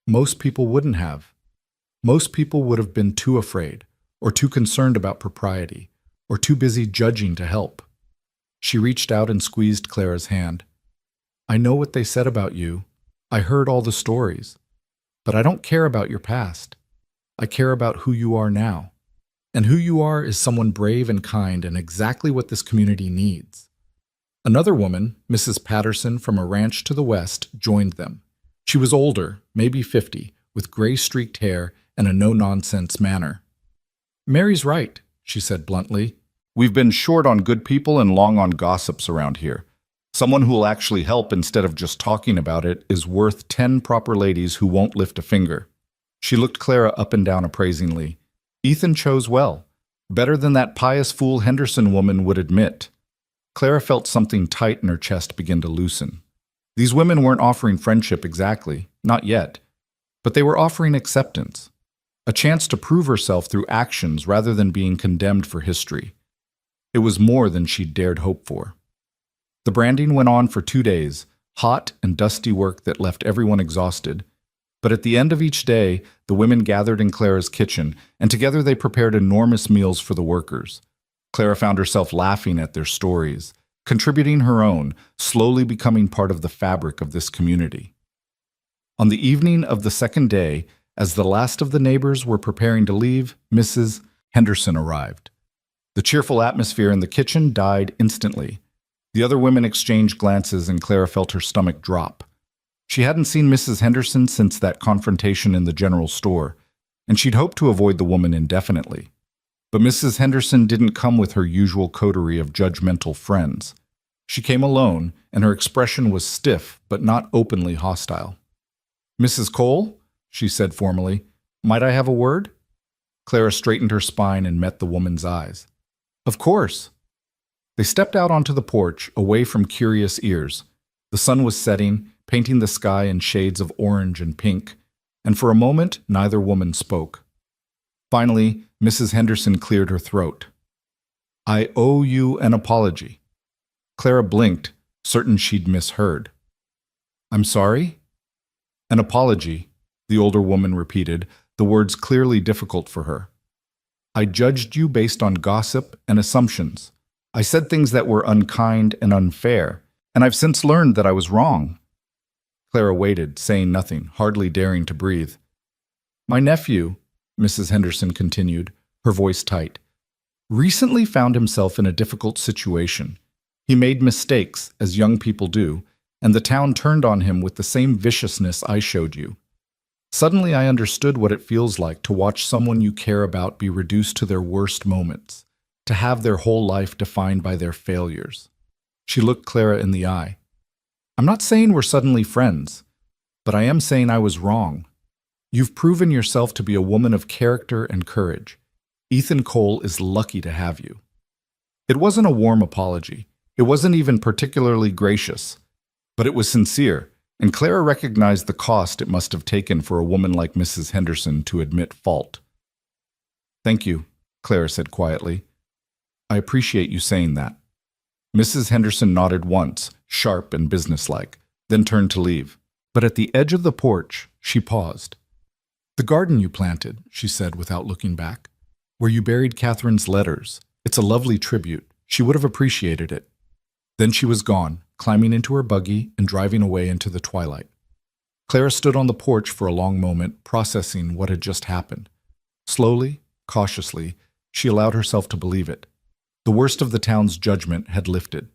"Most people wouldn't have. Most people would have been too afraid, or too concerned about propriety, or too busy judging to help." She reached out and squeezed Clara's hand. "I know what they said about you. I heard all the stories. But I don't care about your past. I care about who you are now. And who you are is someone brave and kind and exactly what this community needs." Another woman, Mrs. Patterson from a ranch to the west, joined them. She was older, maybe 50, with gray-streaked hair and a no-nonsense manner. "Mary's right," she said bluntly. "We've been short on good people and long on gossips around here. Someone who will actually help instead of just talking about it is worth 10 proper ladies who won't lift a finger." She looked Clara up and down appraisingly. Ethan chose well, better than that pious fool Henderson woman would admit. Clara felt something tight in her chest begin to loosen. These women weren't offering friendship exactly, not yet, but they were offering acceptance, a chance to prove herself through actions rather than being condemned for history. It was more than she'd dared hope for. The branding went on for 2 days, hot and dusty work that left everyone exhausted. But at the end of each day, the women gathered in Clara's kitchen, and together they prepared enormous meals for the workers. Clara found herself laughing at their stories, contributing her own, slowly becoming part of the fabric of this community. On the evening of the second day, as the last of the neighbors were preparing to leave, Mrs. Henderson arrived. The cheerful atmosphere in the kitchen died instantly. The other women exchanged glances and Clara felt her stomach drop. She hadn't seen Mrs. Henderson since that confrontation in the general store, and she'd hoped to avoid the woman indefinitely. But Mrs. Henderson didn't come with her usual coterie of judgmental friends. She came alone, and her expression was stiff but not openly hostile. "Mrs. Cole," she said formally, "might I have a word?" Clara straightened her spine and met the woman's eyes. "Of course." They stepped out onto the porch, away from curious ears. The sun was setting, painting the sky in shades of orange and pink, and for a moment neither woman spoke. Finally, Mrs. Henderson cleared her throat. "I owe you an apology." Clara blinked, certain she'd misheard. "I'm sorry?" "An apology," the older woman repeated, the words clearly difficult for her. "I judged you based on gossip and assumptions. I said things that were unkind and unfair, and I've since learned that I was wrong." Clara waited, saying nothing, hardly daring to breathe. "My nephew," Mrs. Henderson continued, her voice tight, "recently found himself in a difficult situation. He made mistakes, as young people do, and the town turned on him with the same viciousness I showed you. Suddenly I understood what it feels like to watch someone you care about be reduced to their worst moments, to have their whole life defined by their failures." She looked Clara in the eye. "I'm not saying we're suddenly friends, but I am saying I was wrong. You've proven yourself to be a woman of character and courage. Ethan Cole is lucky to have you." It wasn't a warm apology. It wasn't even particularly gracious, but it was sincere, and Clara recognized the cost it must have taken for a woman like Mrs. Henderson to admit fault. "Thank you," Clara said quietly. "I appreciate you saying that." Mrs. Henderson nodded once, sharp and businesslike, then turned to leave. But at the edge of the porch, she paused. "The garden you planted," she said without looking back, "where you buried Catherine's letters. It's a lovely tribute. She would have appreciated it." Then she was gone, climbing into her buggy and driving away into the twilight. Clara stood on the porch for a long moment, processing what had just happened. Slowly, cautiously, she allowed herself to believe it. The worst of the town's judgment had lifted.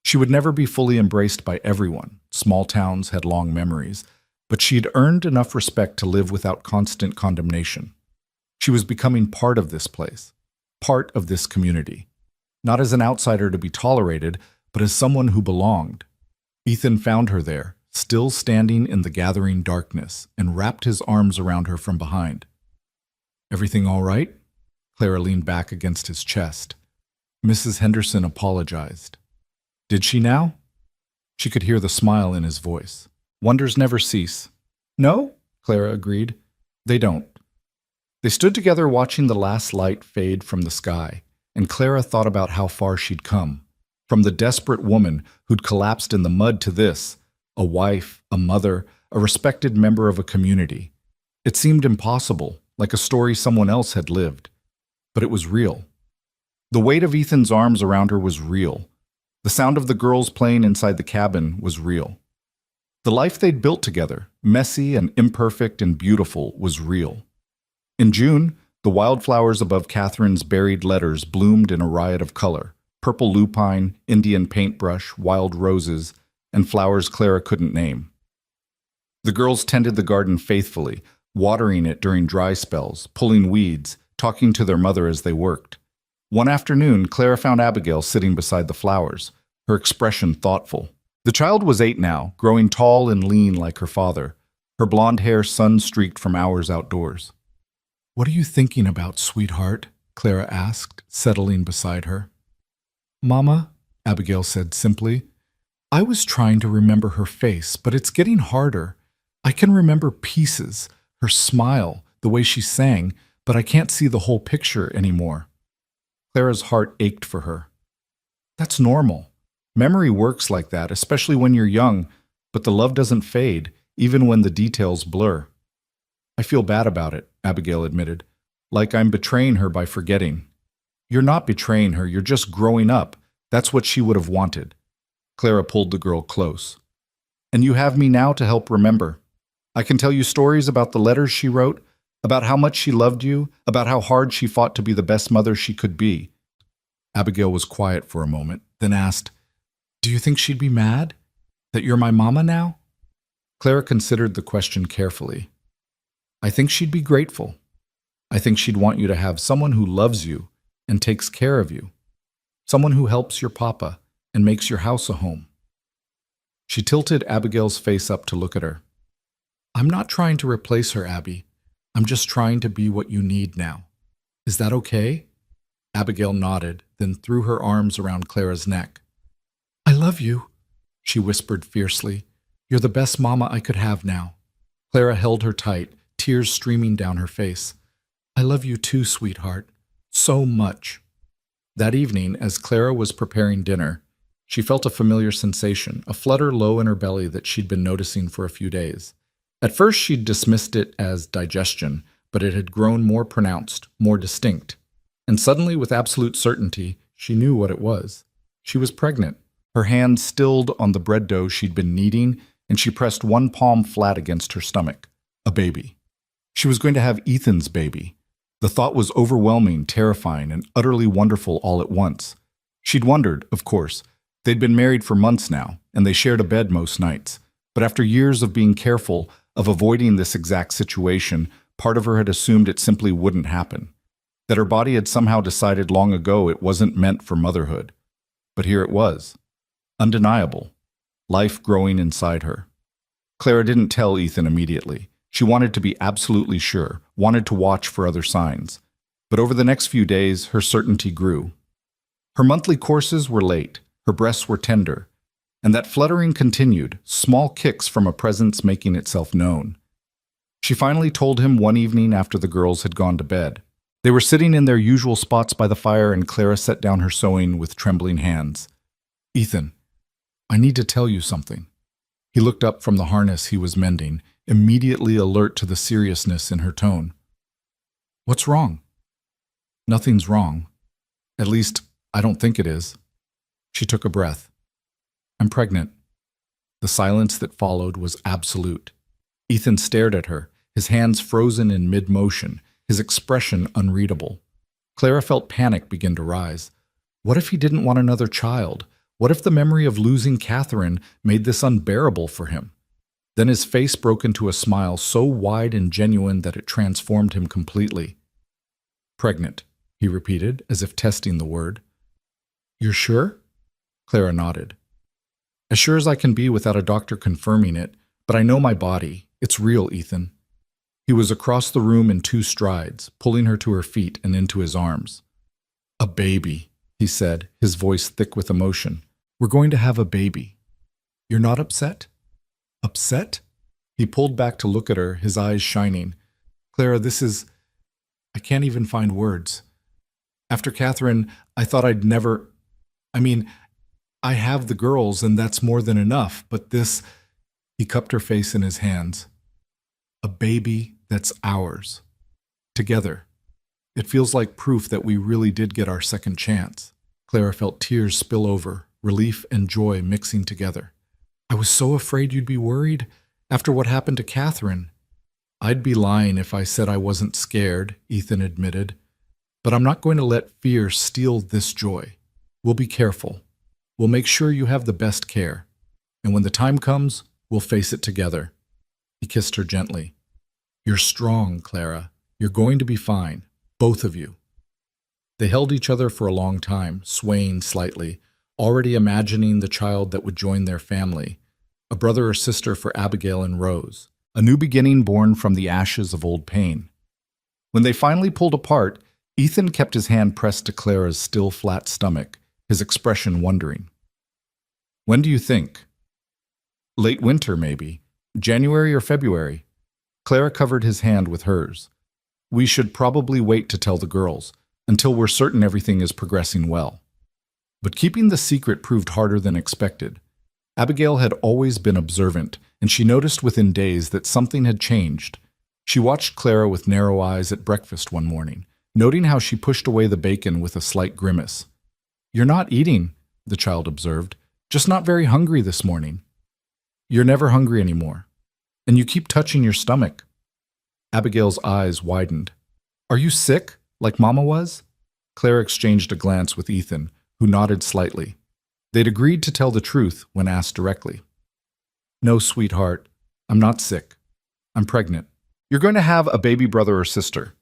She would never be fully embraced by everyone. Small towns had long memories, but she'd earned enough respect to live without constant condemnation. She was becoming part of this place, part of this community. Not as an outsider to be tolerated, but as someone who belonged. Ethan found her there, still standing in the gathering darkness, and wrapped his arms around her from behind. "Everything all right?" Clara leaned back against his chest. Mrs. Henderson apologized. Did she now? She could hear the smile in his voice. Wonders never cease. "No," Clara agreed. "They don't." They stood together watching the last light fade from the sky, and Clara thought about how far she'd come. From the desperate woman who'd collapsed in the mud to this, a wife, a mother, a respected member of a community. It seemed impossible, like a story someone else had lived. But it was real. The weight of Ethan's arms around her was real. The sound of the girls playing inside the cabin was real. The life they'd built together, messy and imperfect and beautiful, was real. In June, the wildflowers above Catherine's buried letters bloomed in a riot of color. Purple lupine, Indian paintbrush, wild roses, and flowers Clara couldn't name. The girls tended the garden faithfully, watering it during dry spells, pulling weeds, talking to their mother as they worked. One afternoon, Clara found Abigail sitting beside the flowers, her expression thoughtful. The child was 8 now, growing tall and lean like her father, her blonde hair sun-streaked from hours outdoors. "What are you thinking about, sweetheart?" Clara asked, settling beside her. "Mama," Abigail said simply, "I was trying to remember her face, but it's getting harder. I can remember pieces, her smile, the way she sang, but I can't see the whole picture anymore." Clara's heart ached for her. "That's normal. Memory works like that, especially when you're young, but the love doesn't fade, even when the details blur." "I feel bad about it," Abigail admitted, "like I'm betraying her by forgetting." You're not betraying her, you're just growing up. That's what she would have wanted. Clara pulled the girl close. And you have me now to help remember. I can tell you stories about the letters she wrote, about how much she loved you, about how hard she fought to be the best mother she could be. Abigail was quiet for a moment, then asked, Do you think she'd be mad? That you're my mama now? Clara considered the question carefully. I think she'd be grateful. I think she'd want you to have someone who loves you and takes care of you. Someone who helps your papa and makes your house a home. She tilted Abigail's face up to look at her. I'm not trying to replace her, Abby. I'm just trying to be what you need now. Is that okay? Abigail nodded, then threw her arms around Clara's neck. I love you, she whispered fiercely. You're the best mama I could have now. Clara held her tight, tears streaming down her face. I love you too, sweetheart. So much. That evening, as Clara was preparing dinner, she felt a familiar sensation, a flutter low in her belly that she'd been noticing for a few days. At first, she'd dismissed it as digestion, but it had grown more pronounced, more distinct. And suddenly, with absolute certainty, she knew what it was. She was pregnant. Her hand stilled on the bread dough she'd been kneading, and she pressed one palm flat against her stomach. A baby. She was going to have Ethan's baby. The thought was overwhelming, terrifying, and utterly wonderful all at once. She'd wondered, of course. They'd been married for months now, and they shared a bed most nights. But after years of being careful, of avoiding this exact situation, part of her had assumed it simply wouldn't happen. That her body had somehow decided long ago it wasn't meant for motherhood. But here it was. Undeniable. Life growing inside her. Clara didn't tell Ethan immediately. She wanted to be absolutely sure, wanted to watch for other signs. But over the next few days, her certainty grew. Her monthly courses were late, her breasts were tender, and that fluttering continued, small kicks from a presence making itself known. She finally told him one evening after the girls had gone to bed. They were sitting in their usual spots by the fire, and Clara set down her sewing with trembling hands. Ethan, I need to tell you something. He looked up from the harness he was mending, immediately alert to the seriousness in her tone. What's wrong? Nothing's wrong. At least, I don't think it is. She took a breath. I'm pregnant. The silence that followed was absolute. Ethan stared at her, his hands frozen in mid-motion, his expression unreadable. Clara felt panic begin to rise. What if he didn't want another child? What if the memory of losing Catherine made this unbearable for him? Then his face broke into a smile so wide and genuine that it transformed him completely. Pregnant, he repeated, as if testing the word. You're sure? Clara nodded. As sure as I can be without a doctor confirming it, but I know my body. It's real, Ethan. He was across the room in 2 strides, pulling her to her feet and into his arms. A baby, he said, his voice thick with emotion. We're going to have a baby. You're not upset? Upset? He pulled back to look at her, his eyes shining. Clara, I can't even find words. After Catherine, I thought I'd never... I have the girls, and that's more than enough, but this... He cupped her face in his hands. A baby that's ours. Together. It feels like proof that we really did get our second chance. Clara felt tears spill over, relief and joy mixing together. I was so afraid you'd be worried after what happened to Catherine. I'd be lying if I said I wasn't scared, Ethan admitted. But I'm not going to let fear steal this joy. We'll be careful. We'll make sure you have the best care. And when the time comes, we'll face it together. He kissed her gently. You're strong, Clara. You're going to be fine. Both of you. They held each other for a long time, swaying slightly, already imagining the child that would join their family, a brother or sister for Abigail and Rose, a new beginning born from the ashes of old pain. When they finally pulled apart, Ethan kept his hand pressed to Clara's still flat stomach, his expression wondering. When do you think? Late winter, maybe. January or February. Clara covered his hand with hers. We should probably wait to tell the girls, until we're certain everything is progressing well. But keeping the secret proved harder than expected. Abigail had always been observant, and she noticed within days that something had changed. She watched Clara with narrow eyes at breakfast one morning, noting how she pushed away the bacon with a slight grimace. "You're not eating," the child observed. "Just not very hungry this morning." "You're never hungry anymore. And you keep touching your stomach." Abigail's eyes widened. "Are you sick, like Mama was?" Clara exchanged a glance with Ethan, who nodded slightly. They'd agreed to tell the truth when asked directly. "No, sweetheart, I'm not sick. I'm pregnant. You're going to have a baby brother or sister."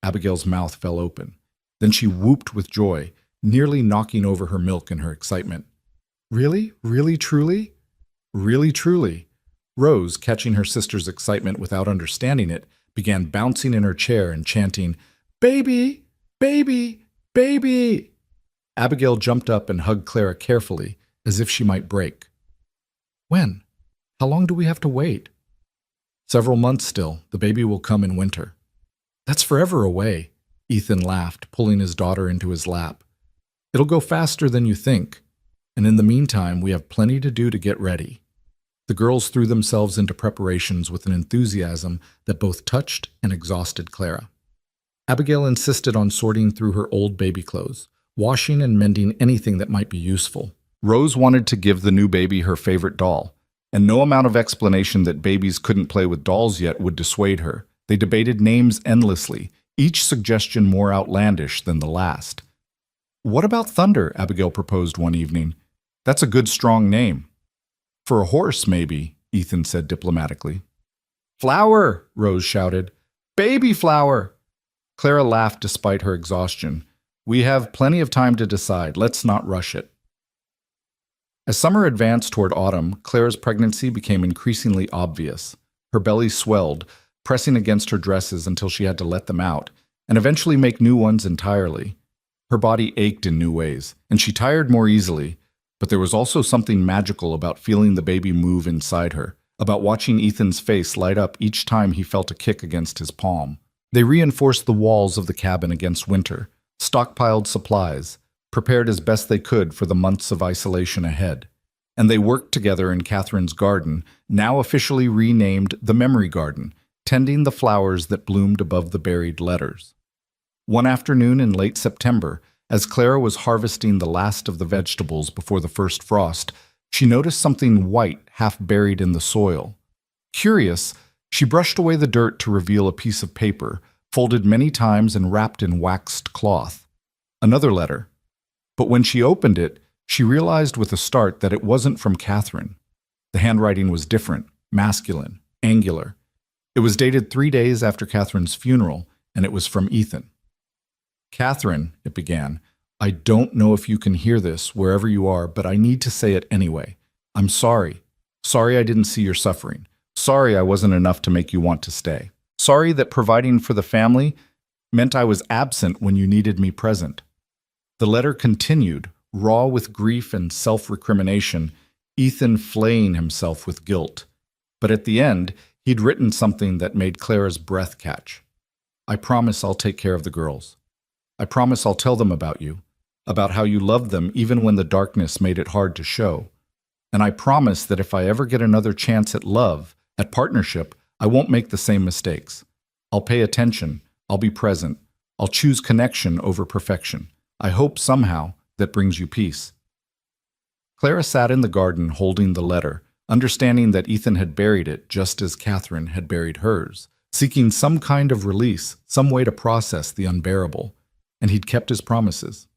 Abigail's mouth fell open. Then she whooped with joy, nearly knocking over her milk in her excitement. "Really? Really, truly?" "Really, truly." Rose, catching her sister's excitement without understanding it, began bouncing in her chair and chanting, "Baby! Baby! Baby!" Abigail jumped up and hugged Clara carefully, as if she might break. "When? How long do we have to wait?" "Several months still. The baby will come in winter." "That's forever away," Ethan laughed, pulling his daughter into his lap. "It'll go faster than you think. And in the meantime, we have plenty to do to get ready." The girls threw themselves into preparations with an enthusiasm that both touched and exhausted Clara. Abigail insisted on sorting through her old baby clothes, washing and mending anything that might be useful. Rose wanted to give the new baby her favorite doll, and no amount of explanation that babies couldn't play with dolls yet would dissuade her. They debated names endlessly, each suggestion more outlandish than the last. "What about Thunder?" Abigail proposed one evening. "That's a good, strong name." "For a horse, maybe," Ethan said diplomatically. "Flower!" Rose shouted. "Baby Flower!" Clara laughed despite her exhaustion. "We have plenty of time to decide. Let's not rush it." As summer advanced toward autumn, Clara's pregnancy became increasingly obvious. Her belly swelled, pressing against her dresses until she had to let them out, and eventually make new ones entirely. Her body ached in new ways, and she tired more easily, but there was also something magical about feeling the baby move inside her, about watching Ethan's face light up each time he felt a kick against his palm. They reinforced the walls of the cabin against winter, stockpiled supplies, prepared as best they could for the months of isolation ahead. And they worked together in Catherine's garden, now officially renamed the Memory Garden, tending the flowers that bloomed above the buried letters. One afternoon in late September, as Clara was harvesting the last of the vegetables before the first frost, she noticed something white half buried in the soil. Curious, she brushed away the dirt to reveal a piece of paper, folded many times and wrapped in waxed cloth. Another letter. But when she opened it, she realized with a start that it wasn't from Catherine. The handwriting was different, masculine, angular. It was dated 3 days after Catherine's funeral, and it was from Ethan. "Catherine," it began, "I don't know if you can hear this wherever you are, but I need to say it anyway. I'm sorry. Sorry I didn't see your suffering. Sorry I wasn't enough to make you want to stay. Sorry that providing for the family meant I was absent when you needed me present." The letter continued, raw with grief and self-recrimination, Ethan flaying himself with guilt. But at the end, he'd written something that made Clara's breath catch. "I promise I'll take care of the girls. I promise I'll tell them about you, about how you loved them even when the darkness made it hard to show. And I promise that if I ever get another chance at love, at partnership, I won't make the same mistakes. I'll pay attention, I'll be present, I'll choose connection over perfection. I hope somehow that brings you peace." Clara sat in the garden holding the letter, understanding that Ethan had buried it just as Catherine had buried hers, seeking some kind of release, some way to process the unbearable. And he'd kept his promises.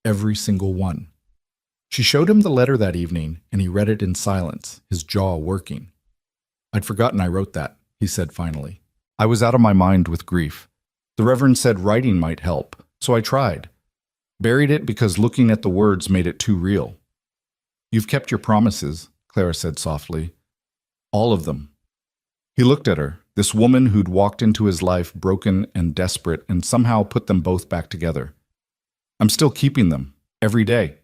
Every single one. She showed him the letter that evening, and he read it in silence, his jaw working. "I'd forgotten I wrote that," he said finally. "I was out of my mind with grief. The Reverend said writing might help, so I tried. Buried it because looking at the words made it too real." "You've kept your promises," Clara said softly. "All of them." He looked at her, this woman who'd walked into his life broken and desperate and somehow put them both back together. "I'm still keeping them, every day."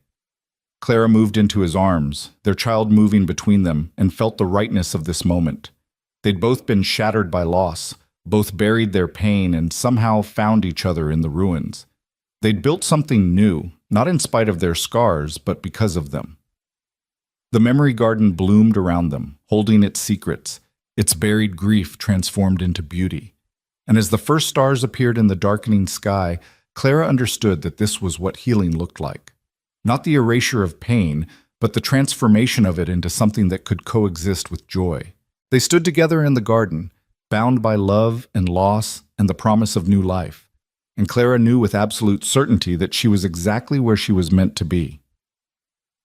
Clara moved into his arms, their child moving between them, and felt the rightness of this moment. They'd both been shattered by loss, both buried their pain and somehow found each other in the ruins. They'd built something new, not in spite of their scars, but because of them. The memory garden bloomed around them, holding its secrets, its buried grief transformed into beauty. And as the first stars appeared in the darkening sky, Clara understood that this was what healing looked like. Not the erasure of pain, but the transformation of it into something that could coexist with joy. They stood together in the garden, bound by love and loss and the promise of new life. And Clara knew with absolute certainty that she was exactly where she was meant to be.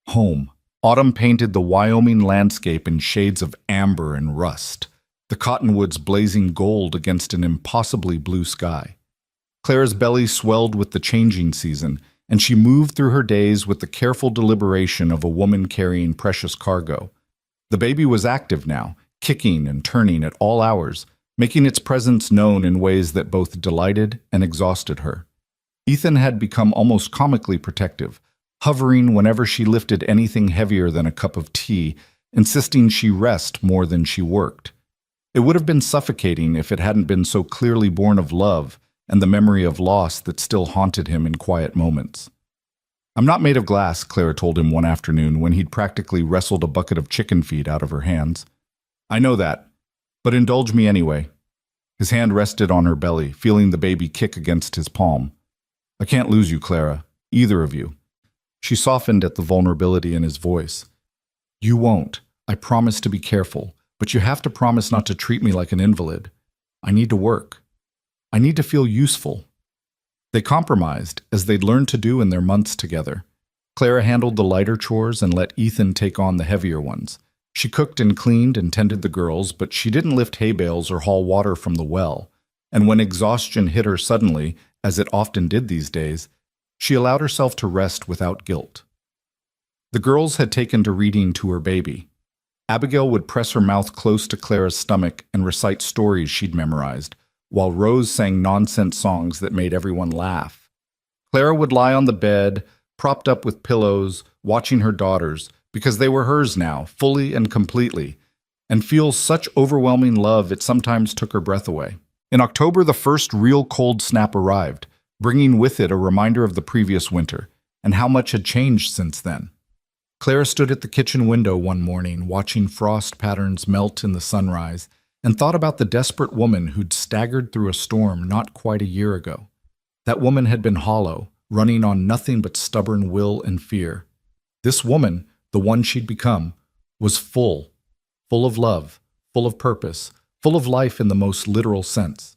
Home. Autumn painted the Wyoming landscape in shades of amber and rust, the cottonwoods blazing gold against an impossibly blue sky. Clara's belly swelled with the changing season, and she moved through her days with the careful deliberation of a woman carrying precious cargo. The baby was active now, kicking and turning at all hours, making its presence known in ways that both delighted and exhausted her. Ethan had become almost comically protective, hovering whenever she lifted anything heavier than a cup of tea, insisting she rest more than she worked. It would have been suffocating if it hadn't been so clearly born of love and the memory of loss that still haunted him in quiet moments. "I'm not made of glass," Clara told him one afternoon when he'd practically wrestled a bucket of chicken feed out of her hands. "I know that, but indulge me anyway." His hand rested on her belly, feeling the baby kick against his palm. "I can't lose you, Clara, either of you." She softened at the vulnerability in his voice. "You won't. I promise to be careful, but you have to promise not to treat me like an invalid. I need to work. I need to feel useful." They compromised, as they'd learned to do in their months together. Clara handled the lighter chores and let Ethan take on the heavier ones. She cooked and cleaned and tended the girls, but she didn't lift hay bales or haul water from the well. And when exhaustion hit her suddenly, as it often did these days, she allowed herself to rest without guilt. The girls had taken to reading to her baby. Abigail would press her mouth close to Clara's stomach and recite stories she'd memorized, while Rose sang nonsense songs that made everyone laugh. Clara would lie on the bed, propped up with pillows, watching her daughters, because they were hers now, fully and completely, and feel such overwhelming love it sometimes took her breath away. In October, the first real cold snap arrived, bringing with it a reminder of the previous winter, and how much had changed since then. Clara stood at the kitchen window one morning, watching frost patterns melt in the sunrise, and thought about the desperate woman who'd staggered through a storm not quite a year ago. That woman had been hollow, running on nothing but stubborn will and fear. This woman, the one she'd become, was full of love, full of purpose, full of life in the most literal sense.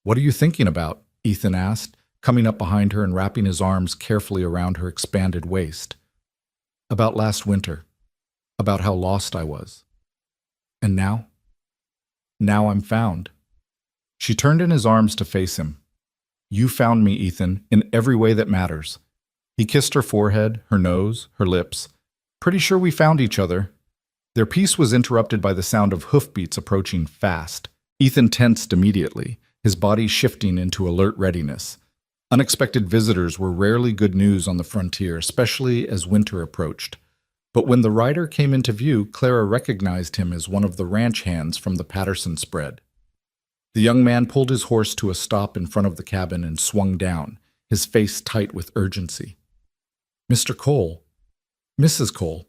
"What are you thinking about?" Ethan asked, coming up behind her and wrapping his arms carefully around her expanded waist. "About last winter, about how lost I was. And now? Now I'm found." She turned in his arms to face him. "You found me, Ethan, in every way that matters." He kissed her forehead, her nose, her lips. "Pretty sure we found each other." Their peace was interrupted by the sound of hoofbeats approaching fast. Ethan tensed immediately, his body shifting into alert readiness. Unexpected visitors were rarely good news on the frontier, especially as winter approached. But when the rider came into view, Clara recognized him as one of the ranch hands from the Patterson spread. The young man pulled his horse to a stop in front of the cabin and swung down, his face tight with urgency. "Mr. Cole, Mrs. Cole,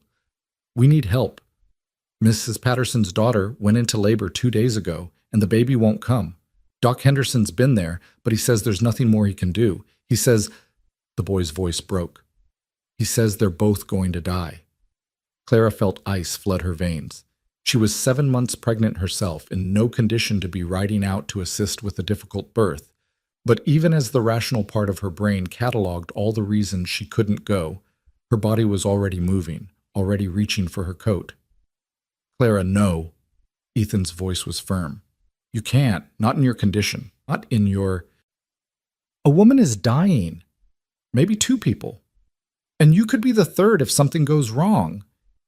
we need help. Mrs. Patterson's daughter went into labor 2 days ago, and the baby won't come. Doc Henderson's been there, but he says there's nothing more he can do. He says—" The boy's voice broke. "He says they're both going to die." Clara felt ice flood her veins. She was 7 months pregnant herself, in no condition to be riding out to assist with a difficult birth. But even as the rational part of her brain cataloged all the reasons she couldn't go, her body was already moving, already reaching for her coat. "Clara, no." Ethan's voice was firm. "You can't, not in your condition, not in your... A woman is dying. Maybe 2 people. And you could be the 3rd if something goes wrong."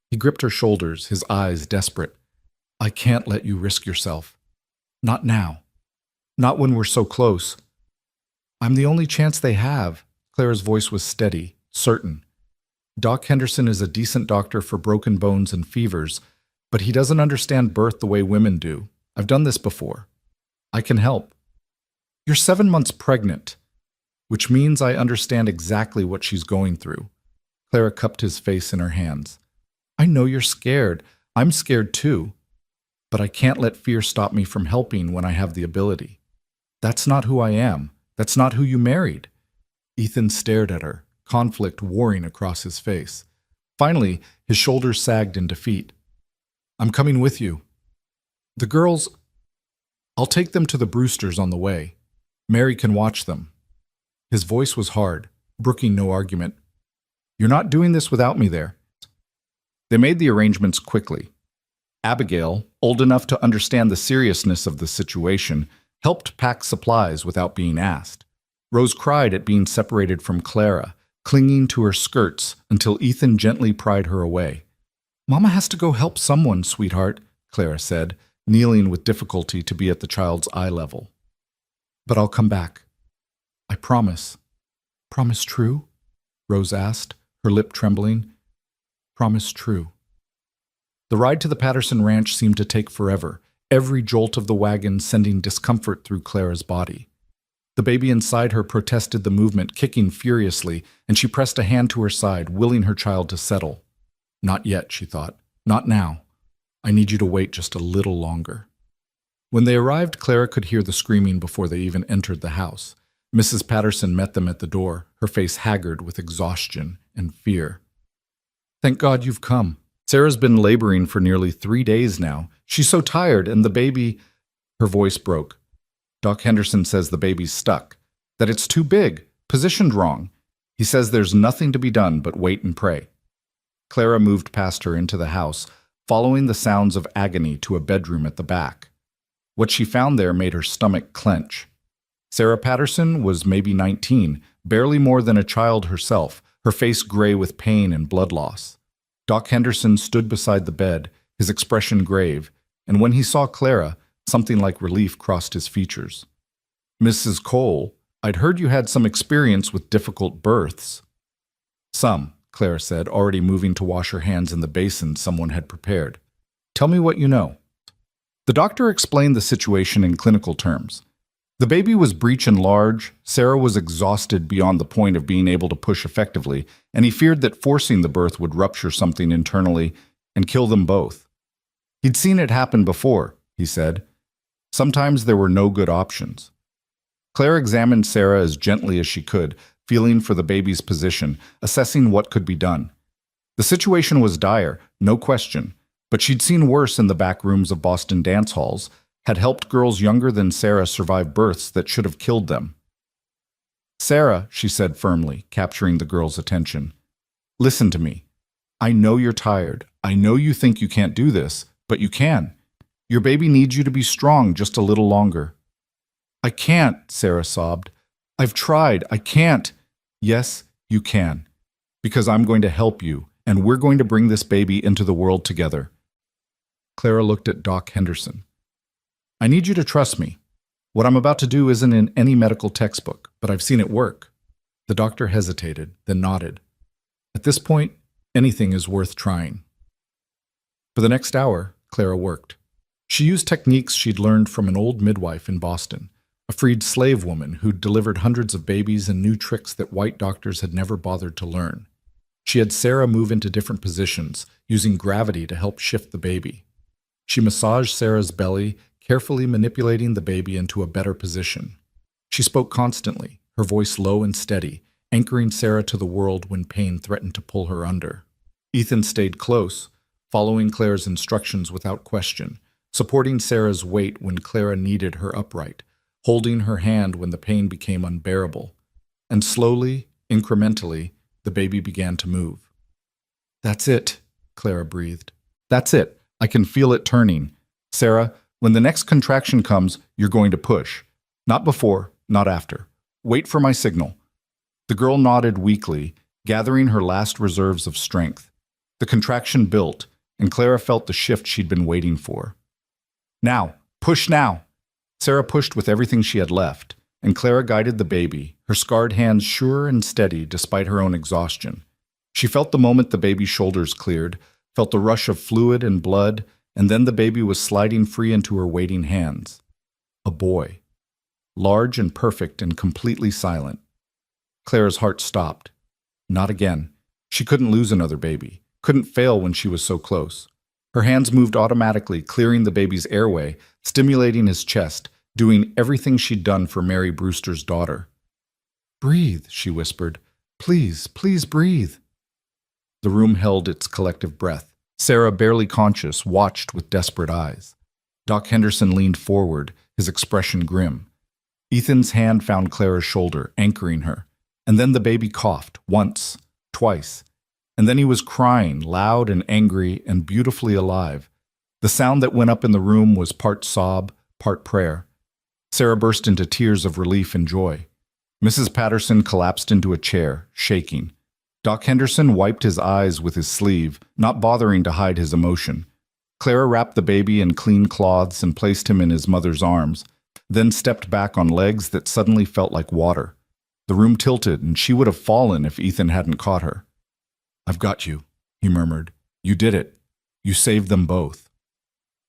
He gripped her shoulders, his eyes desperate. "I can't let you risk yourself. Not now. Not when we're so close. I'm the only chance they have." Clara's voice was steady, certain. "Doc Henderson is a decent doctor for broken bones and fevers, but he doesn't understand birth the way women do. I've done this before. I can help. You're 7 months pregnant, which means I understand exactly what she's going through." Clara cupped his face in her hands. "I know you're scared. I'm scared too. But I can't let fear stop me from helping when I have the ability." That's not who I am. That's not who you married. Ethan stared at her, conflict warring across his face. Finally, his shoulders sagged in defeat. I'm coming with you. The girls... I'll take them to the Brewsters on the way. Mary can watch them. His voice was hard, brooking no argument. You're not doing this without me there. They made the arrangements quickly. Abigail, old enough to understand the seriousness of the situation, helped pack supplies without being asked. Rose cried at being separated from Clara, clinging to her skirts until Ethan gently pried her away. Mama has to go help someone, sweetheart, Clara said, kneeling with difficulty to be at the child's eye level. But I'll come back. I promise. Promise true? Rose asked, her lip trembling. Promise true. The ride to the Patterson ranch seemed to take forever, every jolt of the wagon sending discomfort through Clara's body. The baby inside her protested the movement, kicking furiously, and she pressed a hand to her side, willing her child to settle. Not yet, she thought. Not now. I need you to wait just a little longer. When they arrived, Clara could hear the screaming before they even entered the house. Mrs. Patterson met them at the door, her face haggard with exhaustion and fear. Thank God you've come. Sarah's been laboring for nearly 3 days now. She's so tired, and the baby... Her voice broke. Doc Henderson says the baby's stuck, that it's too big, positioned wrong. He says there's nothing to be done but wait and pray. Clara moved past her into the house, following the sounds of agony to a bedroom at the back. What she found there made her stomach clench. Sarah Patterson was maybe 19, barely more than a child herself, her face gray with pain and blood loss. Doc Henderson stood beside the bed, his expression grave, and when he saw Clara, something like relief crossed his features. Mrs. Cole, I'd heard you had some experience with difficult births. Some, Clara said, already moving to wash her hands in the basin someone had prepared. Tell me what you know. The doctor explained the situation in clinical terms. The baby was breech and large, Sarah was exhausted beyond the point of being able to push effectively, and he feared that forcing the birth would rupture something internally and kill them both. He'd seen it happen before, he said. Sometimes there were no good options. Claire examined Sarah as gently as she could, feeling for the baby's position, assessing what could be done. The situation was dire, no question, but she'd seen worse in the back rooms of Boston dance halls, had helped girls younger than Sarah survive births that should have killed them. Sarah, she said firmly, capturing the girl's attention, listen to me. I know you're tired. I know you think you can't do this, but you can. Your baby needs you to be strong just a little longer. I can't, Sarah sobbed. I've tried. I can't. Yes, you can. Because I'm going to help you, and we're going to bring this baby into the world together. Clara looked at Doc Henderson. I need you to trust me. What I'm about to do isn't in any medical textbook, but I've seen it work. The doctor hesitated, then nodded. At this point, anything is worth trying. For the next hour, Clara worked. She used techniques she'd learned from an old midwife in Boston, a freed slave woman who'd delivered hundreds of babies and knew tricks that white doctors had never bothered to learn. She had Sarah move into different positions, using gravity to help shift the baby. She massaged Sarah's belly, carefully manipulating the baby into a better position. She spoke constantly, her voice low and steady, anchoring Sarah to the world when pain threatened to pull her under. Ethan stayed close, following Clara's instructions without question, supporting Sarah's weight when Clara needed her upright, holding her hand when the pain became unbearable. And slowly, incrementally, the baby began to move. That's it, Clara breathed. That's it. I can feel it turning. Sarah, when the next contraction comes, you're going to push. Not before, not after. Wait for my signal. The girl nodded weakly, gathering her last reserves of strength. The contraction built, and Clara felt the shift she'd been waiting for. Now, push now. Sarah pushed with everything she had left, and Clara guided the baby, her scarred hands sure and steady despite her own exhaustion. She felt the moment the baby's shoulders cleared, felt the rush of fluid and blood, and then the baby was sliding free into her waiting hands. A boy. Large and perfect and completely silent. Clara's heart stopped. Not again. She couldn't lose another baby, couldn't fail when she was so close. Her hands moved automatically, clearing the baby's airway, stimulating his chest, doing everything she'd done for Mary Brewster's daughter. "Breathe," she whispered. "Please, please breathe." The room held its collective breath. Sarah, barely conscious, watched with desperate eyes. Doc Henderson leaned forward, his expression grim. Ethan's hand found Clara's shoulder, anchoring her. And then the baby coughed, once, twice. And then he was crying, loud and angry and beautifully alive. The sound that went up in the room was part sob, part prayer. Sarah burst into tears of relief and joy. Mrs. Patterson collapsed into a chair, shaking. Doc Henderson wiped his eyes with his sleeve, not bothering to hide his emotion. Clara wrapped the baby in clean cloths and placed him in his mother's arms, then stepped back on legs that suddenly felt like water. The room tilted, and she would have fallen if Ethan hadn't caught her. "I've got you," he murmured. "You did it. You saved them both."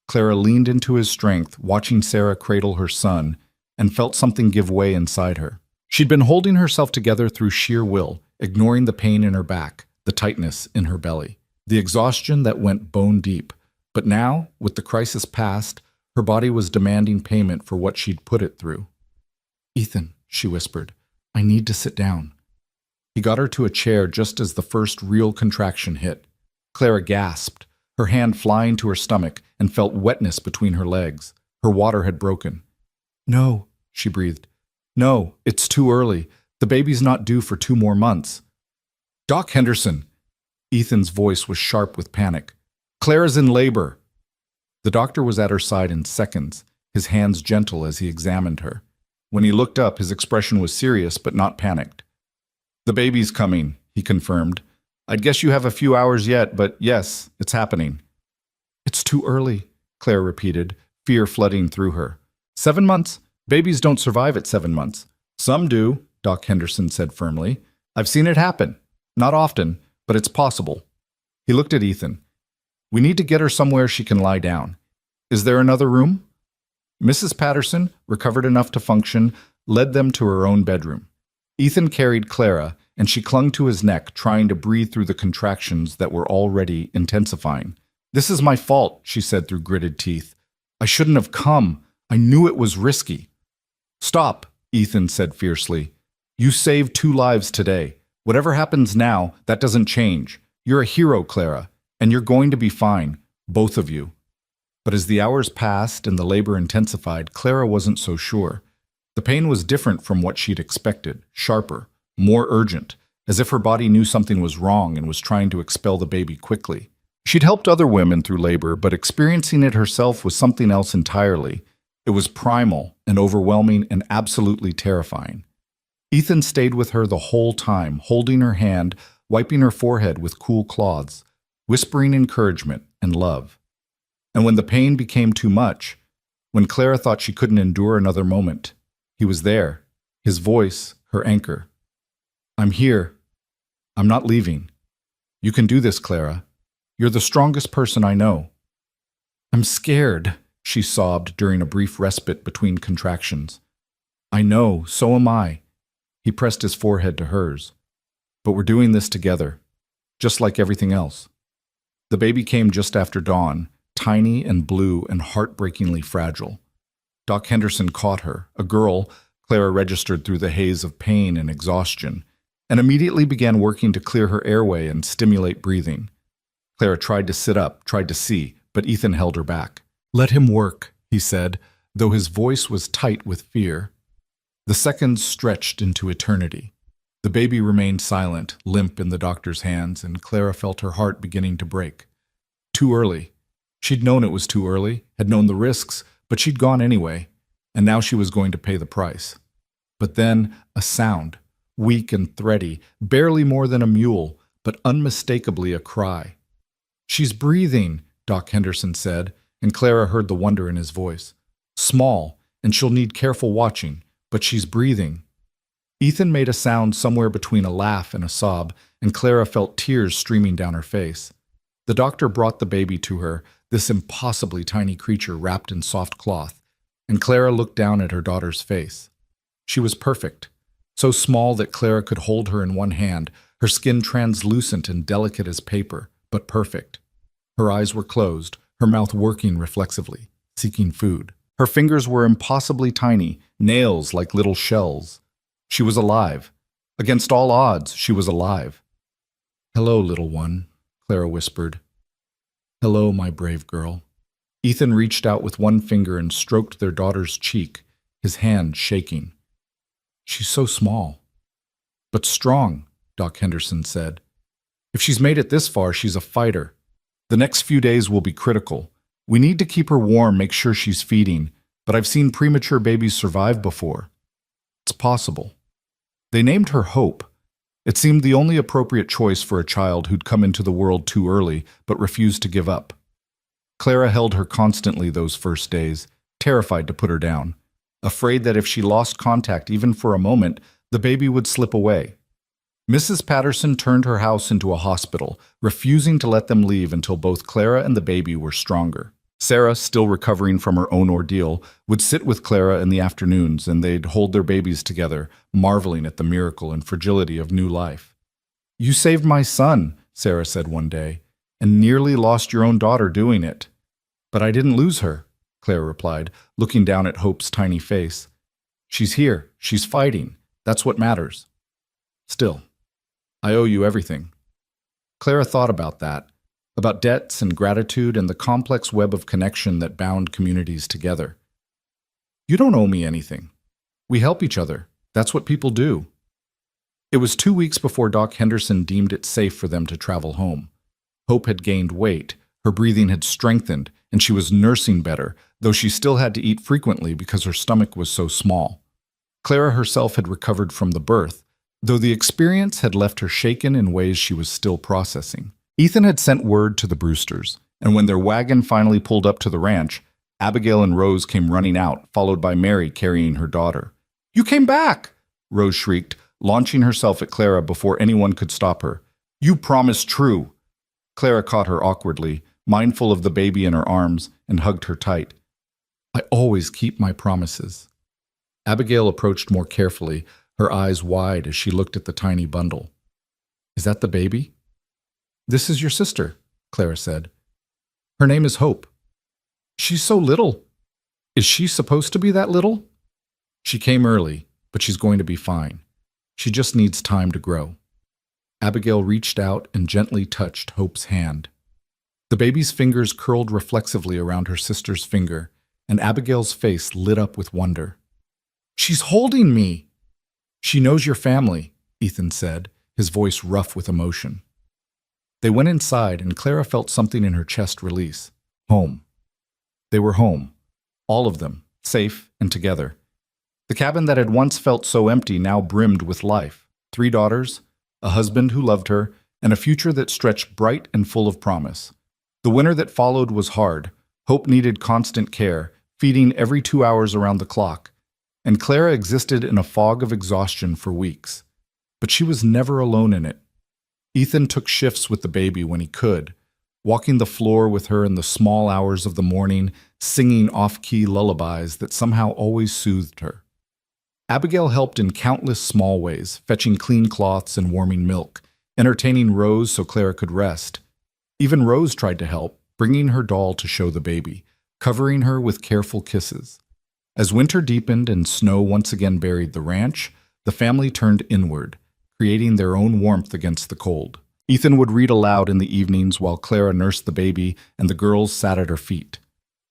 Clara leaned into his strength, watching Sarah cradle her son, and felt something give way inside her. She'd been holding herself together through sheer will, ignoring the pain in her back, the tightness in her belly, the exhaustion that went bone deep. But now, with the crisis past, her body was demanding payment for what she'd put it through. "Ethan," she whispered, "I need to sit down." He got her to a chair just as the first real contraction hit. Clara gasped, her hand flying to her stomach, and felt wetness between her legs. Her water had broken. "No," she breathed. "No, it's too early. The baby's not due for 2 more months." "Doc Henderson!" Ethan's voice was sharp with panic. "Clara's in labor." The doctor was at her side in seconds, his hands gentle as he examined her. When he looked up, his expression was serious but not panicked. "The baby's coming," he confirmed. "I'd guess you have a few hours yet, but yes, it's happening." "It's too early," Clara repeated, fear flooding through her. 7 months? Babies don't survive at 7 months. "Some do," Doc Henderson said firmly. "I've seen it happen. Not often, but it's possible." He looked at Ethan. "We need to get her somewhere she can lie down. Is there another room?" Mrs. Patterson, recovered enough to function, led them to her own bedroom. Ethan carried Clara, and she clung to his neck, trying to breathe through the contractions that were already intensifying. "This is my fault," she said through gritted teeth. "I shouldn't have come. I knew it was risky." "Stop," Ethan said fiercely. "You saved 2 lives today. Whatever happens now, that doesn't change. You're a hero, Clara, and you're going to be fine, both of you." But as the hours passed and the labor intensified, Clara wasn't so sure. The pain was different from what she'd expected, sharper, more urgent, as if her body knew something was wrong and was trying to expel the baby quickly. She'd helped other women through labor, but experiencing it herself was something else entirely. It was primal and overwhelming and absolutely terrifying. Ethan stayed with her the whole time, holding her hand, wiping her forehead with cool cloths, whispering encouragement and love. And when the pain became too much, when Clara thought she couldn't endure another moment, he was there, his voice, her anchor. "I'm here. I'm not leaving. You can do this, Clara. You're the strongest person I know." "I'm scared," she sobbed during a brief respite between contractions. "I know, so am I." He pressed his forehead to hers. "But we're doing this together, just like everything else." The baby came just after dawn, tiny and blue and heartbreakingly fragile. Doc Henderson caught her, a girl, Clara registered through the haze of pain and exhaustion, and immediately began working to clear her airway and stimulate breathing. Clara tried to sit up, tried to see, but Ethan held her back. "Let him work," he said, though his voice was tight with fear. The seconds stretched into eternity. The baby remained silent, limp in the doctor's hands, and Clara felt her heart beginning to break. Too early. She'd known it was too early, had known the risks, but she'd gone anyway, and now she was going to pay the price. But then a sound, weak and thready, barely more than a mule, but unmistakably a cry. "She's breathing," Doc Henderson said, and Clara heard the wonder in his voice. "Small, and she'll need careful watching, but she's breathing." Ethan made a sound somewhere between a laugh and a sob, and Clara felt tears streaming down her face. The doctor brought the baby to her, this impossibly tiny creature wrapped in soft cloth, and Clara looked down at her daughter's face. She was perfect, so small that Clara could hold her in one hand, her skin translucent and delicate as paper, but perfect. Her eyes were closed, her mouth working reflexively, seeking food. Her fingers were impossibly tiny, nails like little shells. She was alive. Against all odds, she was alive. "Hello, little one," Clara whispered. "Hello, my brave girl." Ethan reached out with one finger and stroked their daughter's cheek, his hand shaking. "She's so small." "But strong," Doc Henderson said. "If she's made it this far, she's a fighter. The next few days will be critical. We need to keep her warm, make sure she's feeding, but I've seen premature babies survive before. It's possible." They named her Hope. It seemed the only appropriate choice for a child who'd come into the world too early but refused to give up. Clara held her constantly those first days, terrified to put her down, afraid that if she lost contact even for a moment, the baby would slip away. Mrs. Patterson turned her house into a hospital, refusing to let them leave until both Clara and the baby were stronger. Sarah, still recovering from her own ordeal, would sit with Clara in the afternoons and they'd hold their babies together, marveling at the miracle and fragility of new life. "You saved my son," Sarah said one day, "and nearly lost your own daughter doing it." "But I didn't lose her," Clara replied, looking down at Hope's tiny face. "She's here. She's fighting. That's what matters. Still, I owe you everything." Clara thought about that, about debts and gratitude and the complex web of connection that bound communities together. "You don't owe me anything. We help each other. That's what people do." It was 2 weeks before Doc Henderson deemed it safe for them to travel home. Hope had gained weight, her breathing had strengthened, and she was nursing better, though she still had to eat frequently because her stomach was so small. Clara herself had recovered from the birth, though the experience had left her shaken in ways she was still processing. Ethan had sent word to the Brewsters, and when their wagon finally pulled up to the ranch, Abigail and Rose came running out, followed by Mary carrying her daughter. "You came back!" Rose shrieked, launching herself at Clara before anyone could stop her. "You promised true!" Clara caught her awkwardly, mindful of the baby in her arms, and hugged her tight. "I always keep my promises." Abigail approached more carefully, her eyes wide as she looked at the tiny bundle. "Is that the baby?" "This is your sister," Clara said. "Her name is Hope." "She's so little." "Is she supposed to be that little?" "She came early, but she's going to be fine. She just needs time to grow." Abigail reached out and gently touched Hope's hand. The baby's fingers curled reflexively around her sister's finger, and Abigail's face lit up with wonder. "She's holding me!" "She knows your family," Ethan said, his voice rough with emotion. They went inside, and Clara felt something in her chest release. Home. They were home. All of them, safe and together. The cabin that had once felt so empty now brimmed with life. 3 daughters, a husband who loved her, and a future that stretched bright and full of promise. The winter that followed was hard. Hope needed constant care, feeding every 2 hours around the clock. And Clara existed in a fog of exhaustion for weeks. But she was never alone in it. Ethan took shifts with the baby when he could, walking the floor with her in the small hours of the morning, singing off-key lullabies that somehow always soothed her. Abigail helped in countless small ways, fetching clean cloths and warming milk, entertaining Rose so Clara could rest. Even Rose tried to help, bringing her doll to show the baby, covering her with careful kisses. As winter deepened and snow once again buried the ranch, the family turned inward, creating their own warmth against the cold. Ethan would read aloud in the evenings while Clara nursed the baby and the girls sat at her feet.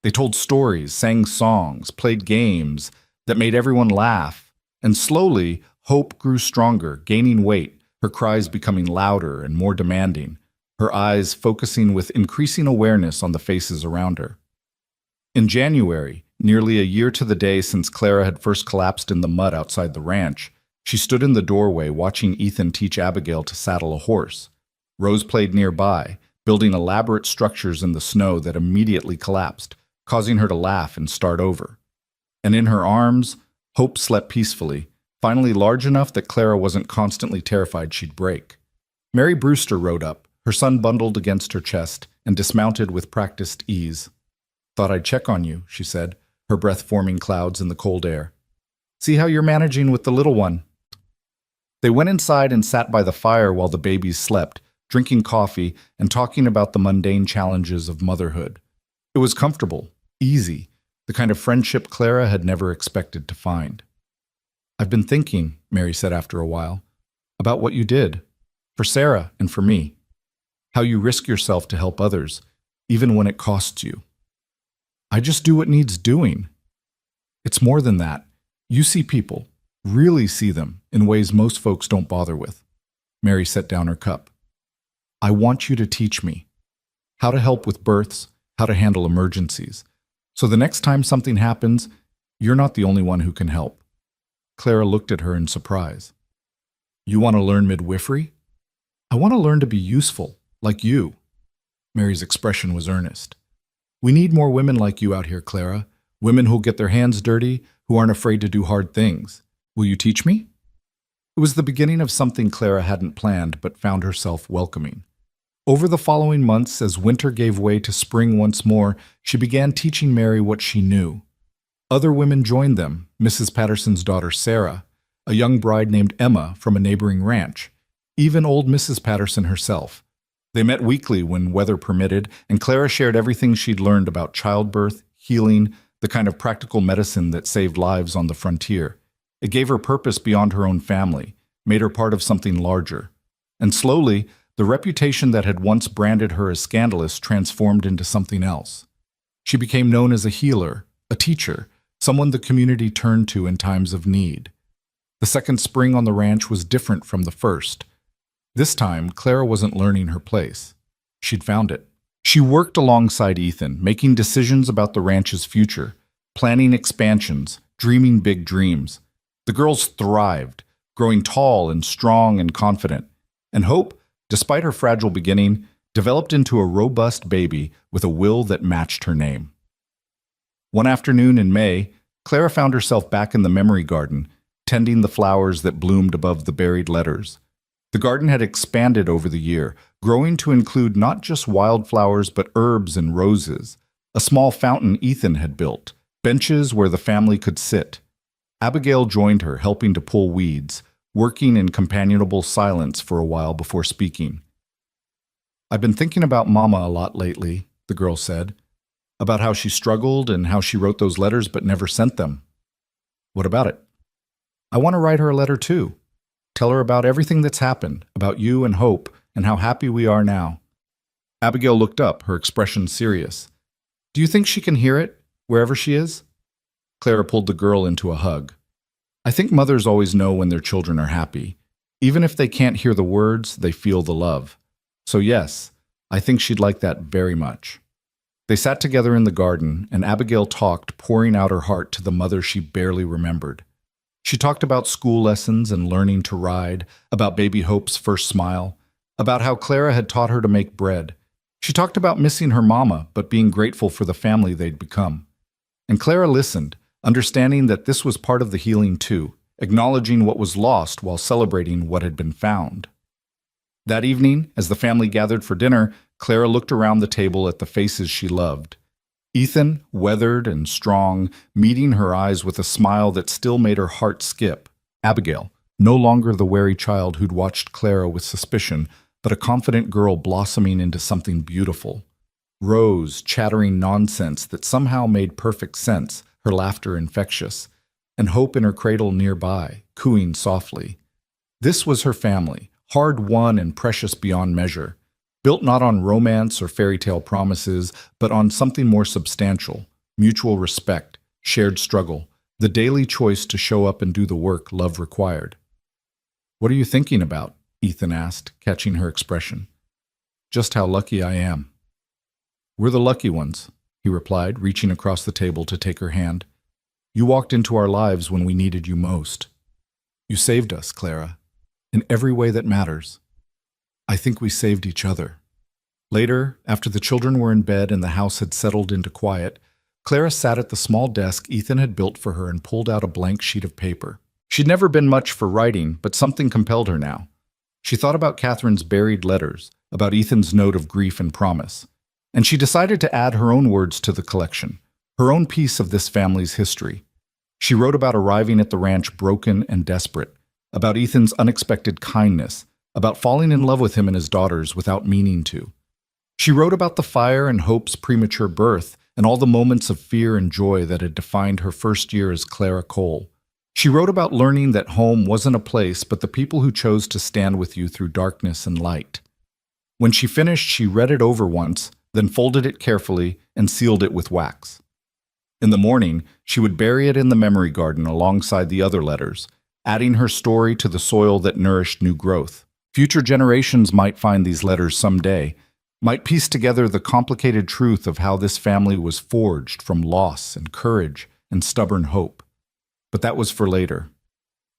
They told stories, sang songs, played games that made everyone laugh, and slowly, Hope grew stronger, gaining weight, her cries becoming louder and more demanding, her eyes focusing with increasing awareness on the faces around her. In January, nearly a year to the day since Clara had first collapsed in the mud outside the ranch, she stood in the doorway watching Ethan teach Abigail to saddle a horse. Rose played nearby, building elaborate structures in the snow that immediately collapsed, causing her to laugh and start over. And in her arms, Hope slept peacefully, finally large enough that Clara wasn't constantly terrified she'd break. Mary Brewster rode up, her son bundled against her chest, and dismounted with practiced ease. "Thought I'd check on you," she said, her breath forming clouds in the cold air. "See how you're managing with the little one." They went inside and sat by the fire while the babies slept, drinking coffee and talking about the mundane challenges of motherhood. It was comfortable, easy. the kind of friendship Clara had never expected to find. "I've been thinking," Mary said after a while, "about what you did, for Sarah and for me. How you risk yourself to help others, even when it costs you." "I just do what needs doing." "It's more than that. You see people, really see them, in ways most folks don't bother with." Mary set down her cup. "I want you to teach me how to help with births, how to handle emergencies. So the next time something happens, you're not the only one who can help." Clara looked at her in surprise. "You want to learn midwifery?" "I want to learn to be useful, like you." Mary's expression was earnest. "We need more women like you out here, Clara. Women who'll get their hands dirty, who aren't afraid to do hard things. Will you teach me?" It was the beginning of something Clara hadn't planned but found herself welcoming. Over the following months, as winter gave way to spring once more, she began teaching Mary what she knew. Other women joined them, Mrs. Patterson's daughter Sarah, a young bride named Emma from a neighboring ranch, even old Mrs. Patterson herself. They met weekly when weather permitted, and Clara shared everything she'd learned about childbirth, healing, the kind of practical medicine that saved lives on the frontier. It gave her purpose beyond her own family, made her part of something larger. And slowly, the reputation that had once branded her as scandalous transformed into something else. She became known as a healer, a teacher, someone the community turned to in times of need. The second spring on the ranch was different from the first. This time, Clara wasn't learning her place. She'd found it. She worked alongside Ethan, making decisions about the ranch's future, planning expansions, dreaming big dreams. The girls thrived, growing tall and strong and confident. And Hope, despite her fragile beginning, developed into a robust baby with a will that matched her name. One afternoon in May, Clara found herself back in the memory garden, tending the flowers that bloomed above the buried letters. The garden had expanded over the year, growing to include not just wildflowers but herbs and roses, a small fountain Ethan had built, benches where the family could sit. Abigail joined her, helping to pull weeds, working in companionable silence for a while before speaking. "I've been thinking about Mama a lot lately," the girl said, "about how she struggled and how she wrote those letters but never sent them." "What about it?" "I want to write her a letter too. Tell her about everything that's happened, about you and Hope, and how happy we are now." Abigail looked up, her expression serious. "Do you think she can hear it, wherever she is?" Clara pulled the girl into a hug. "I think mothers always know when their children are happy. Even if they can't hear the words, they feel the love. So yes, I think she'd like that very much." They sat together in the garden, and Abigail talked, pouring out her heart to the mother she barely remembered. She talked about school lessons and learning to ride, about baby Hope's first smile, about how Clara had taught her to make bread. She talked about missing her mama, but being grateful for the family they'd become. And Clara listened, understanding that this was part of the healing too, acknowledging what was lost while celebrating what had been found. That evening, as the family gathered for dinner, Clara looked around the table at the faces she loved. Ethan, weathered and strong, meeting her eyes with a smile that still made her heart skip. Abigail, no longer the wary child who'd watched Clara with suspicion, but a confident girl blossoming into something beautiful. Rose, chattering nonsense that somehow made perfect sense, her laughter infectious, and Hope in her cradle nearby, cooing softly. This was her family, hard-won and precious beyond measure. Built not on romance or fairy tale promises, but on something more substantial, mutual respect, shared struggle, the daily choice to show up and do the work love required. "What are you thinking about?" Ethan asked, catching her expression. "Just how lucky I am." "We're the lucky ones," he replied, reaching across the table to take her hand. "You walked into our lives when we needed you most. You saved us, Clara, in every way that matters. I think we saved each other." Later, after the children were in bed and the house had settled into quiet, Clara sat at the small desk Ethan had built for her and pulled out a blank sheet of paper. She'd never been much for writing, but something compelled her now. She thought about Catherine's buried letters, about Ethan's note of grief and promise, and she decided to add her own words to the collection, her own piece of this family's history. She wrote about arriving at the ranch broken and desperate, about Ethan's unexpected kindness, about falling in love with him and his daughters without meaning to. She wrote about the fire and Hope's premature birth, and all the moments of fear and joy that had defined her first year as Clara Cole. She wrote about learning that home wasn't a place, but the people who chose to stand with you through darkness and light. When she finished, she read it over once, then folded it carefully and sealed it with wax. In the morning, she would bury it in the memory garden alongside the other letters, adding her story to the soil that nourished new growth. Future generations might find these letters someday, might piece together the complicated truth of how this family was forged from loss and courage and stubborn hope. But that was for later.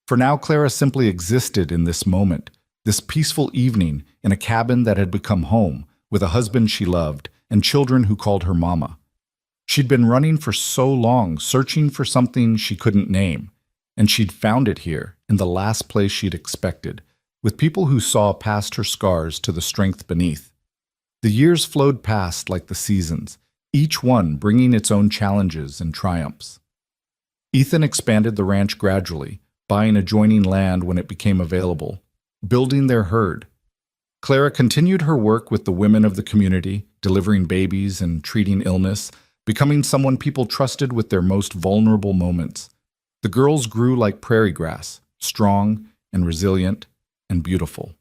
For now, Clara simply existed in this moment, this peaceful evening in a cabin that had become home, with a husband she loved and children who called her mama. She'd been running for so long, searching for something she couldn't name, and she'd found it here, in the last place she'd expected, with people who saw past her scars to the strength beneath. The years flowed past like the seasons, each one bringing its own challenges and triumphs. Ethan expanded the ranch gradually, buying adjoining land when it became available, building their herd. Clara continued her work with the women of the community, delivering babies and treating illness, becoming someone people trusted with their most vulnerable moments. The girls grew like prairie grass, strong and resilient and beautiful.